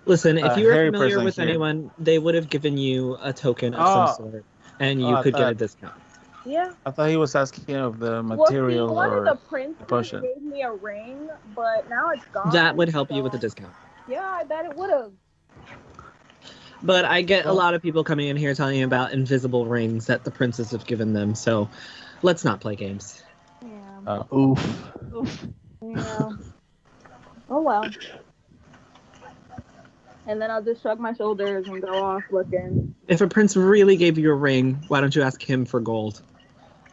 Listen, if you were hairy familiar person with here. anyone, they would have given you a token of Oh. some sort, and you Oh, I could get a thought- discount. Yeah. I thought he was asking of the Well, see, material one of the or princes potion. gave me a ring, but now it's gone. That would help you with a so- discount. Yeah, I bet it would have. But I get a Well- lot of people coming in here telling you about invisible rings that the princes have given them, so let's not play games. Yeah. Oof. Yeah. Oh well. And then I'll just shrug my shoulders and go off looking. If a prince really gave you a ring, why don't you ask him for gold?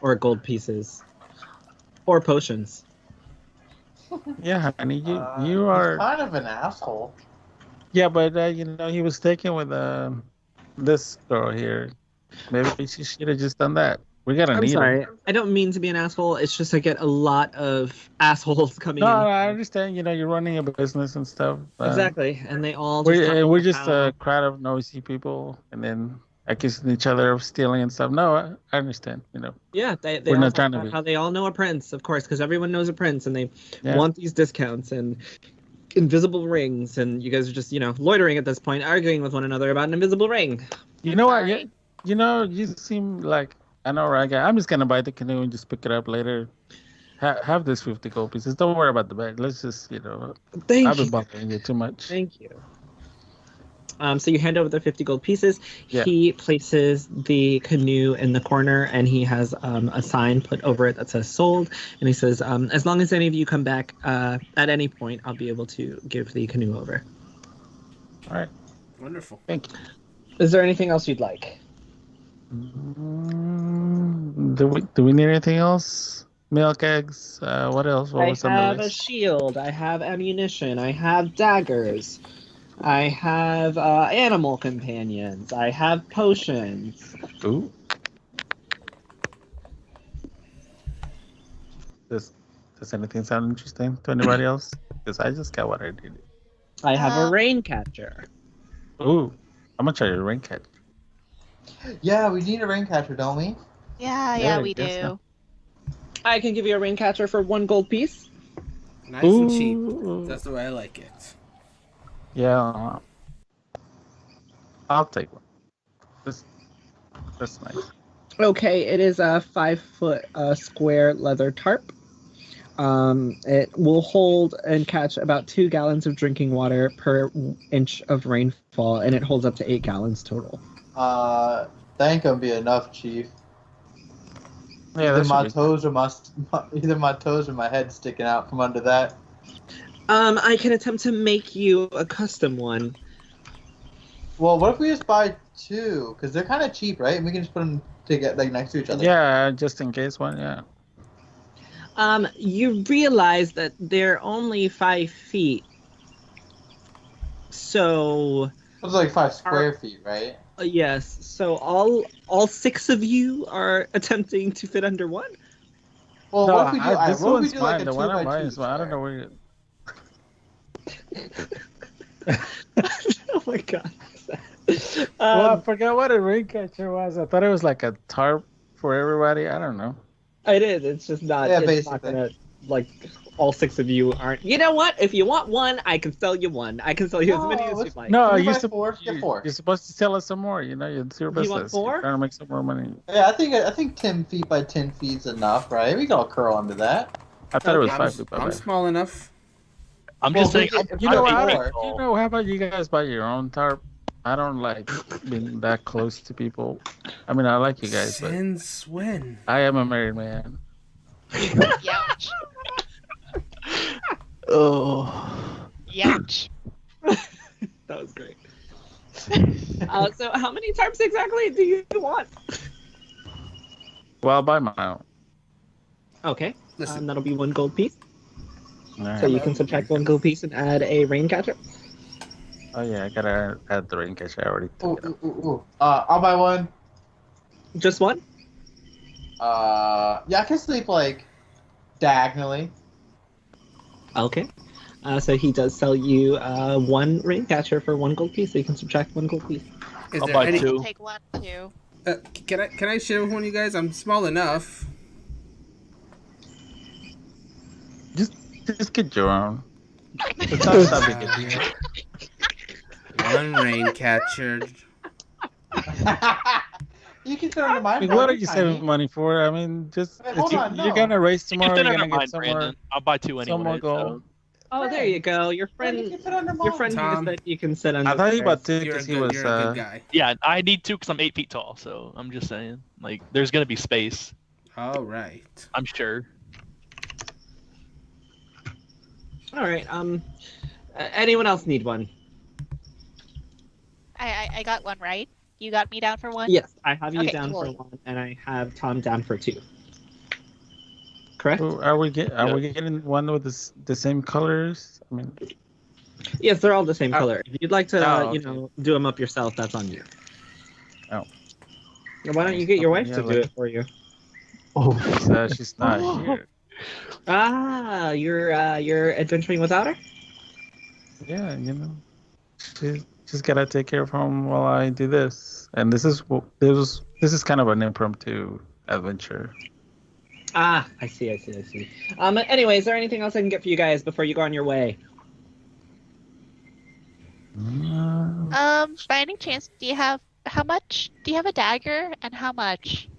Or gold pieces? Or potions? Yeah, honey, you he's are. kind of an asshole. Yeah, but you know, he was taken with this girl here. Maybe she should have just done that. We gotta I'm need sorry. her. I don't mean to be an asshole. It's just I get a lot of assholes coming No, in. I understand. You know, you're running a business and stuff. Exactly. And they all just talk We're about just how- a crowd of noisy people, and then accusing each other of stealing and stuff. No, I understand. You know. Yeah, they We're all not talk trying to about be. how they all know a prince, of course, because everyone knows a prince, and they Yeah. want these discounts and invisible rings, and you guys are just, loitering at this point, arguing with one another about an invisible ring. You know what? Sorry. You know, you seem like I know, right, guy. I'm just gonna buy the canoe and just pick it up later. Have this 50 gold pieces. Don't worry about the bag. Let's just, I've Thank been you. bothering you too much. Thank you. So you hand over the 50 gold pieces. Yeah. He places the canoe in the corner, and he has a sign put over it that says sold. And he says, as long as any of you come back at any point, I'll be able to give the canoe over. All right. Wonderful. Thank you. Is there anything else you'd like? Do we need anything else? Milk, eggs. What else? What I was on the have a list? shield. I have ammunition. I have daggers. I have animal companions. I have potions. Ooh. Does anything sound interesting to anybody else? Because I just got what I needed. I have a rain catcher. Ooh. How much are your ring catch? Yeah, we need a rain catcher, don't we? Yeah, Yeah, we I guess do. so. I can give you a rain catcher for 1 gold piece. Nice and cheap. Ooh. That's the way I like it. Yeah. I'll take one. That's nice. Okay, it is a 5-foot square leather tarp. It will hold and catch about 2 gallons of drinking water per inch of rainfall, and it holds up to 8 gallons total. That ain't gonna be enough, Chief. Yeah, either that my should be- toes or either my toes or my head sticking out from under that. I can attempt to make you a custom one. Well, what if we just buy 2? Because they're kind of cheap, right? And we can just put them together, like next to each other. Yeah, just in case one. Yeah. You realize that they're only 5 feet. So, It's like 5 square feet, right? Yes. So all six of you are attempting to fit under one. Well, No, what if we do? this What if we one's do like mine. a The 2 one on by mine 2 is mine. I don't know where. Oh my god. Well, I Um, forgot what a ring catcher was. I thought it was like a tarp for everybody. I don't know. it is. It's just not. Yeah, It's not basically. gonna like. All six of you aren't. You know what? If you want one, I can sell you one. I can sell you as many as let's- you'd like. No, 3 you're, by 4, get 4. you're supposed to sell us some more. You know, it's your You business. want 4? You're trying to make some more money. Yeah, I think 10 feet by 10 feet's enough, right? We can all curl under that. I thought it was Okay. 5 feet. I'm small enough. I'm Well, just saying. if we You get know, five how feet about, tall- you know, how about you guys buy your own tarp? I don't like being that close to people. I mean, I like you guys, but Since when? I am a married man. Youch. Oh. Youch. That was great. So how many tarps exactly do you want? Well, I'll buy my own. Okay. Listen. That'll be 1 gold piece. All right. So you can subtract 1 gold piece and add a rain catcher. Oh yeah, I gotta add the ring catcher. I already Ooh, took it. ooh, ooh, ooh. I'll buy one. Just 1? Yeah, I can sleep like diagonally. Okay. So he does sell you 1 rain catcher for 1 gold piece. So you can subtract 1 gold piece. Is I'll there buy any? 2. Take 1, 2. Can I share with one of you guys? I'm small enough. Just get your own. It's not that big a deal. One rain catcher. You can throw under mine. I mean, bro. what are It's you tiny. saving money for? I mean, just Wait, hold on, you're no. gonna race You tomorrow. can You're fit gonna under mine, get somewhere. Brandon. I'll buy 2 Some more anyway. gold. Oh, there you go. Your Yeah, friend, you can fit under your mine. friend here Tom. said you can sit under. I thought you theirs. about two You're a because he good. was. You're a good guy. Yeah, I need 2 because I'm 8 feet tall. So I'm just saying, like, there's gonna be space. All right. I'm sure. All right. Anyone else need one? I got 1 right. You got me down for 1? Yes, I have you Okay, down cool. for 1, and I have Tom down for 2. Correct? Oh, are we getting one with the same colors? I mean, Yes, they're all the same color. If you'd like to, Oh, okay. do them up yourself, that's on you. Oh. Why don't you get your wife Yeah, to do like- it for you? she's not here. Ah, you're adventuring without her? Yeah, you know, she just gotta take care of home while I do this. And this is kind of an impromptu adventure. Ah, I see. Anyway, is there anything else I can get for you guys before you go on your way? By any chance, do you have a dagger and how much?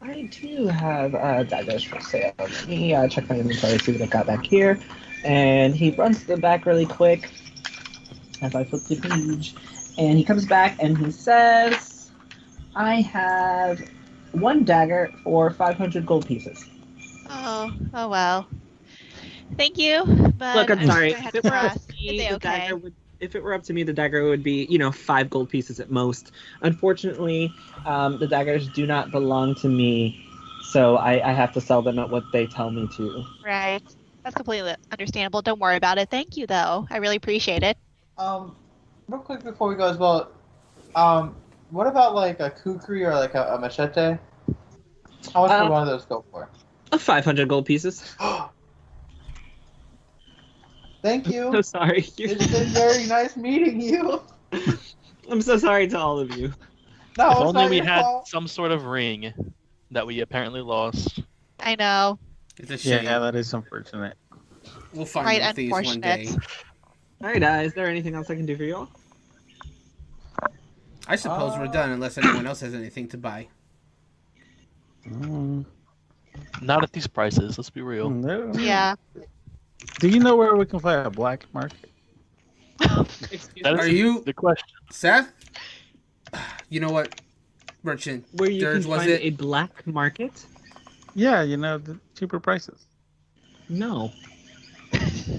I do have daggers for sale. Let me check my inventory, see what I got back here. And he runs to the back really quick as I flip the page. And he comes back and he says, I have 1 dagger for 500 gold pieces. Oh well. Thank you, but Look, I'm sorry. I have If to it were up ask, to is me, it the okay? dagger would. If it were up to me, the dagger would be, 5 gold pieces at most. Unfortunately, the daggers do not belong to me, so I have to sell them at what they tell me to. Right. That's completely understandable. Don't worry about it. Thank you, though. I really appreciate it. Real quick before we go as well, what about like a kukri or like a machete? How much would one of those go for? 500 gold pieces. Thank I'm you. so sorry. It's been very nice meeting you. I'm so sorry to all of you. No, If it's only not we your had fault. some sort of ring that we apparently lost. I know. It's a shame. Yeah, that is unfortunate. We'll find Quite out these one day. unfortunate. All right, is there anything else I can do for you all? I suppose we're done unless anyone else has anything to buy. Not at these prices. Let's be real. No. Yeah. Do you know where we can find a black market? Excuse That me? is Are you the question? Seth? You know what, merchant? Where you Dirge, can was find it? a black market? Yeah, the cheaper prices. No.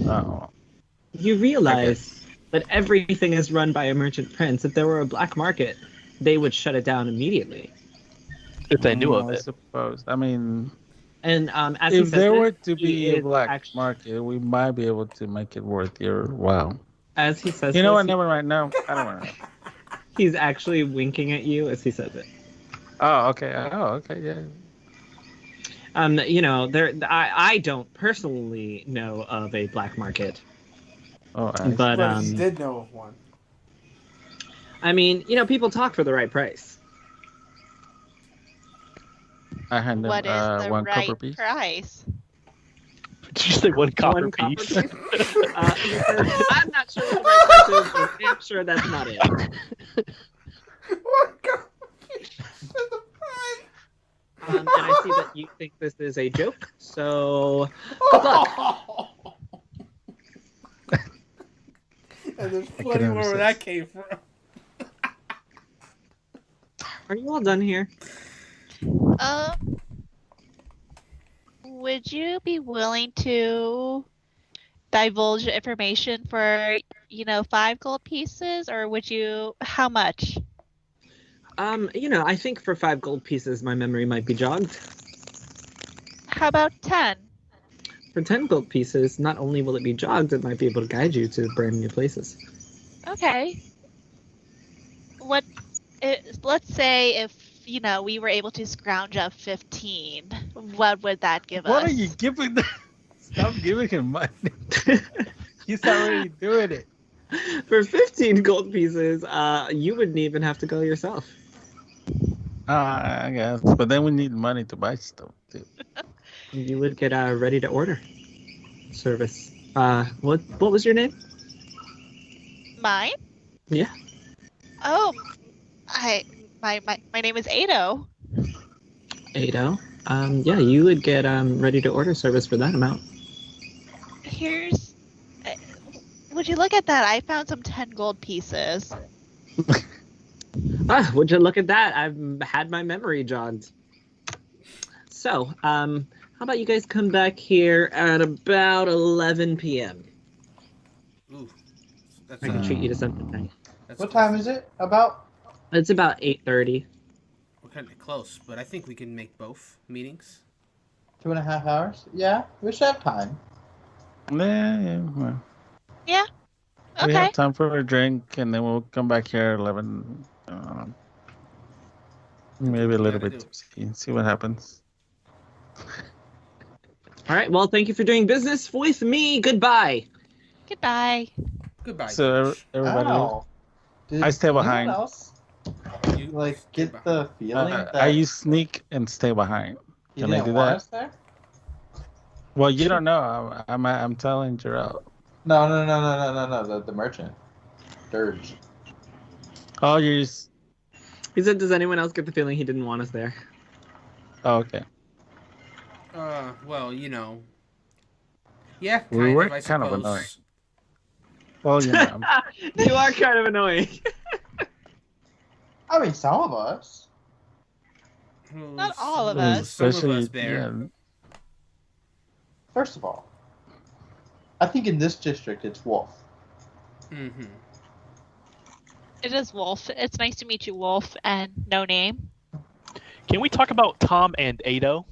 Oh. You realize that everything is run by a merchant prince. If there were a black market, they would shut it down immediately. If they knew of I it. suppose. I mean, And as he if said there this, were to he be a is black actually- market, we might be able to make it worth your while. As he says, You know this, what? Never mind. No, I don't want to. He's actually winking at you as he says it. Oh, okay. Oh, okay. Yeah. I don't personally know of a black market, Oh, but But he did know of one. I mean, people talk for the right price. I hand him What is the one right copper piece. price? Did you say one copper One copper piece? piece? He says, I'm not sure what the right price is, but I'm sure that's not it. One copper piece. And I see that you think this is a joke, so good luck. And there's can plenty more where that resist. came from. Are you all done here? Would you be willing to divulge information for 5 gold pieces, or would you? How much? I think for 5 gold pieces, my memory might be jogged. How about 10? For 10 gold pieces, not only will it be jogged, it might be able to guide you to brand new places. Okay. Let's say if we were able to scrounge up 15, what would that give us? What are you giving? Stop giving him money. He's already doing it. For 15 gold pieces, you wouldn't even have to go yourself. I guess, but then we need money to buy stuff too. You would get a ready to order service. What was your name? Mine? Yeah. Oh, my name is Ado. Ado. Yeah, you would get ready to order service for that amount. Here's. Would you look at that? I found some 10 gold pieces. Would you look at that? I've had my memory jogged. So, how about you guys come back here at about 11 p.m. Ooh, that's I can treat you to something nice. What time is it? About? It's about 8:30. We're kind of close, but I think we can make both meetings. 2.5 hours? Yeah, we should have time. Yeah. Well, Yeah. we Okay. have time for a drink, and then we'll come back here at 11. Maybe a little gotta bit do. to see what happens. All right. Well, thank you for doing business with me. Goodbye. Goodbye. Goodbye. So George. everybody, Ow. Did I stay anyone behind. else, You like, stay get behind. the feeling that I use sneak and stay behind. you Can I didn't do want that? us there? Well, you don't know. I'm telling Gerald. No. The merchant. Dirge. Oh, you just. He said, "Does anyone else get the feeling he didn't want us there?" Oh, okay. Well, yeah, We were I kind of suppose. annoying. Well, You are kind of annoying. I mean, some of us. Not all of Ooh, us. Some of especially us there. First of all, I think in this district it's Wolf. Mm-hmm. It is Wolf. It's nice to meet you, Wolf, and no name. Can we talk about Tom and Ado?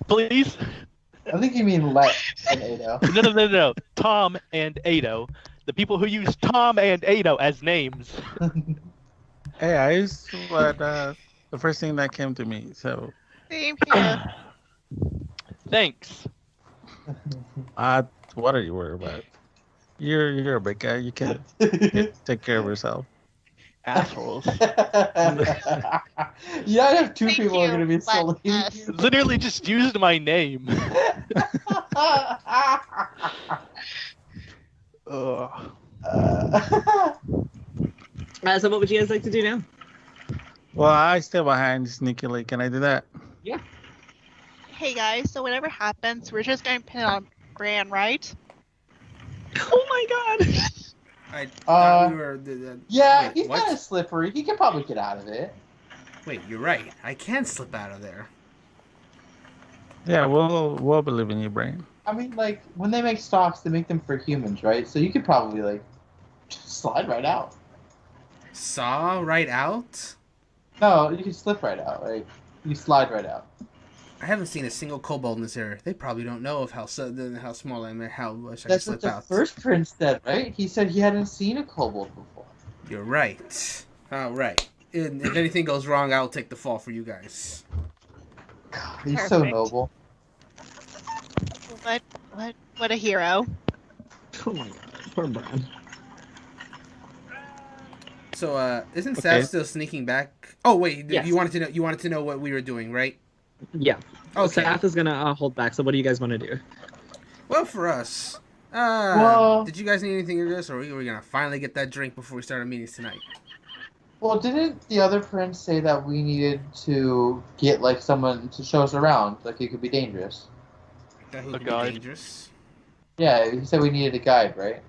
Please? I think you mean Let and Ado. No. Tom and Ado. The people who use Tom and Ado as names. Hey, I used what the first thing that came to me. So, Same here. Thanks. what are you worried about? You're a big guy. You can take care of yourself. Assholes. Yeah, I have two Thank people who are you, going to be Let so us. Literally just used my name. Ugh. So, what would you guys like to do now? Well, I stay behind sneakily. Can I do that? Hey guys, so whatever happens, we're just going to pin on Bran, right? Oh my god! I thought we were. Yeah, Wait, he's what? kind of slippery. He could probably get out of it. Wait, you're right. I can slip out of there. Yeah, we'll believe in you, Brain. I mean, like, when they make stocks, they make them for humans, right? So you could probably, like, just slide right out. Saw right out? No, you can slip right out, right? You slide right out. I haven't seen a single kobold in this area. They probably don't know of how small I am, how much I can That's slip what the out. first prince said, right? He said he hadn't seen a kobold before. You're right. All right. And if anything goes wrong, I'll take the fall for you guys. God, he's so Perfect. noble. What a hero. Oh my god, poor Brad. So, isn't Okay. Saf still sneaking back? Oh wait, Yes. you wanted to know what we were doing, right? Yeah. Okay. Saf is gonna hold back. So what do you guys want to do? Well, for us, Well- did you guys need anything of this, or are we gonna finally get that drink before we start our meetings tonight? Well, didn't the other prince say that we needed to get like someone to show us around? Like it could be dangerous. That A would be guide. dangerous. Yeah, he said we needed a guide, right?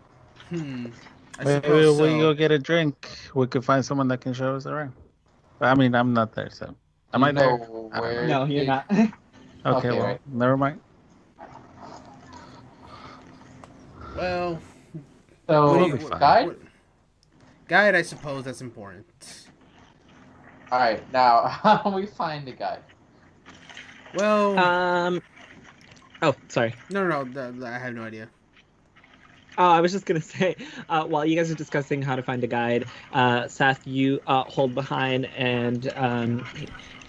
I Maybe suppose we so. go get a drink. We could find someone that can show us around. I mean, I'm not there, so. Am I You there? know I don't where- No, you're not. Okay, Okay, well, right. never mind. Well, So, what do We'll be fine. guide? Guide, I suppose that's important. Alright, now, how do we find a guide? Well, Oh, sorry. no, I have no idea. Oh, I was just gonna say, while you guys are discussing how to find a guide, Seth, you hold behind, and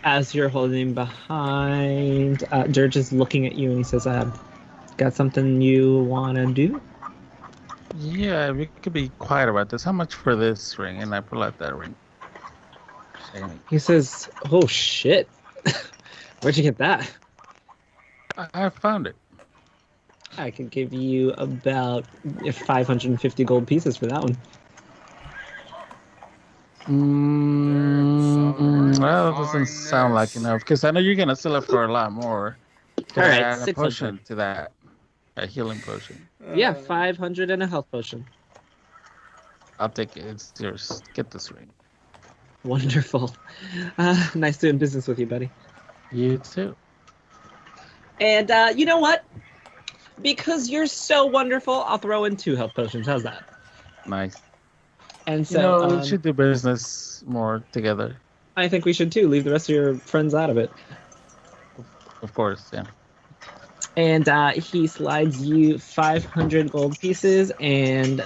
as you're holding behind, Dirge is looking at you, and he says, "Got something you wanna do?" Yeah, we could be quiet about this. How much for this ring? And I pull out that ring. Shiny. He says, "Oh shit, where'd you get that?" I found it. I could give you about 550 gold pieces for that one. Well, it doesn't sound like enough because I know you're gonna sell it for a lot more. Can All I right, add a 600. potion to that, a healing potion. Yeah, 500 and a health potion. I'll take it. It's yours. Get this ring. Wonderful. Nice doing business with you, buddy. You too. And you know what? Because you're so wonderful, I'll throw in 2 health potions. How's that? Nice. And You so know, we should do business more together. I think we should too. Leave the rest of your friends out of it. Of course, yeah. And he slides you 500 gold pieces and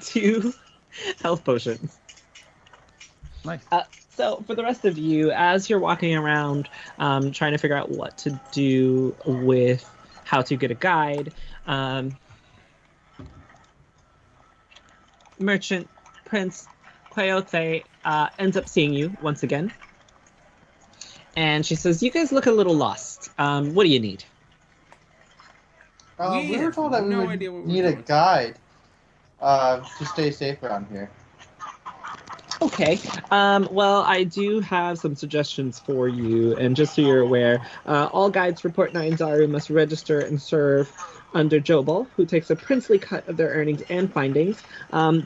2 health potions. Nice. So for the rest of you, as you're walking around trying to figure out what to do with how to get a guide, merchant Prince Coyote ends up seeing you once again. And she says, "You guys look a little lost. What do you need?" We were told that we no would idea what we're need a doing. guide to stay safe around here. Okay. Well, I do have some suggestions for you, and just so you're aware, all guides for Port Nyanzaru must register and serve under Jobal, who takes a princely cut of their earnings and findings.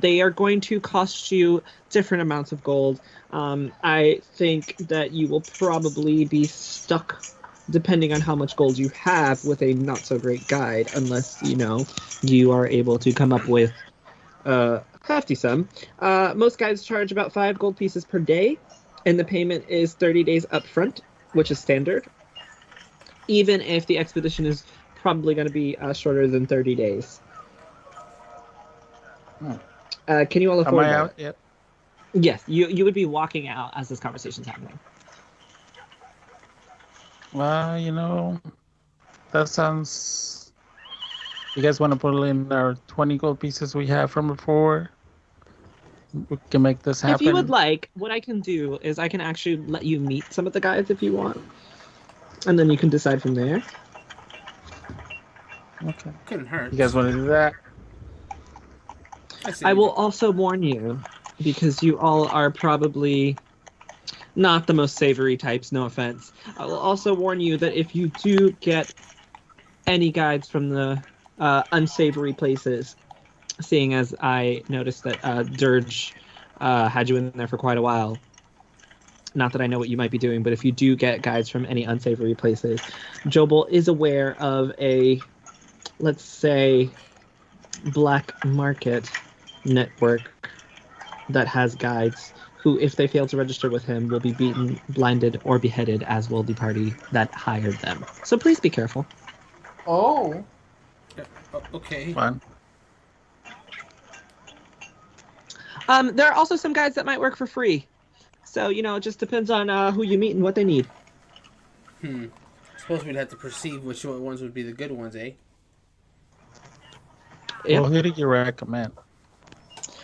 They are going to cost you different amounts of gold. I think that you will probably be stuck, depending on how much gold you have, with a not-so-great guide, unless, you are able to come up with hefty sum. Most guides charge about 5 gold pieces per day, and the payment is 30 days up front, which is standard, even if the expedition is probably going to be shorter than 30 days. Can you all Am afford I that? out yet? Yes, you would be walking out as this conversation's happening. Well, that sounds. You guys want to put in our 20 gold pieces we have from before? We can make this happen. If you would like, what I can do is I can actually let you meet some of the guys if you want. And then you can decide from there. Okay. Couldn't hurt. You guys want to do that? I will also warn you, because you all are probably not the most savory types, no offense. I will also warn you that if you do get any guides from the unsavory places, seeing as I noticed that Dirge had you in there for quite a while, not that I know what you might be doing, but if you do get guides from any unsavory places, Jobal is aware of a, let's say, black market network that has guides who, if they fail to register with him, will be beaten, blinded, or beheaded, as will the party that hired them. So please be careful. Oh. Okay. Fine. There are also some guides that might work for free. So, you know, it just depends on who you meet and what they need. I suppose we'd have to perceive which ones would be the good ones, eh? Yep. Well, who do you recommend?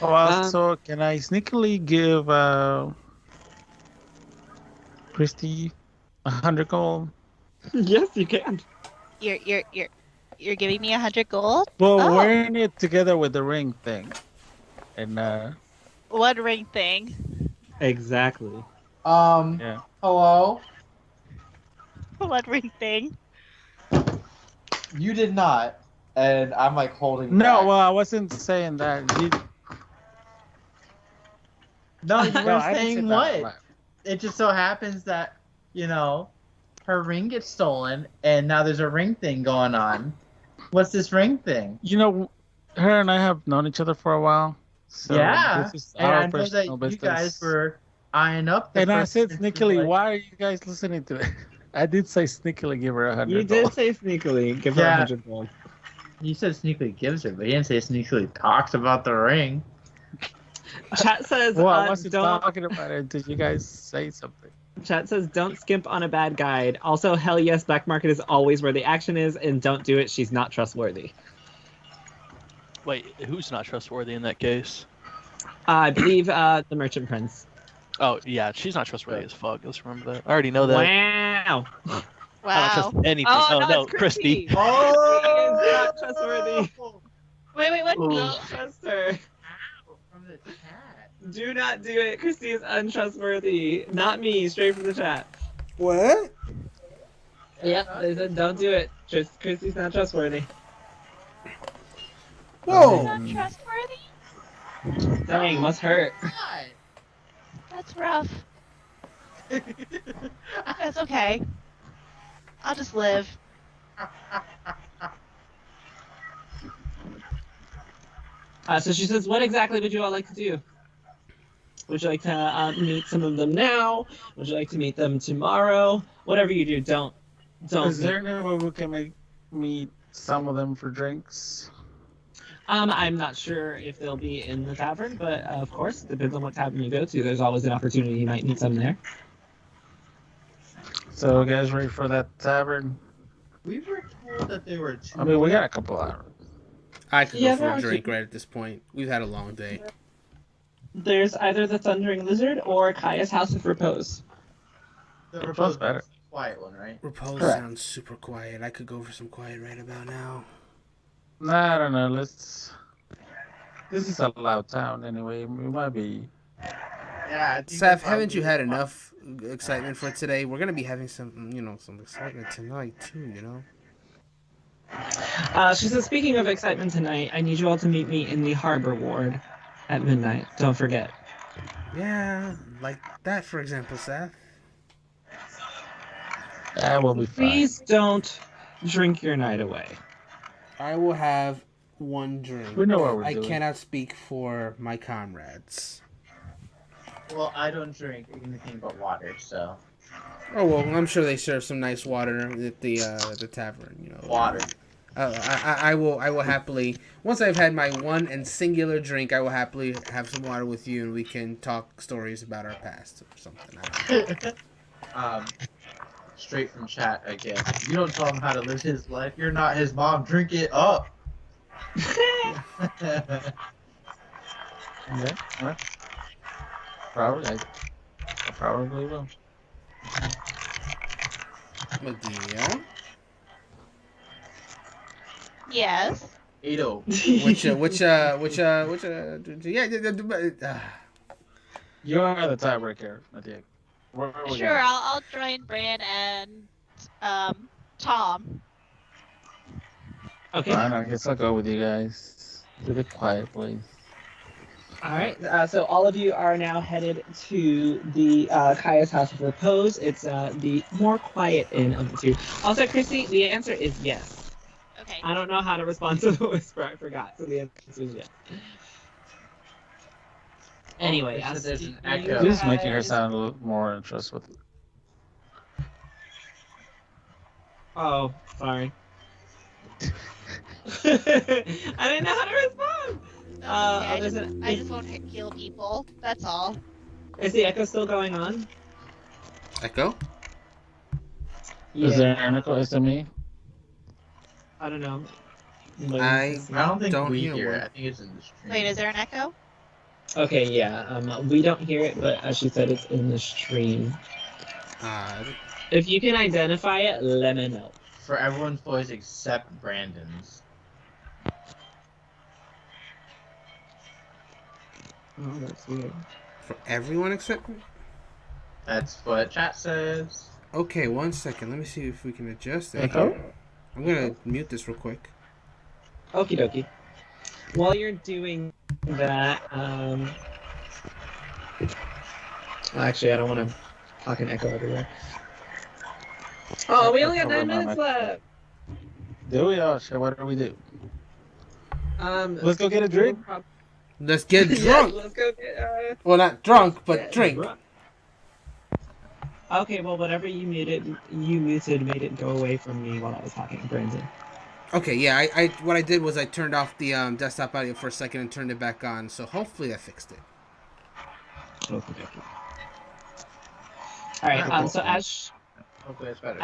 Oh, also, can I sneakily give Christy 100 gold? Yes, you can. You're giving me 100 gold? Well, Oh. wearing it together with the ring thing. And One ring thing. Exactly. yeah. Hello? One ring thing. You did not. And I'm like holding No, back. well, I wasn't saying that. No, you No, were I didn't say saying that. what? It just so happens that, you know, her ring gets stolen, and now there's a ring thing going on. What's this ring thing? You know, her and I have known each other for a while. So Yeah, this is and our I know personal that you business. guys were eyeing up the And I person said that sneakily, you like. why are you guys listening to it? I did say sneakily give her 100 You did gold. say sneakily, give her Yeah. 100 gold. You said sneakily gives her, but you didn't say sneakily talks about the ring. Chat says, Well, I wasn't don't. talking about it until you guys say something. Chat says, don't skimp on a bad guide. Also, hell yes, black market is always where the action is, and don't do it. She's not trustworthy. Wait, who's not trustworthy in that case? I believe the merchant prince. Oh yeah, she's not trustworthy as fuck. Let's remember that. I already know that. Wow. I don't Wow. trust anything. Oh, no, it's Christy. Oh, is not trustworthy. Wait, what? Don't trust her. From the chat. Do not do it. Christy is untrustworthy. Not me, straight from the chat. What? Yep, they said don't do it. Christy's not trustworthy. Whoa! Not trustworthy? Dang, must hurt. That's rough. That's okay. I'll just live. So she says, what exactly would you all like to do? Would you like to meet some of them now? Would you like to meet them tomorrow? Whatever you do, don't. Is there any way we can meet some of them for drinks? I'm not sure if they'll be in the tavern, but of course, depends on what tavern you go to. There's always an opportunity you might meet some there. So, you guys ready for that tavern? We were told that there were two. I mean, we got a couple hours. I could Yeah, go for there a are drink two. right at this point. We've had a long day. There's either the Thundering Lizard or Kaya's House of Repose. The Repose Repose better. quiet one, right? Repose Correct. sounds super quiet. I could go for some quiet right about now. Nah, I don't know. This is a loud town anyway. We might be. Yeah. Seth, haven't you had enough excitement for today? We're gonna be having some, some excitement tonight too. She says, speaking of excitement tonight, I need you all to meet me in the Harbor Ward at midnight. Don't forget. Yeah, like that, for example, Seth. Yeah, we'll be fine. Please don't drink your night away. I will have one drink. We know what we're I doing. cannot speak for my comrades. Well, I don't drink anything but water, so. Oh well, I'm sure they serve some nice water at the tavern. Water. I will happily, once I've had my one and singular drink, I will happily have some water with you, and we can talk stories about our past or something. I don't know. Straight from chat again. You don't tell him how to live his life. You're not his mom. Drink it up. Yeah. Well, probably. I probably will. Medea, Yes. 8-0. yeah. You are the tiebreaker, Nadia. Where are we Sure, going? I'll join Bran and Tom. Okay. Fine, I guess I'll go with you guys. To the quiet place. All right. So all of you are now headed to the Kaya's House of Repose. It's the more quiet inn of the two. Also, Chrissy, the answer is yes. Okay. I don't know how to respond to the whisper. I forgot. So the answer is yes. Anyway, So there's an you echo. This is making her guys- sound a little more interested. Oh, sorry. I didn't know how to respond. I there's just won't heal people. That's all. Is the echo still going on? Echo? Is there an echo? Is it me? I don't know. I I don't think Don't we hear hear one. it. I think it's in the stream. Wait, is there an echo? Okay, yeah. We don't hear it, but as she said, it's in the stream. If you can identify it, let me know. For everyone's voice except Brandon's. Oh, that's weird. For everyone except me? That's what chat says. Okay, 1 second. Let me see if we can adjust that. Echo? Here. I'm gonna mute this real quick. Okie dokie. While you're doing that, actually, I don't want to fucking echo everywhere. Oh, we only got 9 minutes left. Do we? Oh shit! What do we do? Let's go get a drink. Let's get Yeah, drunk. let's go get. Well, not drunk, but get drink. drunk. Okay, well, whatever you muted made it go away from me while I was talking, Brandon. Okay, yeah. I what I did was I turned off the desktop audio for a second and turned it back on. So hopefully that fixed it. Okay. All right. So Hopefully it's better.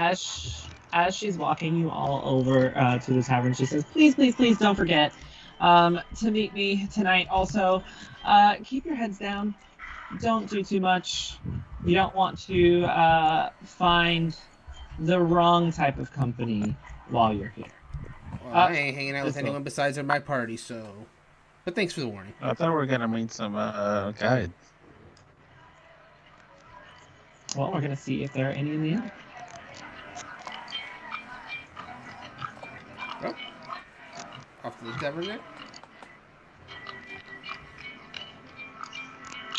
as she's walking you all over to the tavern, she says, "Please don't forget to meet me tonight. Also, keep your heads down. Don't do too much. You don't want to find the wrong type of company while you're here." Well, I ain't hanging out with anyone besides my party, so. But thanks for the warning. I thought we were gonna meet some guides. Well, we're gonna see if there are any in the end. Oh. Off to the tavern there.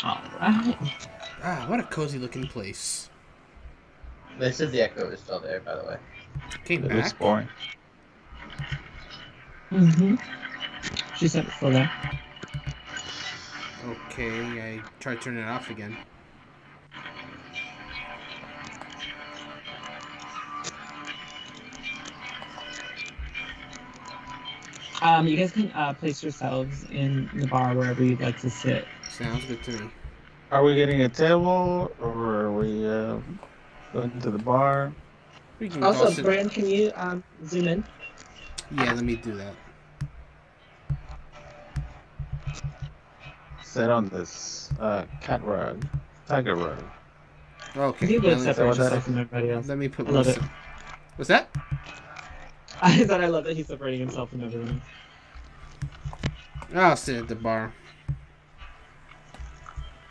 All right. Ah, what a cozy looking place. They said the echo is still there, by the way. Came It looks back. boring. She said it's still there. Okay, I tried turning it off again. You guys can place yourselves in the bar wherever you'd like to sit. Sounds good to me. Are we getting a table, or are we going to the bar? We can Also, sit- Brand, can you zoom in? Yeah, let me do that. Sit on this cat rug, tiger rug. Okay. You now would let me separate put- yourself from everybody else. Let me put I love myself- What's that? I thought I love that he's separating himself from everyone. I'll sit at the bar.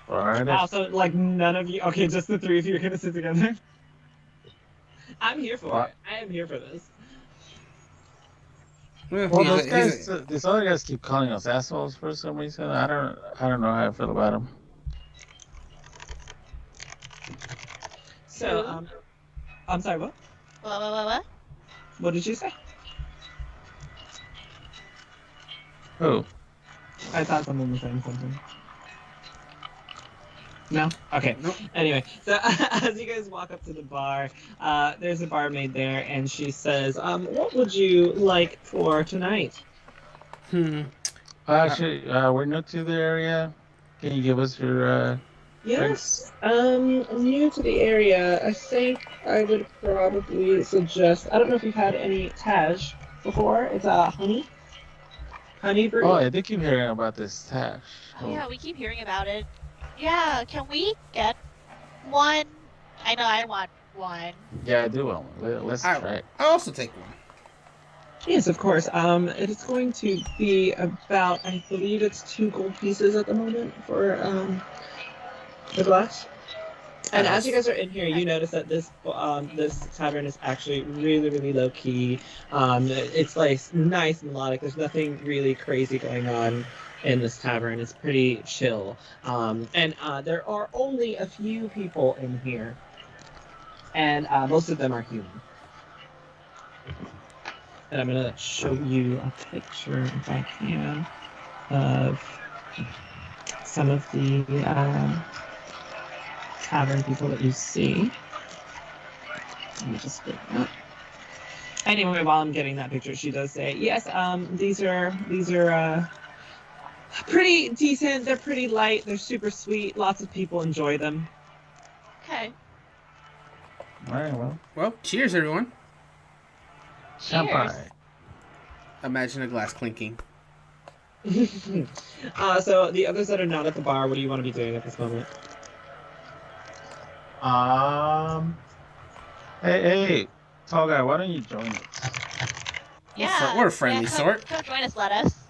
Alright. Wow, so like none of you. Okay, just the three of you are gonna sit together. I'm here for What? it. I am here for this. Well, Well, he's- those guys, he's a- these other guys keep calling us assholes for some reason. I don't know how I feel about them. So, I'm sorry. What? What? What did you say? Who? I thought someone was saying something. No? Okay. Nope. Anyway, so as you guys walk up to the bar, there's a barmaid there, and she says, what would you like for tonight? Actually, we're new to the area. Can you give us your Yes. New to the area, I think I would probably suggest, I don't know if you've had any Taj before. It's honey brew. Oh, I did keep hearing about this Tash. Oh, yeah, we keep hearing about it. Yeah, can we get one? I know I want one. Yeah, I do want one. Let's try it. I'll also take one. Yes, of course. It is going to be about, I believe it's 2 gold pieces at the moment for the glass. And as you guys are in here, you notice that this tavern is actually really, really low key. It's like nice and melodic. There's nothing really crazy going on in this tavern. It's pretty chill. And there are only a few people in here, and most of them are human. And I'm gonna show you a picture, if I can, of some of the tavern people that you see. Let me just bring that. Anyway, while I'm getting that picture, she does say, yes, these are Pretty decent. They're pretty light. They're super sweet. Lots of people enjoy them. Okay. All right, well. Well, cheers, everyone. Cheers. Kampai. Imagine a glass clinking. So the others that are not at the bar, what do you want to be doing at this moment? Hey, tall guy, why don't you join us? Yeah. We're a friendly yeah, sort. Come join us, Lettuce.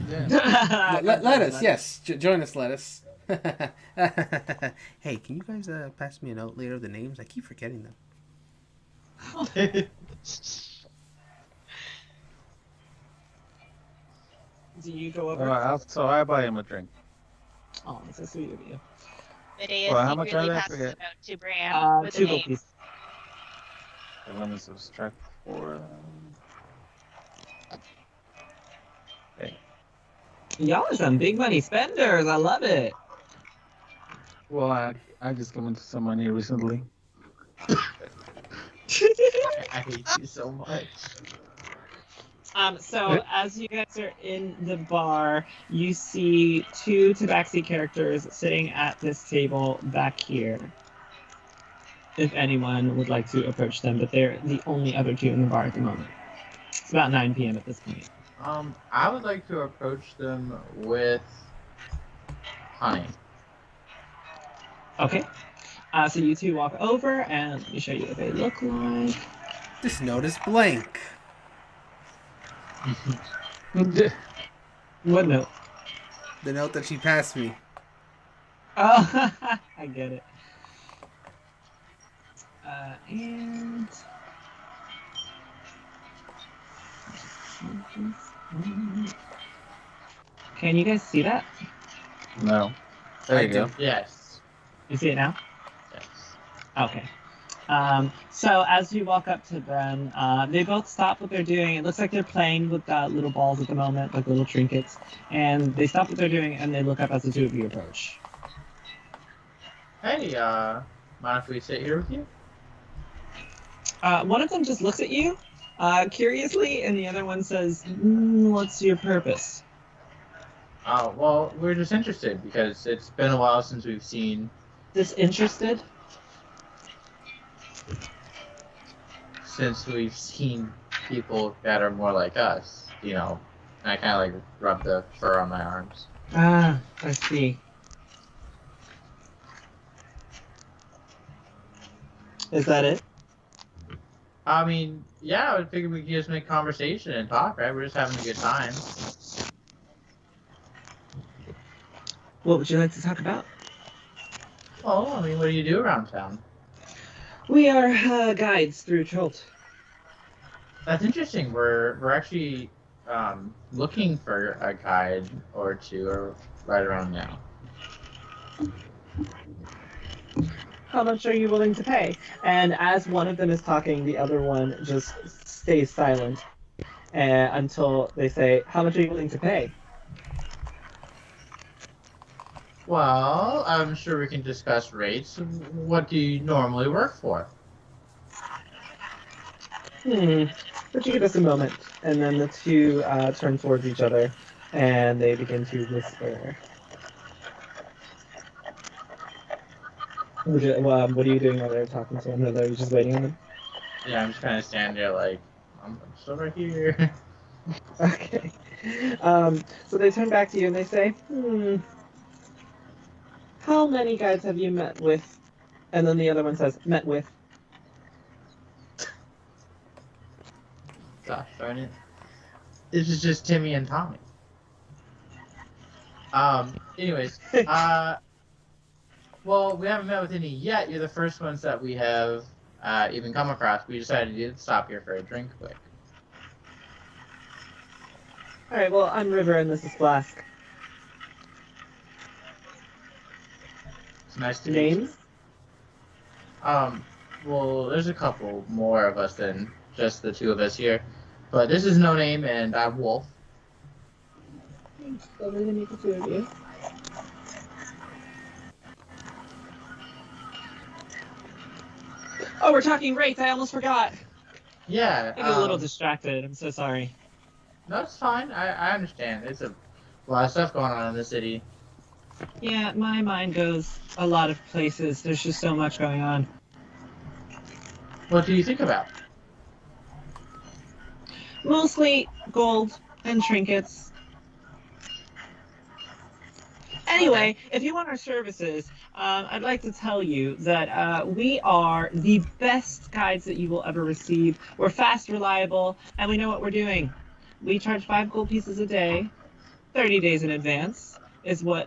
Yeah. Lettuce, yes. Join us, Lettuce. Hey, can you guys pass me a note later of the names? I keep forgetting them. Do you go over? So I buy him a drink. Oh, that's so sweet of you. Medea Well, how much secretly are they? passes a Forget. note to Bram with 2 the gold name. piece. Okay, let me subtract 4. Okay. Y'all are some big money spenders. I love it. Well, I just got into some money recently. I hate you so much. So as you guys are in the bar, you see 2 Tabaxi characters sitting at this table back here. If anyone would like to approach them, but they're the only other 2 in the bar at the moment. It's about 9 p.m. at this point. I would like to approach them with honey. Okay. So you 2 walk over, and let me show you what they look like. This note is blank. What note? The note that she passed me. Oh, I get it. And... Can you guys see that? No. There I you go. do. Yes. You see it now? Yes. Okay. So as you walk up to them, they both stop what they're doing. It looks like they're playing with little balls at the moment, like little trinkets. And they stop what they're doing and they look up as the 2 of you approach. Hey, mind if we sit here with you? One of them just looks at you curiously, and the other one says, "What's your purpose?" Oh, well, we're just interested because it's been a while since we've seen. Disinterested? Since we've seen people that are more like us, you know. And I kind of like rub the fur on my arms. Ah, I see. Is that it? I mean, yeah, I would figure we could just make conversation and talk, right? We're just having a good time. What would you like to talk about? Well, I mean, what do you do around town? We are guides through Trolt. That's interesting. We're actually looking for a guide or 2 or right around now. How much are you willing to pay? And as one of them is talking, the other one just stays silent until they say, "How much are you willing to pay?" Well, I'm sure we can discuss rates. What do you normally work for? But you give us a moment. And then the 2 turn towards each other, and they begin to whisper. What are you doing while they're talking to one another? Are you just waiting on them? Yeah, I'm just kind of standing there like, I'm still right here. Okay. So they turn back to you and they say, how many guys have you met with? And then the other one says, met with. Gosh darn it. This is just Timmy and Tommy. Anyways, well, we haven't met with any yet. You're the first ones that we have even come across. We decided to stop here for a drink quick. Alright, well, I'm River and this is Flask. It's nice to meet you. Names? Well, there's a couple more of us than just the 2 of us here. But this is No Name, and I'm Wolf. Lovely to meet the 2 of you. Oh, we're talking rates. I almost forgot. Yeah. I get a little distracted. I'm so sorry. No, it's fine. I understand. It's a A lot of stuff going on in the city. Yeah, my mind goes a lot of places. There's just so much going on. What do you think about? Mostly gold and trinkets. Anyway, if you want our services, I'd like to tell you that we are the best guides that you will ever receive. We're fast, reliable, and we know what we're doing. We charge 5 gold pieces a day, 30 days in advance is what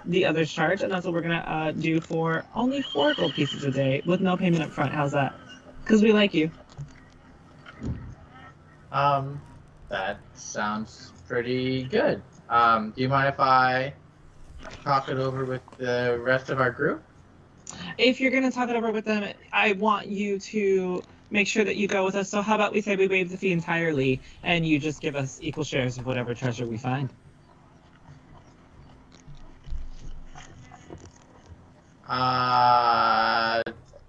the others charge, and that's what we're gonna do for only 4 gold pieces a day with no payment up front. How's that? Because we like you. That sounds pretty good. Do you mind if I talk it over with the rest of our group? If you're gonna talk it over with them, I want you to make sure that you go with us. So how about we say we waive the fee entirely, and you just give us equal shares of whatever treasure we find?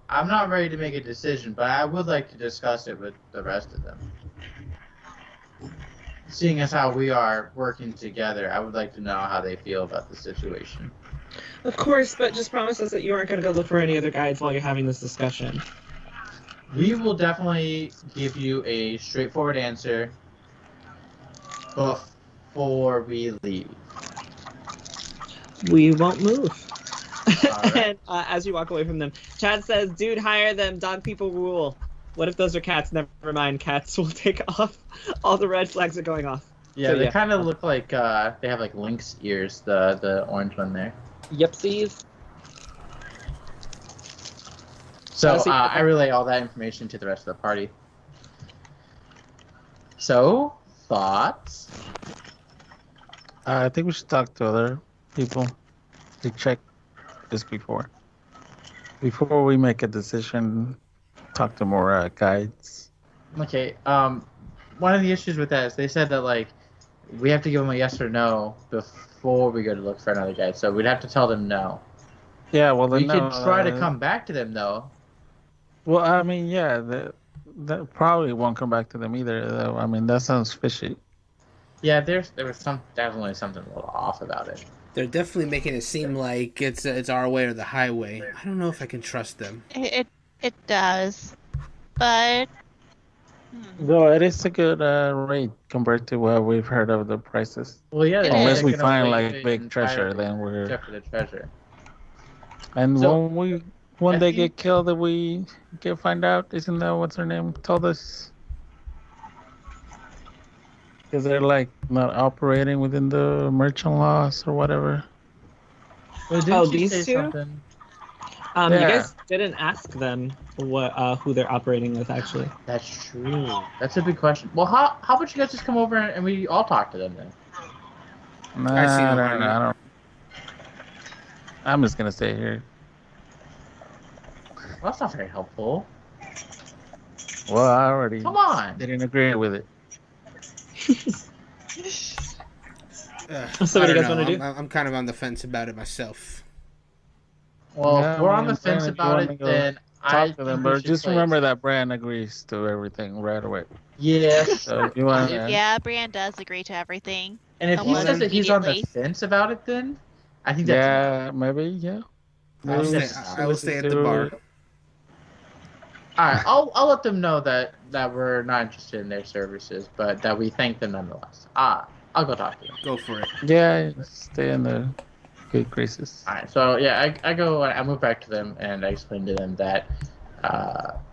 I'm not ready to make a decision, but I would like to discuss it with the rest of them. Seeing as how we are working together, I would like to know how they feel about the situation. Of course, but just promise us that you aren't going to go look for any other guides while you're having this discussion. We will definitely give you a straightforward answer before we leave. We won't move. Right. And as you walk away from them, Chad says, dude, hire them. Dog people rule. What if those are cats? Never mind. Cats will take off. All the red flags are going off. Yeah, So, they kind of look like they have like lynx ears, the orange one there. Yepsies. So I relay all that information to the rest of the party. So, thoughts? I think we should talk to other people to check this before we make a decision. Talk to more guides. Okay. One of the issues with that is they said that like we have to give them a yes or no before we go to look for another guide. So we'd have to tell them no. Yeah, well, then We could try to come back to them though. Well, I mean, yeah, that probably won't come back to them either. Though. I mean, that sounds fishy. Yeah, there was definitely something a little off about it. They're definitely making it seem like it's our way or the highway. I don't know if I can trust them. It does, but Though it is a good rate compared to what we've heard of the prices. Well, yeah, Unless we they're gonna find waive like it big treasure, entirely, then we're. except for the treasure. And So, when I they think- get killed, that we find out. Isn't that what's her name told us? Because they're like not operating within the merchant laws or whatever. Well, didn't Oh, she these say two? something? You Yeah. guys didn't ask them what who they're operating with, actually. That's true. That's a big question. Well, how about you guys just come over and we all talk to them then? Nah, I see no I harm in it. don't. I'm just gonna stay here. Well, that's not very helpful. Well, I already Come on. didn't agree with it. So what I do you don't guys wanna know. do? I'm kind of on the fence about it myself. Well, Yeah, if we're I on mean, the fence if you about wanna it, go then I Talk think to them, we but should just place- remember that Bran agrees to everything right away. Yes. So if you want, yeah, Bran does agree to everything. And if he Almost says that he's on the immediately. fence about it, then I think that's yeah, maybe, yeah. I will Maybe stay, we stay at should the do bar. it. all right. I'll let them know that we're not interested in their services, but that we thank them nonetheless. I'll go talk to them. Go for it. Yeah, stay in the good graces. All right. So yeah, I move back to them and I explain to them that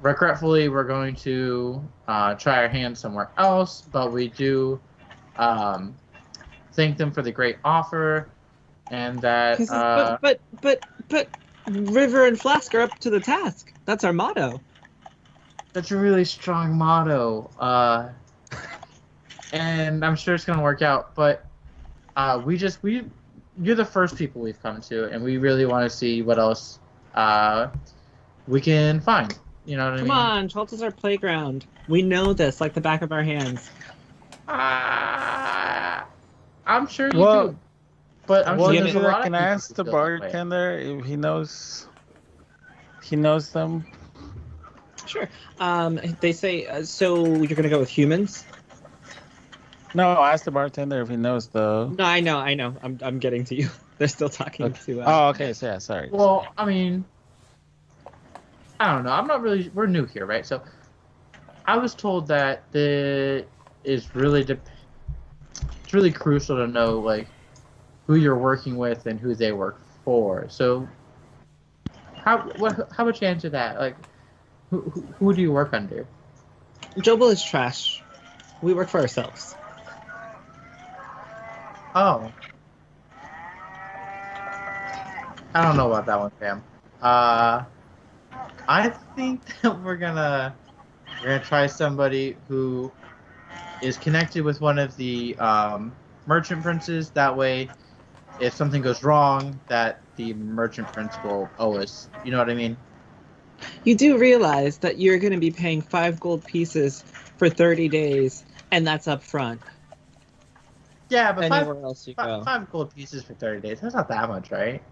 regretfully we're going to try our hand somewhere else, but we do thank them for the great offer, and that He says, but River and Flask are up to the task. That's our motto. that's a really strong motto, and I'm sure it's gonna work out. But you're the first people we've come to, and we really want to see what else we can find. You know what I Come mean? on, Schultz is our playground. We know this like the back of our hands. I'm sure you Well, do. But I'm Well, sure you there's know, a lot I of can people ask who the feel that way. bartender if he knows them. Sure. They say, so you're gonna go with humans? No, ask the bartender if he knows though. No, I know. I'm getting to you. They're still talking Okay. to. Oh, okay. So yeah, sorry. Well, I mean, I don't know. I'm not really. We're new here, right? So, I was told that it's really crucial to know like who you're working with and who they work for. So, how would you answer that? Like, who do you work under? Jobel is trash. We work for ourselves. Oh, I don't know about that one, Sam. I think that we're gonna try somebody who is connected with one of the merchant princes. That way, if something goes wrong, that the merchant prince will owe us. You know what I mean? You do realize that you're going to be paying 5 gold pieces for 30 days, and that's up front. Yeah, but Anywhere else you go. 5 gold pieces for 30 days. That's not that much, right?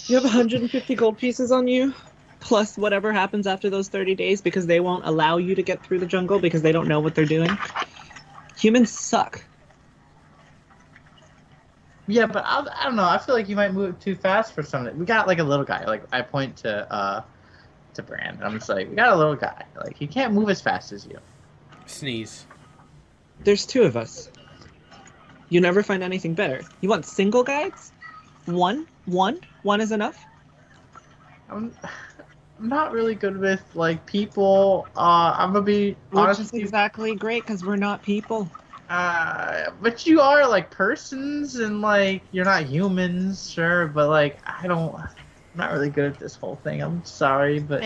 You have 150 gold pieces on you, plus whatever happens after those 30 days, because they won't allow you to get through the jungle because they don't know what they're doing. Humans suck. Yeah, but I don't know. I feel like you might move too fast for something. We got like a little guy. Like I point to Brand. I'm just like, we got a little guy. Like he can't move as fast as you. Sneeze. There's 2 of us. You never find anything better. You want single guides? One is enough? I'm not really good with like people. I'm gonna be honest Which is with you. exactly great because we're not people. But you are like persons and like you're not humans, sure. But like I'm not really good at this whole thing. I'm sorry, but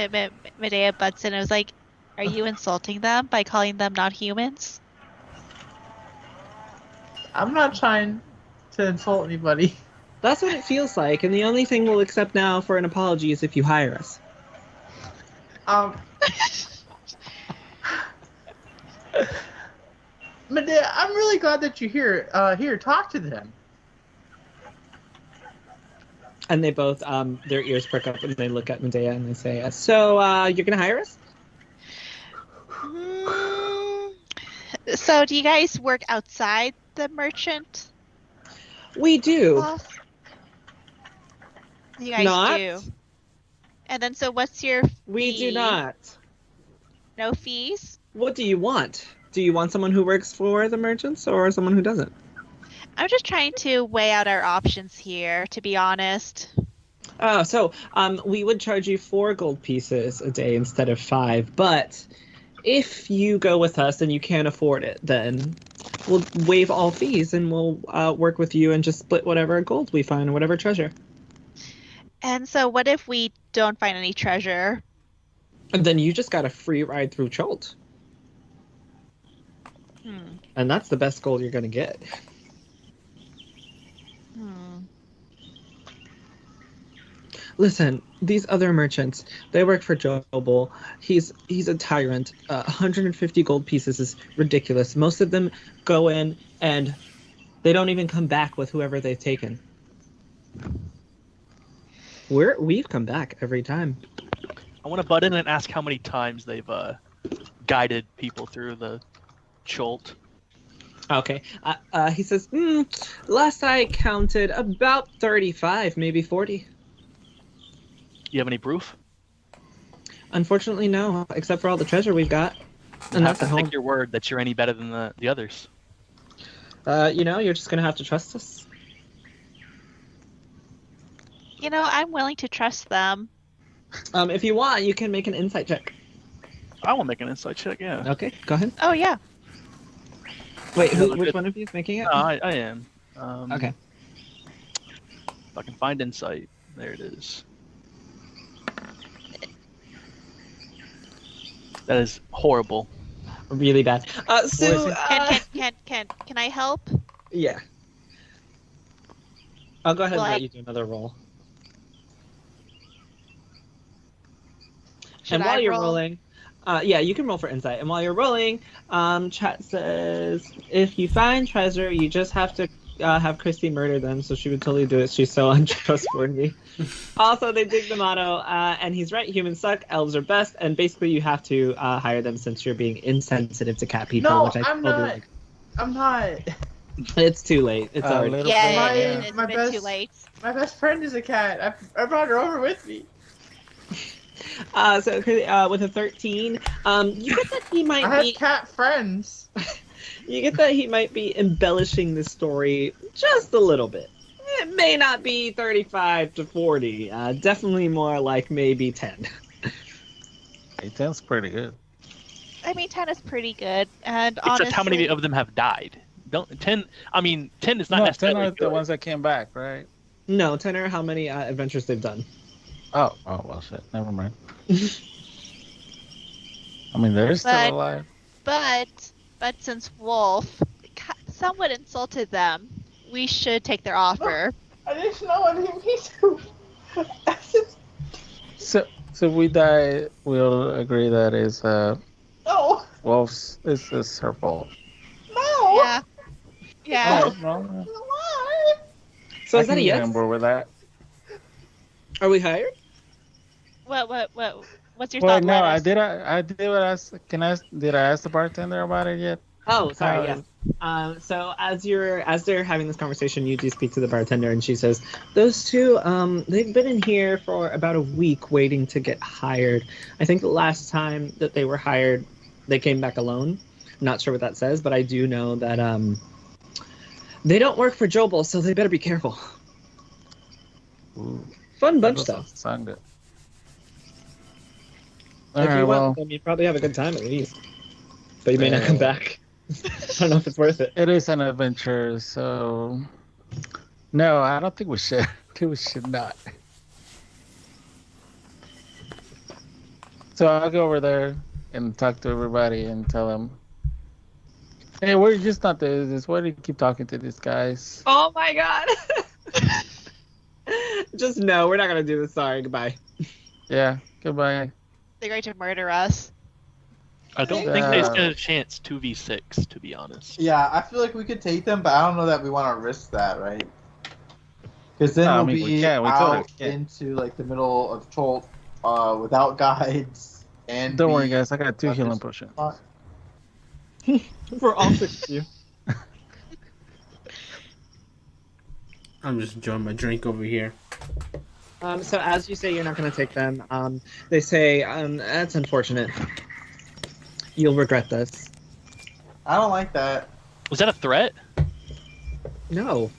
Medea butts in and was like, "Are you insulting them by calling them not humans?" I'm not trying to insult anybody. That's what it feels like, and the only thing we'll accept now for an apology is if you hire us. Medea, I'm really glad that you're here. Here, talk to them. And they both, their ears perk up and they look at Medea and they say, so, you're gonna hire us? So, do you guys work outside the merchant? We do. Class? You guys Not. do. And then, so what's your We fee? do not. No fees? What do you want? Do you want someone who works for the merchants or someone who doesn't? I'm just trying to weigh out our options here, to be honest. Oh, so we would charge you 4 gold pieces a day instead of 5, but if you go with us and you can't afford it, then we'll waive all fees and we'll work with you and just split whatever gold we find or whatever treasure. And so what if we don't find any treasure? And then you just got a free ride through Cholt. And that's the best gold you're going to get. Listen, these other merchants, they work for Jobel. He's a tyrant. 150 gold pieces is ridiculous. Most of them go in and they don't even come back with whoever they've taken. We've come back every time. I want to butt in and ask how many times they've guided people through the Cholt. Okay. He says, last I counted, about 35, maybe 40. You have any proof? Unfortunately, no, except for all the treasure we've got. And And have that's at to take home. your word that you're any better than the others. You're just going to have to trust us. You know, I'm willing to trust them. If you want, you can make an insight check. I will make an insight check, yeah. Okay, go ahead. Oh, yeah. Wait, Yeah, look which at- one of you is making it? No, I am. Okay. If I can find insight. There it is. That is horrible. Really bad. So, Can I help? yeah. I'll go ahead Well, and I- let you do another roll. Should And while I you're roll? rolling, yeah, you can roll for insight. And while you're rolling, chat says, if you find treasure, you just have to have Christy murder them, so she would totally do it. She's so untrustworthy. Also, they dig the motto, and he's right. Humans suck. Elves are best, and basically you have to hire them since you're being insensitive to cat people. No, which I I'm totally not. like. I'm not. It's too late. It's already. Little Yeah, bit, it's my a bit best- too late. My best friend is a cat. I brought her over with me. So with a 13, you get that he might I have be. cat friends. You get that he might be embellishing the story just a little bit. It may not be 35 to 40. Definitely more like maybe 10. 10's pretty good. I mean, 10 is pretty good, and It's honestly, just how many of them have died. Don't 10. I mean, 10 is not No, 10 necessarily are the good. ones that came back, right? No, 10 are how many adventures they've done. Oh, well, shit. Never mind. I mean, they're still But- alive. but since Wolf somewhat insulted them, we should take their offer. I didn't know. I didn't mean to. So if we die, we'll agree that is No. Wolf's. This is her fault. No. Yeah. Yeah. Oh, no. Why? So I is that a can get yes? on board with that. Are we hired? What's your Well, thought, no, Lettuce? did I ask the bartender about it yet? Oh, sorry, Uh, yes. So as they're having this conversation, you do speak to the bartender, and she says, "Those two, they've been in here for about a week waiting to get hired. I think the last time that they were hired, they came back alone. I'm not sure what that says, but I do know that they don't work for Jobel, so they better be careful. Ooh, Fun bunch, that though. doesn't sound good. If Alright, you well, want them, you'd probably have a good time at least, but you may not Yeah. come back. I don't know if it's worth it." it is an adventure, so no, I don't think we should. I think we should not. So I'll go over there and talk to everybody and tell them, "Hey, we're just not this. Why do you keep talking to these guys?" Oh my god! Just no, we're not gonna do this. Sorry, goodbye. Yeah, goodbye. They're going to murder us. I don't think they Uh, stand a chance 2v6, to be honest. Yeah, I feel like we could take them, but I don't know that we want to risk that, right? Because then No, I we'll mean, be we can, we totally out can. into like the middle of Cholt without guides. And Don't worry, we- guys. I got 2 Not healing this- potions. For all 6 of you. I'm just enjoying my drink over here. So as you say, you're not gonna take them. They say, that's unfortunate. You'll regret this. I don't like that. Was that a threat? No.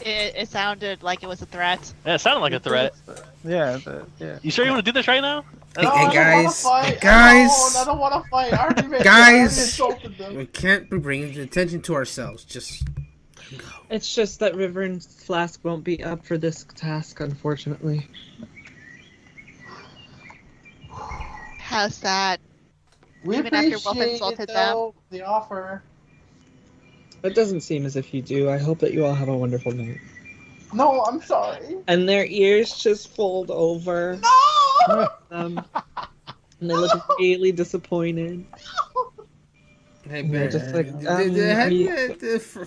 It sounded like it was a threat. Yeah, it sounded like a threat. Yeah, yeah. You sure you want to do this right now? Hey, No, hey, I don't wanna guys. fight. Hey, guys. I don't want to fight. I already made- Guys. I already insulted them. We can't be bringing attention to ourselves. Just let 'em go. It's just that River and Flask won't be up for this task, unfortunately. How sad. We Even after appreciate Wolf insulted it, though, the offer. It doesn't seem as if you do. I hope that you all have a wonderful night. No, I'm sorry. And their ears just fold over. No! And they look really disappointed. Hey, They're man. just like,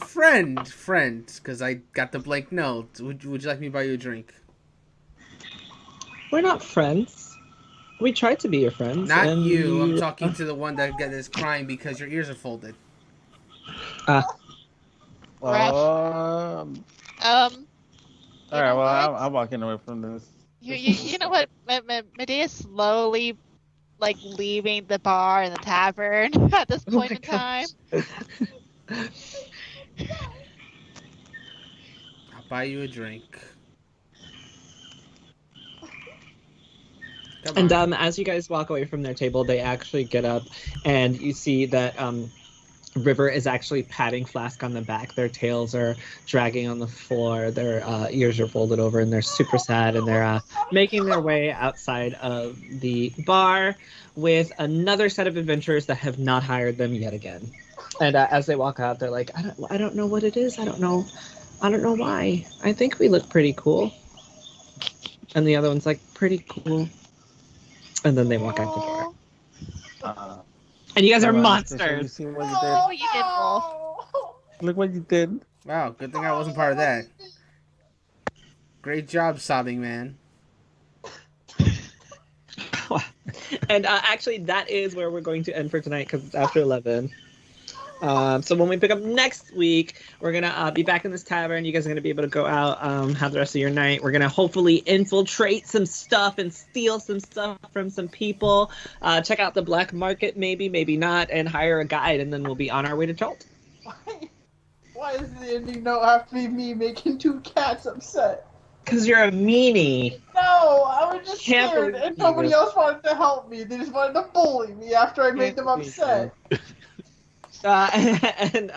friend, because I got the blank note. Would you like me to buy you a drink? We're not friends. We tried to be your friends. Not and you. I'm talking to the one that is crying because your ears are folded. All right, well, I'm walking away from this. You know what? Medea's slowly, like, leaving the bar and the tavern at this point in time. I'll buy you a drink. Come And on. as you guys walk away from their table, they actually get up, and you see that River is actually patting Flask on the back. Their tails are dragging on the floor. Their ears are folded over, and they're super sad. And they're making their way outside of the bar with another set of adventurers that have not hired them yet again. And as they walk out, they're like, I don't know what it is. I don't know why. I think we look pretty cool. And the other one's like, pretty cool. And then they walk out the door. Aw. And you guys are Come on, monsters. You see what you did? Oh, you did, Wolf. Look what you did. Wow, good thing I wasn't part of that. Great job, sobbing man. And actually, that is where we're going to end for tonight because it's after 11. So when we pick up next week, we're gonna be back in this tavern. You guys are gonna be able to go out, have the rest of your night. We're gonna hopefully infiltrate some stuff and steal some stuff from some people. Check out the black market, maybe not, and hire a guide, and then we'll be on our way to Chult. Why does the ending note have to be me making two cats upset? Because you're a meanie. No, I was just Can't scared, believe and you. nobody else wanted to help me. They just wanted to bully me after I made them upset. And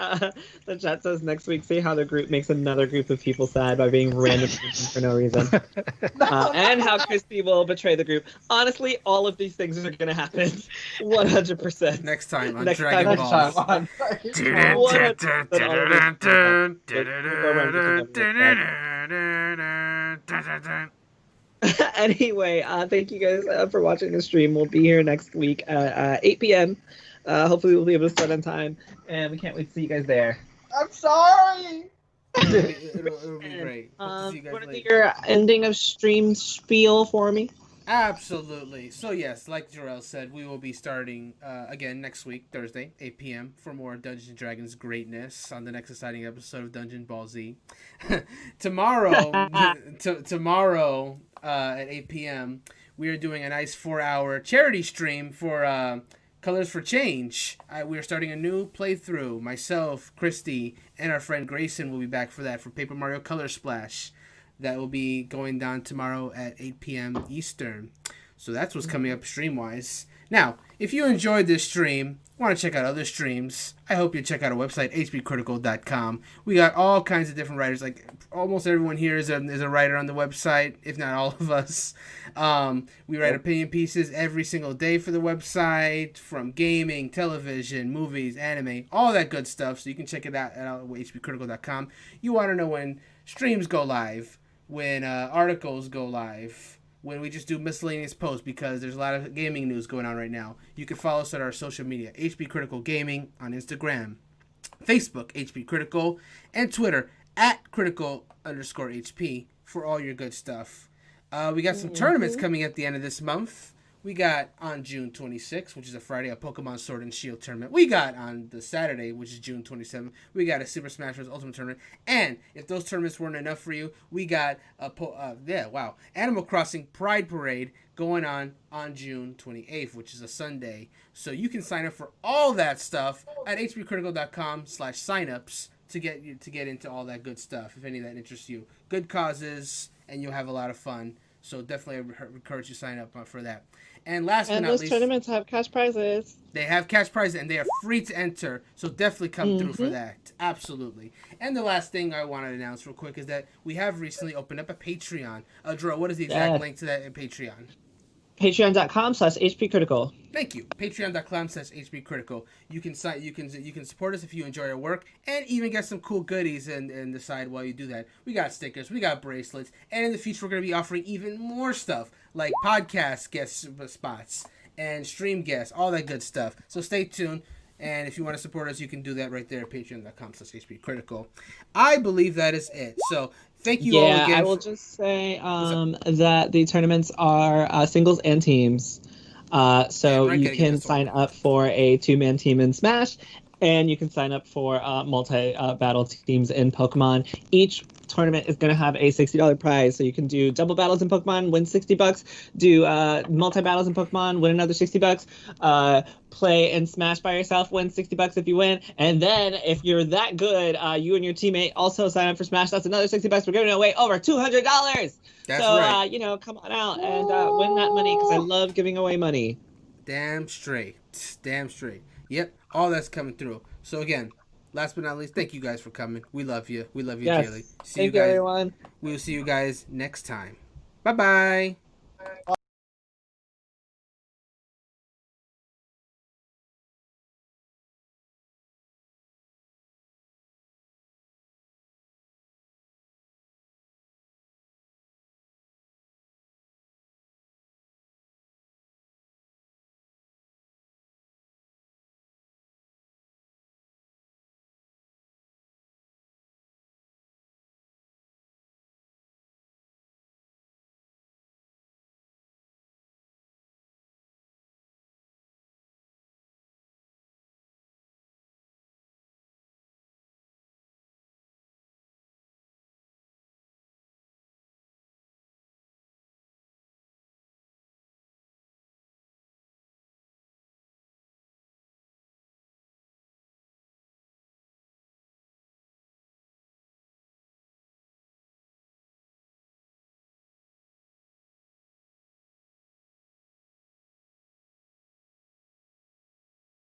the chat says next week, see how the group makes another group of people sad by being random for no reason. And how Christy will betray the group. Honestly, all of these things are going to happen 100%. Next time on Next Dragon time. Balls. Anyway, thank you guys for watching the stream. We'll be here next week at 8 p.m. Hopefully we'll be able to start on time, and we can't wait to see you guys there. I'm sorry. It'll be great. Hope to see you guys Want to do later. your ending of stream spiel for me? Absolutely. So yes, like Jarrell said, we will be starting again next week, Thursday, 8 p.m. for more Dungeons & Dragons greatness on the next exciting episode of Dungeon Ball Z. Tomorrow at 8 p.m., we are doing a nice 4-hour charity stream for Colors for Change. We are starting a new playthrough. Myself, Christy, and our friend Grayson will be back for that for Paper Mario Color Splash. That will be going down tomorrow at 8 p.m. Eastern. So that's what's coming up stream-wise. Now, if you enjoyed this stream, want to check out other streams, I hope you check out our website, HPCritical.com. We got all kinds of different writers. Like, almost everyone here is a writer on the website, if not all of us. We write opinion pieces every single day for the website, from gaming, television, movies, anime, all that good stuff. So you can check it out at HPCritical.com. You want to know when streams go live, when articles go live, when we just do miscellaneous posts, because there's a lot of gaming news going on right now. You can follow us at our social media, HP Critical Gaming on Instagram, Facebook, HP Critical, and Twitter, at critical_HP for all your good stuff. We got some tournaments coming at the end of this month. We got on June 26th, which is a Friday, a Pokemon Sword and Shield tournament. We got on the Saturday, which is June 27th, we got a Super Smash Bros. Ultimate tournament. And if those tournaments weren't enough for you, we got Animal Crossing Pride Parade going on June 28th, which is a Sunday. So you can sign up for all that stuff at hpcritical.com/signups to get into all that good stuff, if any of that interests you. Good causes, and you'll have a lot of fun. So definitely I encourage you to sign up for that. And last but not those least, tournaments have cash prizes. They have cash prizes, and they are free to enter. So definitely come through for that. Absolutely. And the last thing I want to announce real quick is that we have recently opened up a Patreon. Drew, what is the exact link to that in Patreon? Patreon.com/HPCritical. Thank you. Patreon.com/HPCritical. You can support us if you enjoy our work, and even get some cool goodies and decide while you do that. We got stickers, we got bracelets, and in the future we're going to be offering even more stuff like podcast guest spots and stream guests, all that good stuff. So stay tuned. And if you want to support us, you can do that right there at patreon.com/HPCritical. I believe that is it. So thank you all again. I will just say that the tournaments are singles and teams. So you can sign up for a 2-man team in Smash, and you can sign up for multi-battle teams in Pokemon. Each tournament is going to have a $60 prize, so you can do double battles in Pokemon, win $60, do multi-battles in Pokemon, win another $60, play and Smash by yourself, win $60 if you win, and then if you're that good, you and your teammate also sign up for Smash. That's another $60. We're giving away over $200. That's so right. Come on out and win that money, because I love giving away money. Damn straight. Yep, all that's coming through. So again, last but not least, thank you guys for coming. We love you. We love you dearly. Thank you, everyone. We will see you guys next time. Bye-bye.